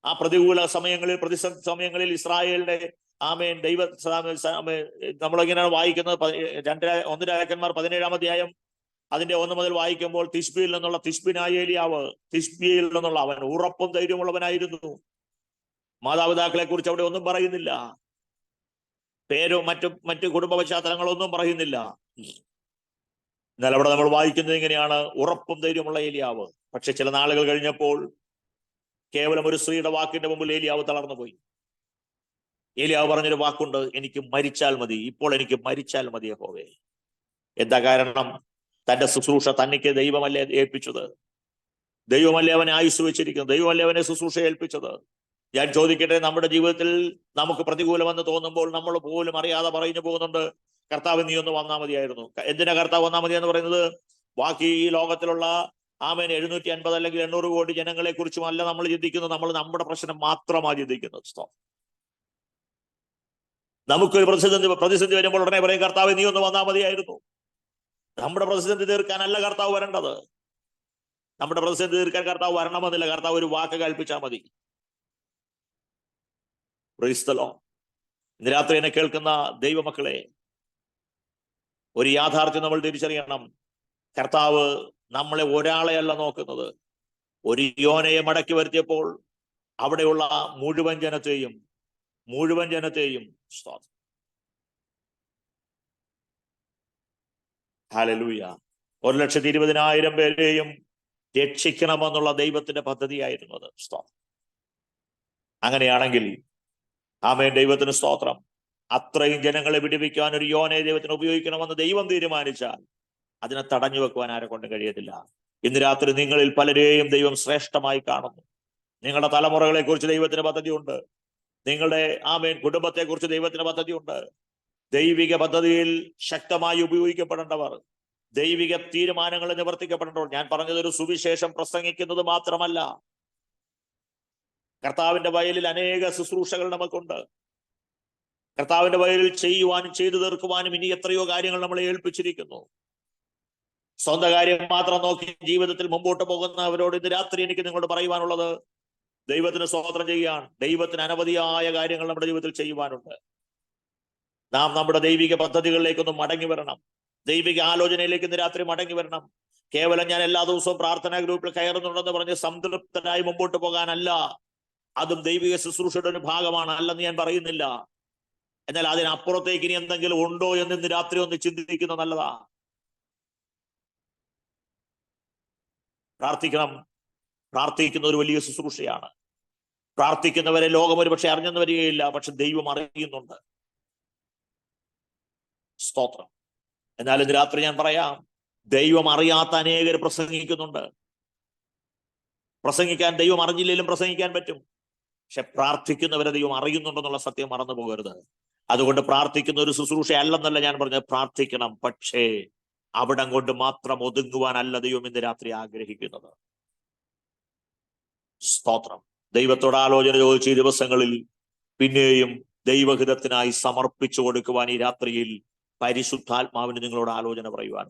ആ പ്രതികൂല സമയങ്ങളിൽ, പ്രതിസന്ധി സമയങ്ങളിൽ ഇസ്രായേലിന്റെ ദൈവ നമ്മളിങ്ങനെയാണ് വായിക്കുന്നത്. 1 രാജാക്കന്മാർ 17-ാം അധ്യായം അതിന്റെ 1 മുതൽ വായിക്കുമ്പോൾ തിശ്ബിയിൽ നിന്നുള്ള തിശ്ബിനായ ഏലിയാവ്, തിശ്ബിയിൽ നിന്നുള്ള അവൻ ഉറപ്പും ധൈര്യമുള്ളവനായിരുന്നു. മാതാപിതാക്കളെ കുറിച്ച് അവിടെ ഒന്നും പറയുന്നില്ല. പേരോ മറ്റു കുടുംബ പശ്ചാത്തലങ്ങളൊന്നും പറയുന്നില്ല. എന്നാൽ അവിടെ നമ്മൾ വായിക്കുന്നത് ഇങ്ങനെയാണ്: ഉറപ്പും ധൈര്യമുള്ള ഏലിയാവ്. പക്ഷെ ചില നാളുകൾ കഴിഞ്ഞപ്പോൾ കേവലം ഒരു സ്ത്രീയുടെ വാക്കിന്റെ മുമ്പിൽ ഏലിയാവ് തളർന്നുപോയി. ഏലിയാവ് പറഞ്ഞൊരു വാക്കുണ്ട്: എനിക്ക് മരിച്ചാൽ മതി, ഇപ്പോൾ എനിക്ക് മരിച്ചാൽ മതി യഹോവേ. എന്താ കാരണം? തന്റെ ശുശ്രൂഷ തനിക്ക് ദൈവമല്ലേ ഏൽപ്പിച്ചത്? ദൈവമല്ലേ അവനെ ആയുസ് വെച്ചിരിക്കുന്നത്? ദൈവമല്ലേ അവനെ ശുശ്രൂഷ ഏൽപ്പിച്ചത്? ഞാൻ ചോദിക്കട്ടെ, നമ്മുടെ ജീവിതത്തിൽ നമുക്ക് പ്രതികൂലമെന്ന് തോന്നുമ്പോൾ നമ്മൾ പോലും അറിയാതെ പറഞ്ഞു പോകുന്നുണ്ട്, കർത്താവ് നീ ഒന്ന് വന്നാൽ മതിയായിരുന്നു. എന്തിനാ കർത്താവ് വന്നാൽ മതി എന്ന് പറയുന്നത്? ബാക്കി ഈ ലോകത്തിലുള്ള 750 അല്ലെങ്കിൽ 800 കോടി ജനങ്ങളെ കുറിച്ചും അല്ല നമ്മൾ ചിന്തിക്കുന്നത്. നമ്മൾ നമ്മുടെ പ്രശ്നം മാത്രമാണ് ചിന്തിക്കുന്നത്. നമുക്കൊരു പ്രതിസന്ധി വരുമ്പോൾ ഉടനെ പറയും, കർത്താവ് നീ ഒന്ന് വന്നാൽ മതിയായിരുന്നു. നമ്മുടെ പ്രതിസന്ധി തീർക്കാനല്ല കർത്താവ് വരേണ്ടത്. നമ്മുടെ പ്രതിസന്ധി തീർക്കാൻ കർത്താവ് വരണമെന്നില്ല. കർത്താവ് ഒരു വാക്ക് കൽപ്പിച്ചാൽ മതി. Praise the Lord. ഇന്ന് രാത്രി എന്നെ കേൾക്കുന്ന ദൈവമക്കളെ, ഒരു യാഥാർത്ഥ്യം നമ്മൾ തിരിച്ചറിയണം. കർത്താവ് നമ്മളെ ഒരാളെയല്ല നോക്കുന്നത്. ഒരു യോനയെ മടക്കി വരുത്തിയപ്പോൾ അവിടെയുള്ള മുഴുവൻ ജനത്തെയും ഹല്ലേലൂയ 1,20,000 പേരെയും രക്ഷിക്കണമെന്നുള്ള ദൈവത്തിന്റെ പദ്ധതിയായിരുന്നു അത്. അങ്ങനെയാണെങ്കിൽ ആമേൻ, ദൈവത്തിന് സ്തോത്രം. അത്രയും ജനങ്ങളെ വിടുവിക്കാൻ ഒരു യോനയെ ദൈവത്തിന് ഉപയോഗിക്കണമെന്ന് ദൈവം തീരുമാനിച്ചാൽ അതിനെ തടഞ്ഞു വെക്കുവാൻ ആരെ കൊണ്ട് കഴിയത്തില്ല. ഇന്ന് രാത്രി നിങ്ങളിൽ പലരെയും ദൈവം ശ്രേഷ്ഠമായി കാണുന്നു. നിങ്ങളുടെ തലമുറകളെ കുറിച്ച് ദൈവത്തിന് പദ്ധതിയുണ്ട്. നിങ്ങളുടെ ആമേൻ കുടുംബത്തെ കുറിച്ച് ദൈവത്തിന് പദ്ധതിയുണ്ട്. ദൈവിക പദ്ധതിയിൽ ശക്തമായി ഉപയോഗിക്കപ്പെടേണ്ടവർ, ദൈവിക തീരുമാനങ്ങൾ നിവർത്തിക്കപ്പെടേണ്ടവർ. ഞാൻ പറഞ്ഞത് ഒരു സുവിശേഷം പ്രസംഗിക്കുന്നത് മാത്രമല്ല. കർത്താവിന്റെ വയലിൽ അനേക ശുശ്രൂഷകൾ നമുക്കുണ്ട്. കർത്താവിന്റെ വയലിൽ ചെയ്യുവാനും ചെയ്തു തീർക്കുവാനും ഇനി എത്രയോ കാര്യങ്ങൾ നമ്മളെ ഏൽപ്പിച്ചിരിക്കുന്നു. സ്വന്തം കാര്യം മാത്രം നോക്കി ജീവിതത്തിൽ മുമ്പോട്ട് പോകുന്നവരോട് ഇന്ന് രാത്രി എനിക്ക് നിങ്ങളോട് പറയുവാനുള്ളത്, ദൈവത്തിന് സ്തോത്രം ചെയ്യുകയാണ്. ദൈവത്തിന് അനവധിയായ കാര്യങ്ങൾ നമ്മുടെ ജീവിതത്തിൽ ചെയ്യുവാനുണ്ട്. നാം നമ്മുടെ ദൈവിക പദ്ധതികളിലേക്കൊന്ന് മടങ്ങി വരണം. ദൈവിക ആലോചനയിലേക്ക് ഇന്ന് രാത്രി മടങ്ങി വരണം. കേവലം ഞാൻ എല്ലാ ദിവസവും പ്രാർത്ഥനാ ഗ്രൂപ്പിൽ കയറുന്നുണ്ടെന്ന് പറഞ്ഞ് സംതൃപ്തനായി മുമ്പോട്ട് പോകാനല്ല. അതും ദൈവിക ശുശ്രൂഷയുടെ ഒരു ഭാഗമാണ്, അല്ലെന്ന് ഞാൻ പറയുന്നില്ല. എന്നാൽ അതിനപ്പുറത്തേക്ക് ഇനി എന്തെങ്കിലും ഉണ്ടോ എന്ന് ഇന്ന് രാത്രി ഒന്ന് ചിന്തിക്കുന്നത് നല്ലതാ. പ്രാർത്ഥിക്കുന്ന ഒരു വലിയ ശുശ്രൂഷയാണ്. പ്രാർത്ഥിക്കുന്നവരെ ലോകം ഒരു പക്ഷെ അറിഞ്ഞെന്ന് വരികയില്ല, പക്ഷെ ദൈവം അറിയുന്നുണ്ട്. സ്തോത്രം. എന്നാൽ ഇന്ന് രാത്രി ഞാൻ പറയാം, ദൈവം അറിയാത്ത അനേകർ പ്രസംഗിക്കുന്നുണ്ട്. പ്രസംഗിക്കാൻ ദൈവം അറിഞ്ഞില്ലെങ്കിലും പ്രസംഗിക്കാൻ പറ്റും. പക്ഷെ പ്രാർത്ഥിക്കുന്നവരെ ദൈവം അറിയുന്നുണ്ടെന്നുള്ള സത്യം മറന്നു പോകരുത്. അതുകൊണ്ട് പ്രാർത്ഥിക്കുന്ന ഒരു ശുശ്രൂഷ അല്ലെന്നല്ല ഞാൻ പറഞ്ഞത്, പ്രാർത്ഥിക്കണം. പക്ഷേ അവിടം കൊണ്ട് മാത്രം ഒതുങ്ങുവാനല്ല ദൈവം ഇന്ന് രാത്രി ആഗ്രഹിക്കുന്നത്. സ്തോത്രം. ദൈവത്തോട് ആലോചന ചോദിച്ച ഈ ദിവസങ്ങളിൽ പിന്നെയും ദൈവഹിതത്തിനായി സമർപ്പിച്ചു കൊടുക്കുവാൻ ഈ രാത്രിയിൽ പരിശുദ്ധാത്മാവിന് നിങ്ങളോട് ആലോചന പറയുവാൻ.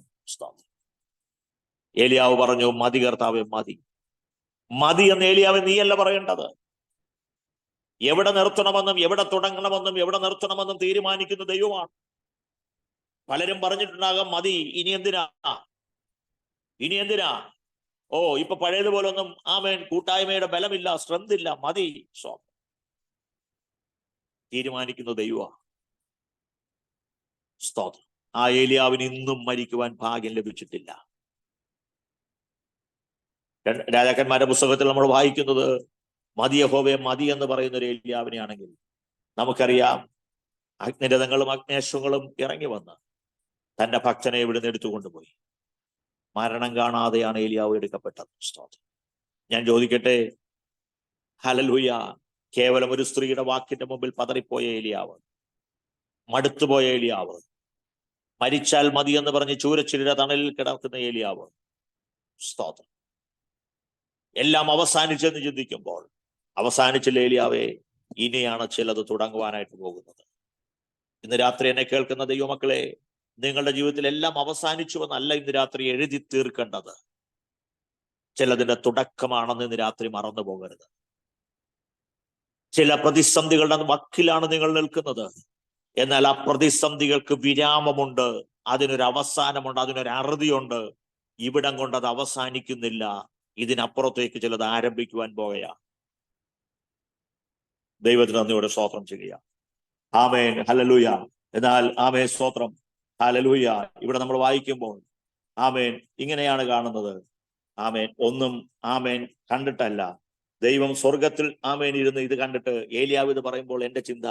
ഏലിയാവ് പറഞ്ഞു, മതി കർത്താവേ, മതി എന്ന്. ഏലിയാവ് നീയല്ല പറയേണ്ടത്. എവിടെ നിർത്തണമെന്നും എവിടെ തുടങ്ങണമെന്നും എവിടെ നിർത്തണമെന്നും തീരുമാനിക്കുന്ന ദൈവമാണ്. പലരും പറഞ്ഞിട്ടുണ്ടാകാം, മതി, ഇനി എന്തിനാ ഇപ്പൊ പഴയതുപോലെ ഒന്നും ആമേൻ കൂട്ടായ്മയുടെ ബലമില്ല, സ്ട്രെങ്ത് ഇല്ല, മതി. തീരുമാനിക്കുന്ന ദൈവമാണ്. സ്തോത്രം. ആ ഏലിയാവിന് ഇന്നും മരിക്കുവാൻ ഭാഗ്യം ലഭിച്ചിട്ടില്ല. രാജാക്കന്മാരുടെ പുസ്തകത്തിൽ നമ്മൾ വായിക്കുന്നത്, മതി യഹോവേ മതി എന്ന് പറയുന്ന ഒരു ഏലിയാവിനെയാണെങ്കിൽ നമുക്കറിയാം, അഗ്നിരഥങ്ങളും അഗ്നേശ്വങ്ങളും ഇറങ്ങി വന്ന് തന്റെ ഭക്തനെ ഇവിടുന്ന് എടുത്തുകൊണ്ടുപോയി. മരണം കാണാതെയാണ് ഏലിയാവ് എടുക്കപ്പെട്ടത്. സ്തോത്രം. ഞാൻ ചോദിക്കട്ടെ, ഹല്ലേലൂയ, കേവലം ഒരു സ്ത്രീയുടെ വാക്കിന്റെ മുമ്പിൽ പതറിപ്പോയ ഏലിയാവ്, മടുത്തുപോയ ഏലിയാവ്, മരിച്ചാൽ മതി എന്ന് പറഞ്ഞ് ചൂരച്ചിലിയുടെ തണലിൽ കിടക്കുന്ന ഏലിയാവ്. സ്തോത്രം. എല്ലാം അവസാനിച്ചെന്ന് ചിന്തിക്കുമ്പോൾ അവസാനിച്ചില്ല ഏലിയാവേ, ഇനിയാണ് ചിലത് തുടങ്ങുവാനായിട്ട് പോകുന്നത്. ഇന്ന് രാത്രി എന്നെ കേൾക്കുന്ന ദൈവമക്കളെ, നിങ്ങളുടെ ജീവിതത്തിൽ എല്ലാം അവസാനിച്ചുവെന്നല്ല ഇന്ന് രാത്രി എഴുതി തീർക്കേണ്ടത്. ചിലതിന്റെ തുടക്കമാണെന്ന് ഇന്ന് രാത്രി മറന്നു പോകരുത്. ചില പ്രതിസന്ധികളുടെ വക്കിലാണ് നിങ്ങൾ നിൽക്കുന്നത്. എന്നാൽ ആ പ്രതിസന്ധികൾക്ക് വിരാമമുണ്ട്, അതിനൊരു അവസാനമുണ്ട്, അതിനൊരു അറുതിയുണ്ട്. ഇവിടം കൊണ്ട് അത് അവസാനിക്കുന്നില്ല, ഇതിനപ്പുറത്തേക്ക് ചിലത് ആരംഭിക്കുവാൻ പോകുകയാ. ദൈവത്തിന് നന്ദിയോടെ സ്തോത്രം ചെയ്യുക. ആമേൻ, ഹല്ലേലൂയ. എന്നാൽ ആമേൻ, സ്തോത്രം, ഹല്ലേലൂയ. ഇവിടെ നമ്മൾ വായിക്കുമ്പോൾ ആമേൻ ഇങ്ങനെയാണ് കാണുന്നത്. ആമേൻ ഒന്നും ആമേൻ കണ്ടിട്ടല്ല, ദൈവം സ്വർഗത്തിൽ ആമേൻ ഇരുന്ന് ഇത് കണ്ടിട്ട് ഏലിയാവ് ഇത് പറയുമ്പോൾ എന്റെ ചിന്ത,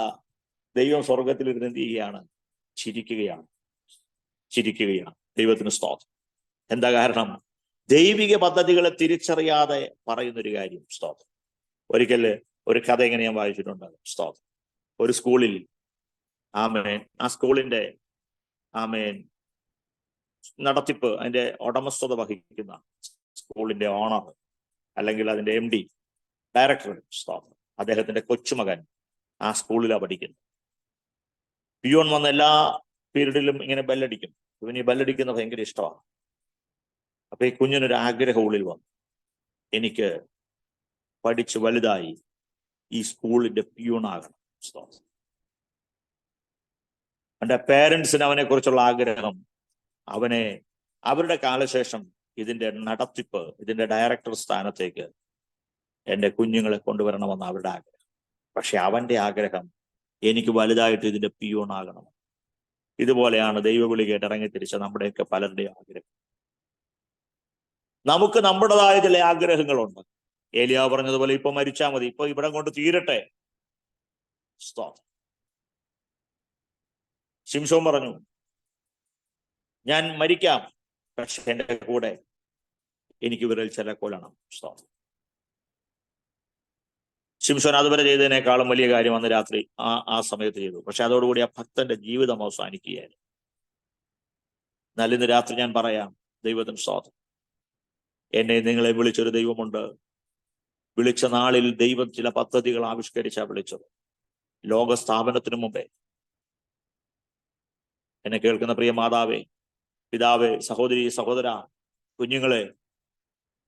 ദൈവം സ്വർഗത്തിൽ ഇരുന്ന് എന്ത് ചെയ്യുകയാണ്? ചിരിക്കുകയാണ്. ദൈവത്തിന് സ്തോത്രം. എന്താ കാരണം? ദൈവിക പദ്ധതികളെ തിരിച്ചറിയാതെ പറയുന്നൊരു കാര്യം. സ്തോത്രം. ഒരിക്കൽ ഒരു കഥ ഇങ്ങനെ ഞാൻ വായിച്ചിട്ടുണ്ട്. സ്തോത്രം. ഒരു സ്കൂളിൽ ആമേൻ, ആ സ്കൂളിന്റെ ആമേൻ നടത്തിപ്പ്, അതിന്റെ ഉടമസ്ഥത വഹിക്കുന്ന സ്കൂളിന്റെ ഓണർ അല്ലെങ്കിൽ അതിന്റെ MD, ഡയറക്ടർ, സ്തോത്രം, അദ്ദേഹത്തിന്റെ കൊച്ചുമകൻ ആ സ്കൂളിലാണ് പഠിക്കുന്നത്. പിയോൺ വന്ന എല്ലാ പീരീഡിലും ഇങ്ങനെ ബെല്ലടിക്കും. ഇവന് ഈ ബെല്ലടിക്കുന്ന ഭയങ്കര ഇഷ്ടമാണ്. അപ്പൊ ഈ കുഞ്ഞിനൊരു ആഗ്രഹം ഉള്ളിൽ വന്നു, എനിക്ക് പഠിച്ച് വലുതായി ഈ സ്കൂളിന്റെ പിയൂണാകണം. അവന്റെ പേരൻസിന് അവനെ കുറിച്ചുള്ള ആഗ്രഹം, അവരുടെ കാലശേഷം ഇതിന്റെ നടത്തിപ്പ്, ഇതിന്റെ ഡയറക്ടർ സ്ഥാനത്തേക്ക് എൻ്റെ കുഞ്ഞുങ്ങളെ കൊണ്ടുവരണമെന്ന് അവരുടെ ആഗ്രഹം. പക്ഷെ അവന്റെ ആഗ്രഹം എനിക്ക് വലുതായിട്ട് ഇതിന്റെ പിയൂണാകണം. ഇതുപോലെയാണ് ദൈവവിളി കേട്ട് ഇറങ്ങിത്തിരിച്ച നമ്മുടെയൊക്കെ പലരുടെയും ആഗ്രഹം. നമുക്ക് നമ്മുടേതായ ചില ആഗ്രഹങ്ങളുണ്ട്. ഏലിയാവ് പറഞ്ഞതുപോലെ ഇപ്പൊ മരിച്ചാൽ മതി, ഇപ്പൊ ഇവിടം കൊണ്ട് തീരട്ടെ. ശിംശോൻ പറഞ്ഞു, ഞാൻ മരിക്കാം, പക്ഷെ എൻ്റെ കൂടെ എനിക്ക് വിരൽ ചില കൊല്ലണം. ശിംശോൻ അതുവരെ ചെയ്തതിനേക്കാളും വലിയ കാര്യം അന്ന് രാത്രി ആ സമയത്ത് ചെയ്തു. പക്ഷെ അതോടുകൂടി ആ ഭക്തന്റെ ജീവിതം അവസാനിക്കുകയായിരുന്നു. എന്നാൽ ഇന്ന് രാത്രി ഞാൻ പറയാം, ദൈവത്തിന് സ്തോത്രം. എന്നെ നിങ്ങളെ വിളിച്ചൊരു ദൈവമുണ്ട്. വിളിച്ച നാളിൽ ദൈവം ചില പദ്ധതികൾ ആവിഷ്കരിച്ചാ വിളിച്ചത്. ലോകസ്ഥാപനത്തിനു മുമ്പേ. എന്നെ കേൾക്കുന്ന പ്രിയ മാതാവേ, പിതാവേ, സഹോദരി, സഹോദര, കുഞ്ഞുങ്ങളെ,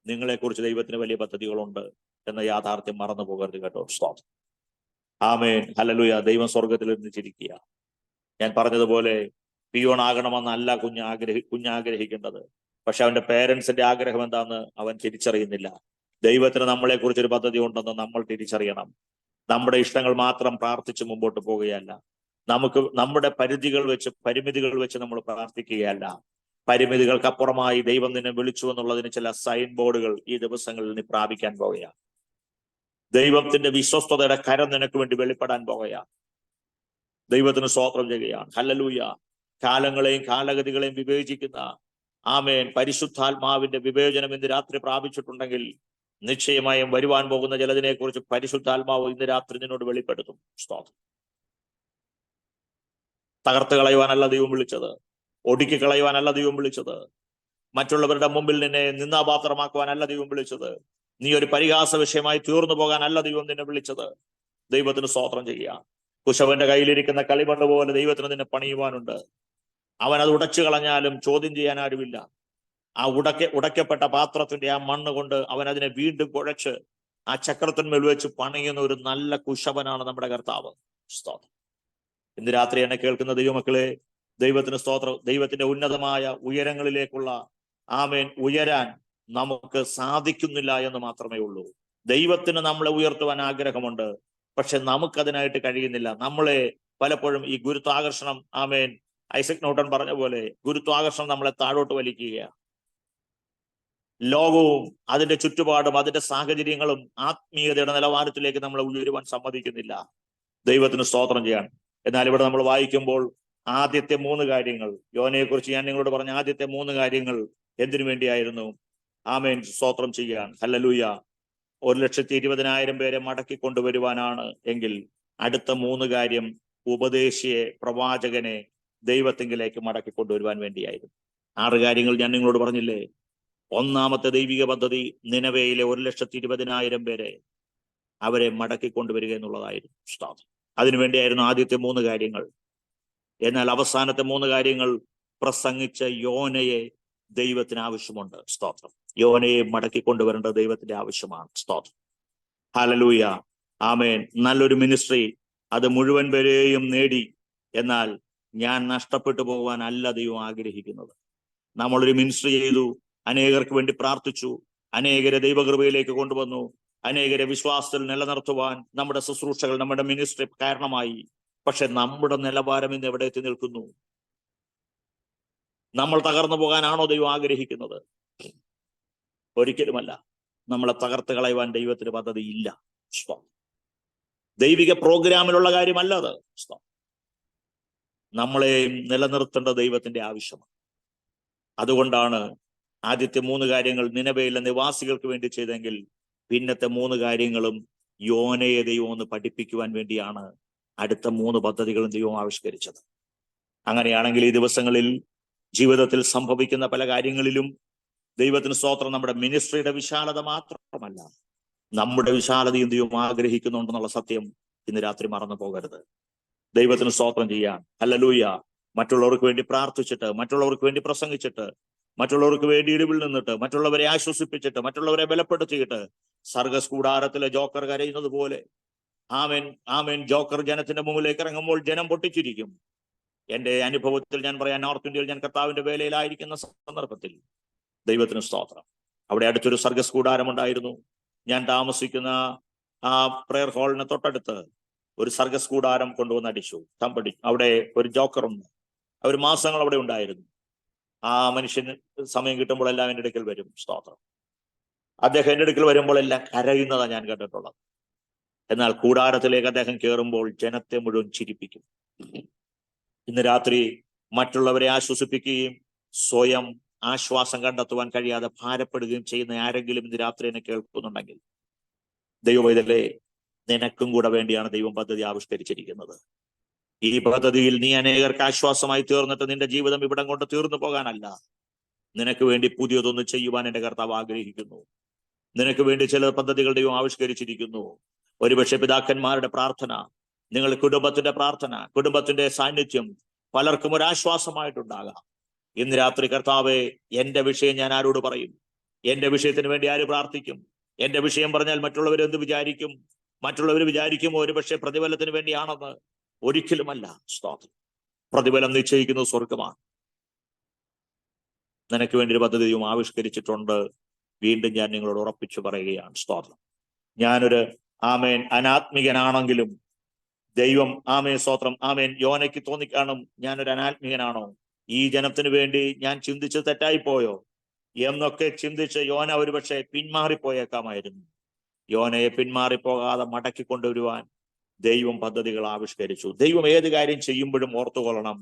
നിങ്ങളെക്കുറിച്ച് ദൈവത്തിന് വലിയ പദ്ധതികളുണ്ട് എന്ന യാഥാർത്ഥ്യം മറന്നു പോകരുത് കേട്ടോ. സ്തോത്രം. ആമേൻ, ഹല്ലേലൂയ. ദൈവം സ്വർഗത്തിൽ ഇരുന്ന് ചിരിക്കുക. ഞാൻ പറഞ്ഞതുപോലെ പിയോണാകണമെന്നല്ല കുഞ്ഞാഗ്രഹിക്കേണ്ടത്. പക്ഷെ അവന്റെ പേരൻസിന്റെ ആഗ്രഹം എന്താന്ന് അവൻ തിരിച്ചറിയുന്നില്ല. ദൈവത്തിന് നമ്മളെ കുറിച്ചൊരു പദ്ധതി ഉണ്ടെന്ന് നമ്മൾ തിരിച്ചറിയണം. നമ്മുടെ ഇഷ്ടങ്ങൾ മാത്രം പ്രാർത്ഥിച്ച് മുമ്പോട്ട് പോവുകയല്ല. നമുക്ക് നമ്മുടെ പരിമിതികൾ വെച്ച് നമ്മൾ പ്രാർത്ഥിക്കുകയല്ല. പരിമിതികൾക്കപ്പുറമായി ദൈവം നിന്നെ വിളിച്ചു എന്നുള്ളതിന് ചില സൈൻ ബോർഡുകൾ ഈ ദിവസങ്ങളിൽ നീ പ്രാപിക്കാൻ പോകുകയാണ്. ദൈവത്തിന്റെ വിശ്വസ്തതയുടെ കരം നിനക്ക് വേണ്ടി വെളിപ്പെടാൻ പോകുകയാണ്. ദൈവത്തിന് സ്തോത്രം ചെയ്യുകയാണ്. ഹല്ലേലൂയ. കാലങ്ങളെയും കാലഗതികളെയും വിവേചിക്കുന്ന ആമേൻ പരിശുദ്ധാത്മാവിന്റെ വിവേചനം ഇന്ന് രാത്രി പ്രാപിച്ചിട്ടുണ്ടെങ്കിൽ നിശ്ചയമായും വരുവാൻ പോകുന്ന ചിലതിനെ കുറിച്ച് പരിശുദ്ധാത്മാവ് ഇന്ന് രാത്രി നിന്നോട് വെളിപ്പെടുത്തും. സ്തോത്രം. തകർത്ത് കളയുവാനല്ല ദൈവം വിളിച്ചത്. ഒടുക്കി കളയുവാനല്ല ദൈവം വിളിച്ചത്. മറ്റുള്ളവരുടെ മുമ്പിൽ നിന്നെ നിന്ദാപാത്രമാക്കുവാനല്ല ദൈവം വിളിച്ചത്. നീ ഒരു പരിഹാസ വിഷയമായി തീർന്നു പോകാനല്ല ദൈവം നിന്നെ വിളിച്ചത്. ദൈവത്തിന് സ്തോത്രം ചെയ്യുക. കുശവന്റെ കയ്യിലിരിക്കുന്ന കളിമണ്ണ് പോലെ ദൈവത്തിന് നിന്നെ പണിയുവാനുണ്ട്. അവൻ അത് ഉടച്ചു കളഞ്ഞാലും ചോദ്യം ചെയ്യാൻ ആരുമില്ല. ആ ഉടയ്ക്കപ്പെട്ട പാത്രത്തിന്റെ ആ മണ്ണ് കൊണ്ട് അവൻ അതിനെ വീണ്ടും കുഴച്ച് ആ ചക്രത്തിന്മേൽ വെച്ച് പണിയുന്ന ഒരു നല്ല കുശവനാണ് നമ്മുടെ കർത്താവ്. സ്തോത്രം. ഇന്ന് രാത്രി എന്നെ കേൾക്കുന്ന ദൈവമക്കളെ, ദൈവത്തിന് സ്തോത്രം. ദൈവത്തിന്റെ ഉന്നതമായ ഉയരങ്ങളിലേക്കുള്ള ആമേൻ ഉയരാൻ നമുക്ക് സാധിക്കുന്നില്ല എന്ന് മാത്രമേ ഉള്ളൂ. ദൈവത്തിന് നമ്മളെ ഉയർത്തുവാൻ ആഗ്രഹമുണ്ട്, പക്ഷെ നമുക്കതിനായിട്ട് കഴിയുന്നില്ല. നമ്മളെ പലപ്പോഴും ഈ ഗുരുത്വാകർഷണം, ആമേൻ, ഐസക് ന്യൂട്ടൺ പറഞ്ഞ പോലെ ഗുരുത്വാകർഷണം നമ്മളെ താഴോട്ട് വലിക്കുകയാണ്. ലോകവും അതിന്റെ ചുറ്റുപാടും അതിന്റെ സാഹചര്യങ്ങളും ആത്മീയതയുടെ നിലവാരത്തിലേക്ക് നമ്മളെ ഉയരുവാൻ സമ്മതിക്കുന്നില്ല. ദൈവത്തിന് സ്തോത്രം ചെയ്യാൻ. എന്നാൽ ഇവിടെ നമ്മൾ വായിക്കുമ്പോൾ ആദ്യത്തെ 3 കാര്യങ്ങൾ, യോനയെ കുറിച്ച് ഞാൻ നിങ്ങളോട് പറഞ്ഞ ആദ്യത്തെ 3 കാര്യങ്ങൾ എന്തിനു വേണ്ടിയായിരുന്നു? ആമേൻ, സ്തോത്രം ചെയ്യാൻ. ഹല്ലേലൂയ. 1,20,000 പേരെ മടക്കി കൊണ്ടുവരുവാനാണ് എങ്കിൽ അടുത്ത 3 കാര്യം ഉപദേശിയെ, പ്രവാചകനെ ദൈവത്തിങ്കിലേക്ക് മടക്കി കൊണ്ടുവരുവാൻ വേണ്ടിയായിരുന്നു. 6 കാര്യങ്ങൾ ഞാൻ നിങ്ങളോട് പറഞ്ഞില്ലേ? ഒന്നാമത്തെ ദൈവിക പദ്ധതി നിനവേയിലെ 1,20,000 പേരെ അവരെ മടക്കി കൊണ്ടുവരിക എന്നുള്ളതായിരുന്നു. അതിനുവേണ്ടിയായിരുന്നു ആദ്യത്തെ 3 കാര്യങ്ങൾ. എന്നാൽ അവസാനത്തെ 3 കാര്യങ്ങൾ പ്രസംഗിച്ച യോനയെ ദൈവത്തിന് ആവശ്യമുണ്ട്. സ്തോത്രം. യോനയെ മടക്കി കൊണ്ടുവരേണ്ടത് ദൈവത്തിന്റെ ആവശ്യമാണ്. സ്തോത്രം. ഹല്ലേലൂയ. ആമേൻ. നല്ലൊരു മിനിസ്ട്രി അത് മുഴുവൻ പേരെയും നേടി. എന്നാൽ ഞാൻ നഷ്ടപ്പെട്ടു പോകാനല്ല ദൈവം ആഗ്രഹിക്കുന്നത്. നമ്മളൊരു മിനിസ്ട്രി ചെയ്തു, അനേകർക്ക് വേണ്ടി പ്രാർത്ഥിച്ചു, അനേകരെ ദൈവകൃപയിലേക്ക് കൊണ്ടുവന്നു, അനേകരെ വിശ്വാസത്തിൽ നിലനിർത്തുവാൻ നമ്മുടെ ശുശ്രൂഷകൾ, നമ്മുടെ മിനിസ്ട്രി കാരണമായി. പക്ഷെ നമ്മുടെ നിലവാരം ഇന്ന് എവിടെ എത്തി നിൽക്കുന്നു? നമ്മൾ തകർന്നു പോകാനാണോ ദൈവം ആഗ്രഹിക്കുന്നത്? ഒരിക്കലുമല്ല. നമ്മളെ തകർത്ത് കളയുവാൻ ദൈവത്തിന് പദ്ധതി ഇല്ല. ദൈവിക പ്രോഗ്രാമിലുള്ള കാര്യമല്ല അത്. നമ്മളെ നിലനിർത്തേണ്ട ദൈവത്തിന്റെ ആവശ്യമാണ്. അതുകൊണ്ടാണ് ആദ്യത്തെ 3 കാര്യങ്ങൾ നിനവേയിലെ നിവാസികൾക്ക് വേണ്ടി ചെയ്തെങ്കിൽ പിന്നത്തെ 3 കാര്യങ്ങളും യോനയെ ദൈവം ഒന്ന് പഠിപ്പിക്കുവാൻ വേണ്ടിയാണ് അടുത്ത 3 പദ്ധതികളും ദൈവം ആവിഷ്കരിച്ചത്. അങ്ങനെയാണെങ്കിൽ ഈ ദിവസങ്ങളിൽ ജീവിതത്തിൽ സംഭവിക്കുന്ന പല കാര്യങ്ങളിലും ദൈവത്തിന് സ്തോത്രം, നമ്മുടെ മിനിസ്ട്രിയുടെ വിശാലത മാത്രമല്ല, നമ്മുടെ വിശാലതയും ദൈവം ആഗ്രഹിക്കുന്നുണ്ടെന്നുള്ള സത്യം ഇന്ന് രാത്രി മറന്നു പോകരുത്. ദൈവത്തിന് സ്തോത്രം ചെയ്യാൻ. ഹല്ലേലൂയ. മറ്റുള്ളവർക്ക് വേണ്ടി പ്രാർത്ഥിച്ചിട്ട്, മറ്റുള്ളവർക്ക് വേണ്ടി പ്രസംഗിച്ചിട്ട്, മറ്റുള്ളവർക്ക് വേണ്ടി ഇടിവിൽ നിന്നിട്ട്, മറ്റുള്ളവരെ ആശ്വസിപ്പിച്ചിട്ട്, മറ്റുള്ളവരെ ബലപ്പെടുത്തിയിട്ട്, സർഗസ് കൂടാരത്തിലെ ജോക്കർ കരയുന്നത് പോലെ ആമേൻ, ആമേൻ, ജോക്കർ ജനത്തിന്റെ മുമ്പിലേക്ക് ഇറങ്ങുമ്പോൾ ജനം പൊട്ടിച്ചിരിക്കും. എന്റെ അനുഭവത്തിൽ ഞാൻ പറയാം, നോർത്ത് ഇന്ത്യയിൽ ഞാൻ കർത്താവിന്റെ വേലയിലായിരിക്കുന്ന സന്ദർഭത്തിൽ ദൈവത്തിന് സ്തോത്രം, അവിടെ അടുത്തൊരു സർഗസ് കൂടാരമുണ്ടായിരുന്നു. ഞാൻ താമസിക്കുന്ന ആ പ്രെയർ ഹാളിന് തൊട്ടടുത്ത് ഒരു സർഗസ് കൂടാരം കൊണ്ടുവന്ന് അടിച്ചു, തമ്പടി. അവിടെ ഒരു ജോക്കറുണ്ട്. അവർ മാസങ്ങൾ അവിടെ ഉണ്ടായിരുന്നു. ആ മനുഷ്യന് സമയം കിട്ടുമ്പോഴെല്ലാം എൻ്റെ അടുക്കൽ വരും. സ്തോത്രം. അദ്ദേഹം എൻ്റെ അടുക്കൽ വരുമ്പോഴെല്ലാം കരയുന്നതാണ് ഞാൻ കണ്ടിട്ടുള്ളത്. എന്നാൽ കൂടാരത്തിലേക്ക് അദ്ദേഹം കയറുമ്പോൾ ജനത്തെ മുഴുവൻ ചിരിപ്പിക്കും. ഇന്ന് രാത്രി മറ്റുള്ളവരെ ആശ്വസിപ്പിക്കുകയും സ്വയം ആശ്വാസം കണ്ടെത്തുവാൻ കഴിയാതെ ഭാരപ്പെടുകയും ചെയ്യുന്ന ആരെങ്കിലും ഇന്ന് രാത്രി എന്നെ കേൾക്കുന്നുണ്ടെങ്കിൽ, ദൈവവൈതലേ, നിനക്കും കൂടെ വേണ്ടിയാണ് ദൈവം പദ്ധതി ആവിഷ്കരിച്ചിരിക്കുന്നത്. ഈ പദ്ധതിയിൽ നീ അനേകർക്ക് ആശ്വാസമായി തീർന്നിട്ട് നിന്റെ ജീവിതം ഇവിടം കൊണ്ട് തീർന്നു പോകാനല്ല, നിനക്ക് വേണ്ടി പുതിയതൊന്ന് ചെയ്യുവാൻ എൻ്റെ കർത്താവ് ആഗ്രഹിക്കുന്നു. നിനക്ക് വേണ്ടി ചില പദ്ധതികൾ ദൈവം ആവിഷ്കരിച്ചിരിക്കുന്നു. ഒരുപക്ഷെ പിതാക്കന്മാരുടെ പ്രാർത്ഥന, നിങ്ങളുടെ കുടുംബത്തിന്റെ പ്രാർത്ഥന, കുടുംബത്തിന്റെ സാന്നിധ്യം പലർക്കും ഒരു ആശ്വാസമായിട്ടുണ്ടാകാം. ഇന്ന് രാത്രി കർത്താവെ, എന്റെ വിഷയം ഞാൻ ആരോട് പറയും? എന്റെ വിഷയത്തിന് വേണ്ടി ആര് പ്രാർത്ഥിക്കും? എന്റെ വിഷയം പറഞ്ഞാൽ മറ്റുള്ളവർ എന്ത് വിചാരിക്കും? മറ്റുള്ളവർ വിചാരിക്കുമോ ഒരുപക്ഷെ പ്രതിഫലത്തിന് വേണ്ടിയാണെന്ന്? ഒരിക്കലുമല്ല. സ്തോത്രം. പ്രതിഫലം നിശ്ചയിക്കുന്നത് സ്വർഗമാണ്. നിനക്ക് വേണ്ടി ഒരു പദ്ധതിയും ആവിഷ്കരിച്ചിട്ടുണ്ട്. വീണ്ടും ഞാൻ നിങ്ങളോട് ഉറപ്പിച്ചു പറയുകയാണ്. സ്തോത്രം. ഞാനൊരു അനാത്മികനാണെങ്കിലും ദൈവം സ്തോത്രം. യോനയ്ക്ക് തോന്നിക്കാണും, ഞാനൊരു അനാത്മികനാണോ? ഈ ജനത്തിന് വേണ്ടി ഞാൻ ചിന്തിച്ച് തെറ്റായിപ്പോയോ എന്നൊക്കെ ചിന്തിച്ച് യോന ഒരുപക്ഷെ പിന്മാറിപ്പോയേക്കാമായിരുന്നു. യോനയെ പിന്മാറിപ്പോകാതെ മടക്കി കൊണ്ടുവരുവാൻ ദൈവം പദ്ധതികൾ ആവിഷ്കരിച്ചു. ദൈവം ഏത് കാര്യം ചെയ്യുമ്പോഴും ഓർത്തുകൊള്ളണം,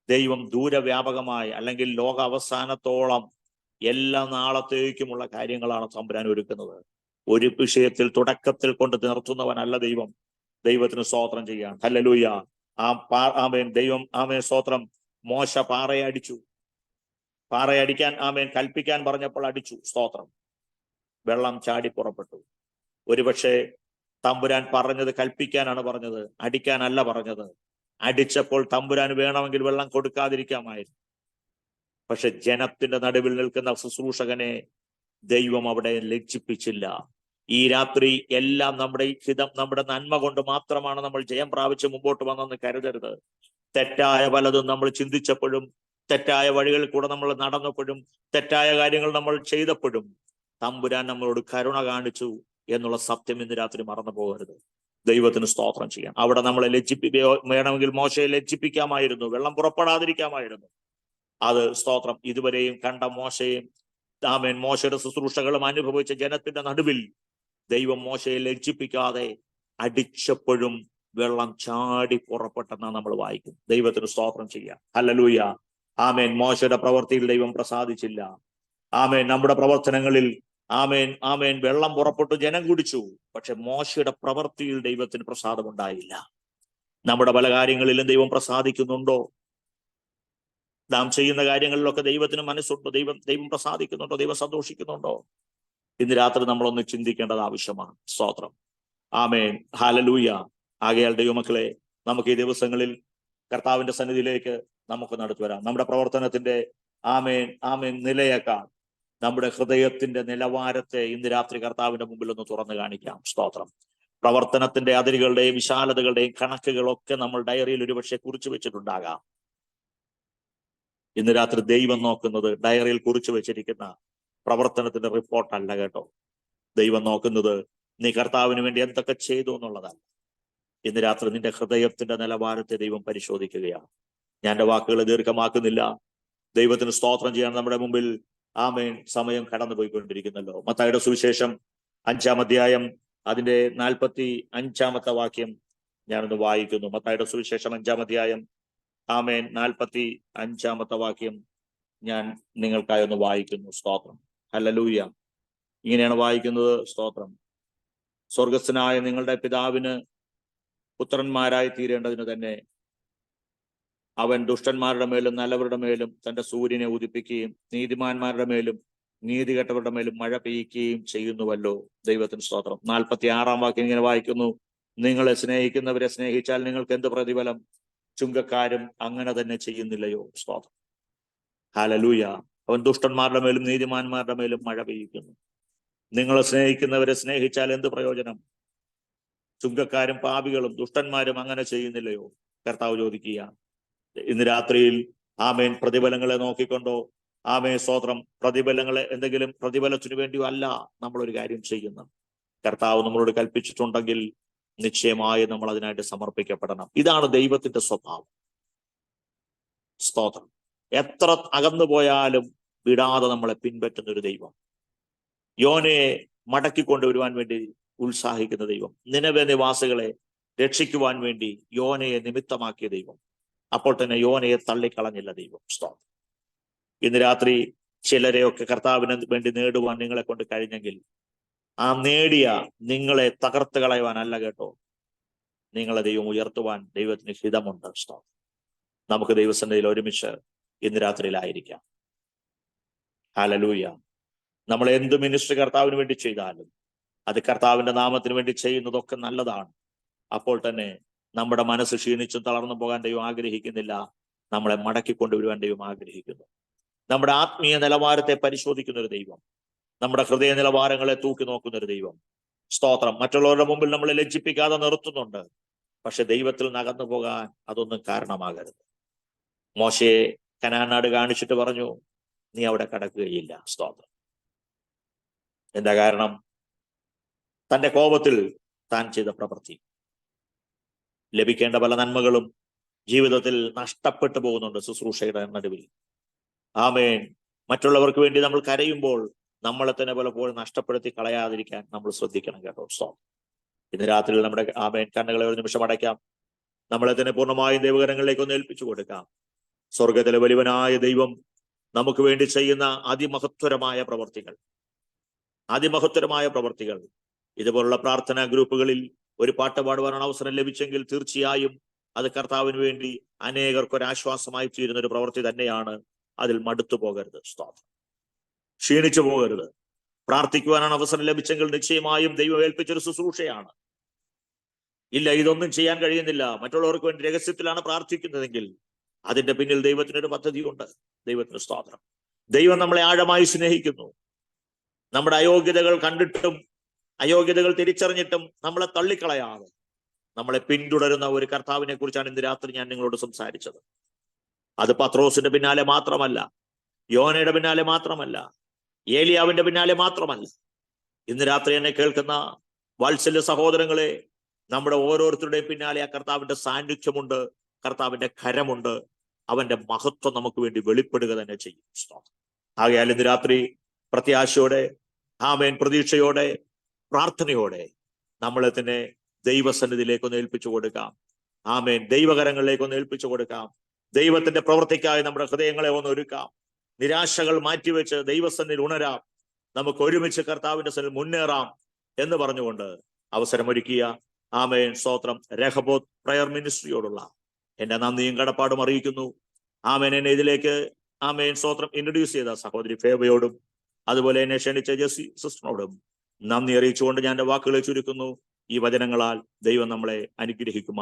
ദൈവം ദൂരവ്യാപകമായി അല്ലെങ്കിൽ ലോക അവസാനത്തോളം എല്ലാ നാളത്തേക്കുമുള്ള കാര്യങ്ങളാണ് തമ്പുരാൻ ഒരുക്കുന്നത്. ഒരു വിഷയത്തിൽ തുടക്കത്തിൽ കൊണ്ട് നിർത്തുന്നവനല്ല ദൈവം. ദൈവത്തിന് സ്തോത്രം ചെയ്യാൻ. ഹല്ലേലൂയ. ദൈവം സ്തോത്രം. മോശ പാറയെ അടിച്ചു. പാറയടിക്കാൻ കൽപ്പിക്കാൻ പറഞ്ഞപ്പോൾ അടിച്ചു. സ്തോത്രം. വെള്ളം ചാടി പുറപ്പെട്ടു. ഒരുപക്ഷെ തമ്പുരാൻ പറഞ്ഞത് കൽപ്പിക്കാനാണ് പറഞ്ഞത്, അടിക്കാനല്ല പറഞ്ഞത്. അടിച്ചപ്പോൾ തമ്പുരാൻ വേണമെങ്കിൽ വെള്ളം കൊടുക്കാതിരിക്കാമായിരുന്നു. പക്ഷെ ജനത്തിന്റെ നടുവിൽ നിൽക്കുന്ന ശുശ്രൂഷകനെ ദൈവം അവിടെ ലജ്ജിപ്പിച്ചില്ല. ഈ രാത്രി എല്ലാം നമ്മുടെ ഹിതം, നമ്മുടെ നന്മ കൊണ്ട് മാത്രമാണ് നമ്മൾ ജയം പ്രാപിച്ച് മുമ്പോട്ട് വന്നെന്ന് കരുതരുത്. തെറ്റായ പലതും നമ്മൾ ചിന്തിച്ചപ്പോഴും, തെറ്റായ വഴികളിൽ കൂടെ നമ്മൾ നടന്നപ്പോഴും, തെറ്റായ കാര്യങ്ങൾ നമ്മൾ ചെയ്തപ്പോഴും തമ്പുരാൻ നമ്മളോട് കരുണ കാണിച്ചു എന്നുള്ള സത്യം ഇന്ന് രാത്രി മറന്നു പോകരുത്. ദൈവത്തിന് സ്തോത്രം ചെയ്യാം. അവിടെ നമ്മളെ വേണമെങ്കിൽ മോശയെ ലജ്ജിപ്പിക്കാമായിരുന്നു, വെള്ളം പുറപ്പെടാതിരിക്കാമായിരുന്നു. അത് സ്തോത്രം. ഇതുവരെയും കണ്ട മോശയും മോശയുടെ ശുശ്രൂഷകളും അനുഭവിച്ച ജനത്തിന്റെ നടുവിൽ ദൈവം മോശയെ ലജ്ജിപ്പിക്കാതെ അടിച്ചപ്പോഴും വെള്ളം ചാടി പുറപ്പെട്ടെന്നാണ് നമ്മൾ വായിക്കും. ദൈവത്തിന് സ്തോത്രം ചെയ്യാം. ഹല്ലേലൂയ. മോശയുടെ പ്രവൃത്തിയിൽ ദൈവം പ്രസാദിച്ചില്ല. നമ്മുടെ പ്രവർത്തനങ്ങളിൽ വെള്ളം പുറപ്പെട്ടു, ജനം കുടിച്ചു. പക്ഷെ മോശയുടെ പ്രവൃത്തിയിൽ ദൈവത്തിന് പ്രസാദമുണ്ടായില്ല. നമ്മുടെ പല കാര്യങ്ങളിലും ദൈവം പ്രസാദിക്കുന്നുണ്ടോ? നാം ചെയ്യുന്ന കാര്യങ്ങളിലൊക്കെ ദൈവത്തിന് മനസ്സുണ്ടോ? ദൈവം പ്രസാദിക്കുന്നുണ്ടോ? ദൈവം സന്തോഷിക്കുന്നുണ്ടോ? ഇന്ന് രാത്രി നമ്മളൊന്ന് ചിന്തിക്കേണ്ടത് ആവശ്യമാണ്. സ്തോത്രം. ഹല്ലേലൂയ. ആകയാൽ ദൈവമക്കളെ, നമുക്ക് ഈ ദിവസങ്ങളിൽ കർത്താവിന്റെ സന്നിധിയിലേക്ക് നമുക്ക് നടത്തി വരാം. നമ്മുടെ പ്രവർത്തനത്തിന്റെ നിലയേക്കാൾ നമ്മുടെ ഹൃദയത്തിന്റെ നിലവാരത്തെ ഇന്ന് രാത്രി കർത്താവിന്റെ മുമ്പിൽ ഒന്ന് തുറന്നു കാണിക്കാം. സ്തോത്രം. പ്രവർത്തനത്തിന്റെ അതിരുകളുടെയും വിശാലതകളുടെയും കണക്കുകളൊക്കെ നമ്മൾ ഡയറിയിൽ ഒരുപക്ഷെ കുറിച്ചു വെച്ചിട്ടുണ്ടാകാം. ഇന്ന് രാത്രി ദൈവം നോക്കുന്നത് ഡയറിയിൽ കുറിച്ചു വെച്ചിരിക്കുന്ന പ്രവർത്തനത്തിന്റെ റിപ്പോർട്ടല്ല കേട്ടോ. ദൈവം നോക്കുന്നത് നീ കർത്താവിന് വേണ്ടി എന്തൊക്കെ ചെയ്തു എന്നുള്ളതല്ല. ഇന്ന് രാത്രി നിന്റെ ഹൃദയത്തിന്റെ നിലവാരത്തെ ദൈവം പരിശോധിക്കുകയാണ്. ഞാൻ എൻ്റെ വാക്കുകൾ ദീർഘമാക്കുന്നില്ല. ദൈവത്തിന് സ്തോത്രം ചെയ്യാൻ നമ്മുടെ മുമ്പിൽ സമയം കടന്നു പോയിക്കൊണ്ടിരിക്കുന്നല്ലോ. മത്തായിയുടെ സുവിശേഷം 5-ാം അധ്യായം അതിന്റെ 45-ാമത്തെ വാക്യം ഞാനൊന്ന് വായിക്കുന്നു. മത്തായിയുടെ സുവിശേഷം 5-ാം അധ്യായം 45-ാമത്തെ വാക്യം ഞാൻ നിങ്ങൾക്കായി ഒന്ന് വായിക്കുന്നു. സ്തോത്രം. ഹല്ലേലൂയ. ഇങ്ങനെയാണ് വായിക്കുന്നത്. സ്തോത്രം. സ്വർഗസ്ഥനായ നിങ്ങളുടെ പിതാവിന് പുത്രന്മാരായി തീരേണ്ടതിന് തന്നെ അവൻ ദുഷ്ടന്മാരുടെ മേലും നല്ലവരുടെ മേലും തന്റെ സൂര്യനെ ഉദിപ്പിക്കുകയും നീതിമാന്മാരുടെ മേലും നീതികെട്ടവരുടെ മേലും മഴ പെയ്യ്ക്കുകയും ചെയ്യുന്നുവല്ലോ. ദൈവത്തിന് സ്തോത്രം. 46-ാം വാക്യം ഇങ്ങനെ വായിക്കുന്നു. നിങ്ങളെ സ്നേഹിക്കുന്നവരെ സ്നേഹിച്ചാൽ നിങ്ങൾക്ക് എന്ത് പ്രതിഫലം? ചുങ്കക്കാരും അങ്ങനെ തന്നെ ചെയ്യുന്നില്ലയോ? സ്തോത്രം. ഹല്ലേലൂയ. അവൻ ദുഷ്ടന്മാരുടെ മേലും നീതിമാന്മാരുടെ മേലും മഴ പെയ്യിക്കുന്നു. നിങ്ങളെ സ്നേഹിക്കുന്നവരെ സ്നേഹിച്ചാൽ എന്ത് പ്രയോജനം? ചുങ്കക്കാരും പാപികളും ദുഷ്ടന്മാരും അങ്ങനെ ചെയ്യുന്നില്ലയോ? കർത്താവ് ചോദിക്കുക. ഇന്ന് രാത്രിയിൽ ആമേൻ പ്രതിഫലങ്ങളെ നോക്കിക്കൊണ്ടോ, ആമേൻ സ്തോത്രം, പ്രതിഫലങ്ങളെ എന്തെങ്കിലും പ്രതിഫലത്തിനു വേണ്ടിയോ അല്ല നമ്മളൊരു കാര്യം ചെയ്യുന്നത്. കർത്താവ് നമ്മളോട് കൽപ്പിച്ചിട്ടുണ്ടെങ്കിൽ നിശ്ചയമായി നമ്മൾ അതിനായിട്ട് സമർപ്പിക്കപ്പെടണം. ഇതാണ് ദൈവത്തിന്റെ സ്വഭാവം. സ്തോത്രം. എത്ര അകന്നു പോയാലും വിടാതെ നമ്മളെ പിൻപറ്റുന്ന ഒരു ദൈവം. യോനയെ മടക്കി കൊണ്ടുവരുവാൻ വേണ്ടി ഉത്സാഹിക്കുന്ന ദൈവം. നിനവെ നിവാസികളെ രക്ഷിക്കുവാൻ വേണ്ടി യോനയെ നിമിത്തമാക്കിയ ദൈവം. അപ്പോൾ തന്നെ യോനയെ തള്ളിക്കളഞ്ഞില്ല ദൈവം. സ്തോത്രം. ഇന്ന് രാത്രി ചിലരെയൊക്കെ കർത്താവിന് വേണ്ടി നേടുവാൻ നിങ്ങളെ കൊണ്ട് കഴിഞ്ഞെങ്കിൽ ആ നേടിയ നിങ്ങളെ തകർത്ത് കളയുവാനല്ല കേട്ടോ, നിങ്ങളെ ദൈവം ഉയർത്തുവാൻ ദൈവത്തിന് ഹിതമുണ്ട്. സ്തോത്രം. നമുക്ക് ദൈവസന്നിധിയിൽ ഒരുമിച്ച് ഇന്ന് രാത്രിയിലായിരിക്കാം. ഹല്ലേലൂയ. നമ്മൾ എന്ത് മിനിസ്ട്രി കർത്താവിന് വേണ്ടി ചെയ്താലും അത് കർത്താവിന്റെ നാമത്തിന് വേണ്ടി ചെയ്യുന്നതൊക്കെ നല്ലതാണ്. അപ്പോൾ തന്നെ നമ്മുടെ മനസ്സ് ക്ഷീണിച്ചും തളർന്നു പോകാൻ ദൈവം ആഗ്രഹിക്കുന്നില്ല. നമ്മളെ മടക്കി കൊണ്ടുവരുവാൻ ദൈവം ആഗ്രഹിക്കുന്നു. നമ്മുടെ ആത്മീയ നിലവാരത്തെ പരിശോധിക്കുന്ന ഒരു ദൈവം, നമ്മുടെ ഹൃദയ നിലവാരങ്ങളെ തൂക്കി നോക്കുന്ന ഒരു ദൈവം. സ്തോത്രം. മറ്റുള്ളവരുടെ മുമ്പിൽ നമ്മളെ ലജ്ജിപ്പിക്കാതെ നിർത്തുന്നുണ്ട്. പക്ഷെ ദൈവത്തിൽ നകന്നു പോകാൻ അതൊന്നും കാരണമാകരുത്. മോശയെ കനാൻ നാട് കാണിച്ചിട്ട് പറഞ്ഞു, നീ അവിടെ കടക്കുകയില്ല. സ്തോത്രം. എന്താ കാരണം? തന്റെ കോപത്തിൽ താൻ ചെയ്ത പ്രവൃത്തി. ലഭിക്കേണ്ട പല നന്മകളും ജീവിതത്തിൽ നഷ്ടപ്പെട്ടു പോകുന്നുണ്ട് ശുശ്രൂഷയുടെ നടുവിൽ. ആമേൻ. മറ്റുള്ളവർക്ക് വേണ്ടി നമ്മൾ കരയുമ്പോൾ നമ്മളെ തന്നെ പലപ്പോഴും നഷ്ടപ്പെടുത്തി കളയാതിരിക്കാൻ നമ്മൾ ശ്രദ്ധിക്കണം കേട്ടോ. സ്തോത്രം. ഇന്ന് രാത്രിയിൽ നമ്മുടെ ആമേൻ കണ്ണുകളെ ഒരു നിമിഷം അടയ്ക്കാം. നമ്മളെ തന്നെ പൂർണ്ണമായും ദൈവകരങ്ങളിലേക്ക് ഒന്ന് ഏൽപ്പിച്ചു കൊടുക്കാം. സ്വർഗത്തിലെ വലിയവനായ ദൈവം നമുക്ക് വേണ്ടി ചെയ്യുന്ന അതിമഹത്വരമായ പ്രവർത്തികൾ ഇതുപോലുള്ള പ്രാർത്ഥനാ ഗ്രൂപ്പുകളിൽ ഒരു പാട്ട് പാടുവാനാണ് അവസരം ലഭിച്ചെങ്കിൽ തീർച്ചയായും അത് കർത്താവിന് വേണ്ടി അനേകർക്കൊരാശ്വാസമായി തീരുന്ന ഒരു പ്രവൃത്തി തന്നെയാണ്. അതിൽ മടുത്തു പോകരുത്. സ്തോത്രം. ക്ഷീണിച്ചു പോകരുത്. പ്രാർത്ഥിക്കുവാനാണ് അവസരം ലഭിച്ചെങ്കിൽ നിശ്ചയമായും ദൈവം ഏൽപ്പിച്ചൊരു ശുശ്രൂഷയാണ്. ഇല്ല, ഇതൊന്നും ചെയ്യാൻ കഴിയുന്നില്ല, മറ്റുള്ളവർക്ക് വേണ്ടി രഹസ്യത്തിലാണ് പ്രാർത്ഥിക്കുന്നതെങ്കിൽ അതിന്റെ പിന്നിൽ ദൈവത്തിനൊരു പദ്ധതിയുണ്ട്. ദൈവത്തിന് സ്തോത്രം. ദൈവം നമ്മളെ ആഴമായി സ്നേഹിക്കുന്നു. നമ്മുടെ അയോഗ്യതകൾ കണ്ടിട്ടും അയോഗ്യതകൾ തിരിച്ചറിഞ്ഞിട്ടും നമ്മളെ തള്ളിക്കളയാതെ നമ്മളെ പിന്തുടരുന്ന ഒരു കർത്താവിനെ കുറിച്ചാണ് ഇന്ന് രാത്രി ഞാൻ നിങ്ങളോട് സംസാരിച്ചത്. അത് പത്രോസിന്റെ പിന്നാലെ മാത്രമല്ല, യോനയുടെ പിന്നാലെ മാത്രമല്ല, ഏലിയാവിന്റെ പിന്നാലെ മാത്രമല്ല. ഇന്ന് രാത്രി എന്നെ കേൾക്കുന്ന വാത്സല്യ സഹോദരങ്ങളെ, നമ്മുടെ ഓരോരുത്തരുടെയും പിന്നാലെ ആ കർത്താവിന്റെ സാന്നിധ്യമുണ്ട്, കർത്താവിന്റെ കരമുണ്ട്. അവന്റെ മഹത്വം നമുക്ക് വേണ്ടി വെളിപ്പെടുക തന്നെ ചെയ്യും. ആകയാൽ ഇന്ന് രാത്രി പ്രത്യാശയോടെ, ആമേൻ, പ്രതീക്ഷയോടെ, പ്രാർത്ഥനയോടെ നമ്മളെ തന്നെ ദൈവസന്നിധിയിലേക്കൊന്ന് ഏൽപ്പിച്ചു കൊടുക്കാം. ആമേൻ. ദൈവകരങ്ങളിലേക്കൊന്ന് ഏൽപ്പിച്ചു കൊടുക്കാം. ദൈവത്തിന്റെ പ്രവൃത്തിക്കായി നമ്മുടെ ഹൃദയങ്ങളെ ഒന്ന് ഒരുക്കാം. നിരാശകൾ മാറ്റിവെച്ച് ദൈവസന്നിധിയിൽ ഉണരാം. നമുക്ക് ഒരുമിച്ച് കർത്താവിന്റെ സന്നിധിയിൽ മുന്നേറാം എന്ന് പറഞ്ഞുകൊണ്ട് അവസരമൊരുക്കിയ ആമേൻ സ്തോത്രം രഹബോത്ത് പ്രയർ മിനിസ്ട്രിയോടുള്ള എന്റെ നന്ദിയും കടപ്പാടും അറിയിക്കുന്നു. ആമേൻ. എന്നെ ഇതിലേക്ക് ആമേൻ സ്തോത്രം ഇൻട്രൊഡ്യൂസ് ചെയ്ത സഹോദരി ഫേബയോടും അതുപോലെ എന്നെ ക്ഷണിച്ച ജെസ്സി സിസ്റ്ററിനോടും നന്ദി അറിയിച്ചുകൊണ്ട് ഞാൻ എന്റെ വാക്കുകളെ ചുരുക്കുന്നു. ഈ വചനങ്ങളാൽ ദൈവം നമ്മളെ അനുഗ്രഹിക്കുമാർ.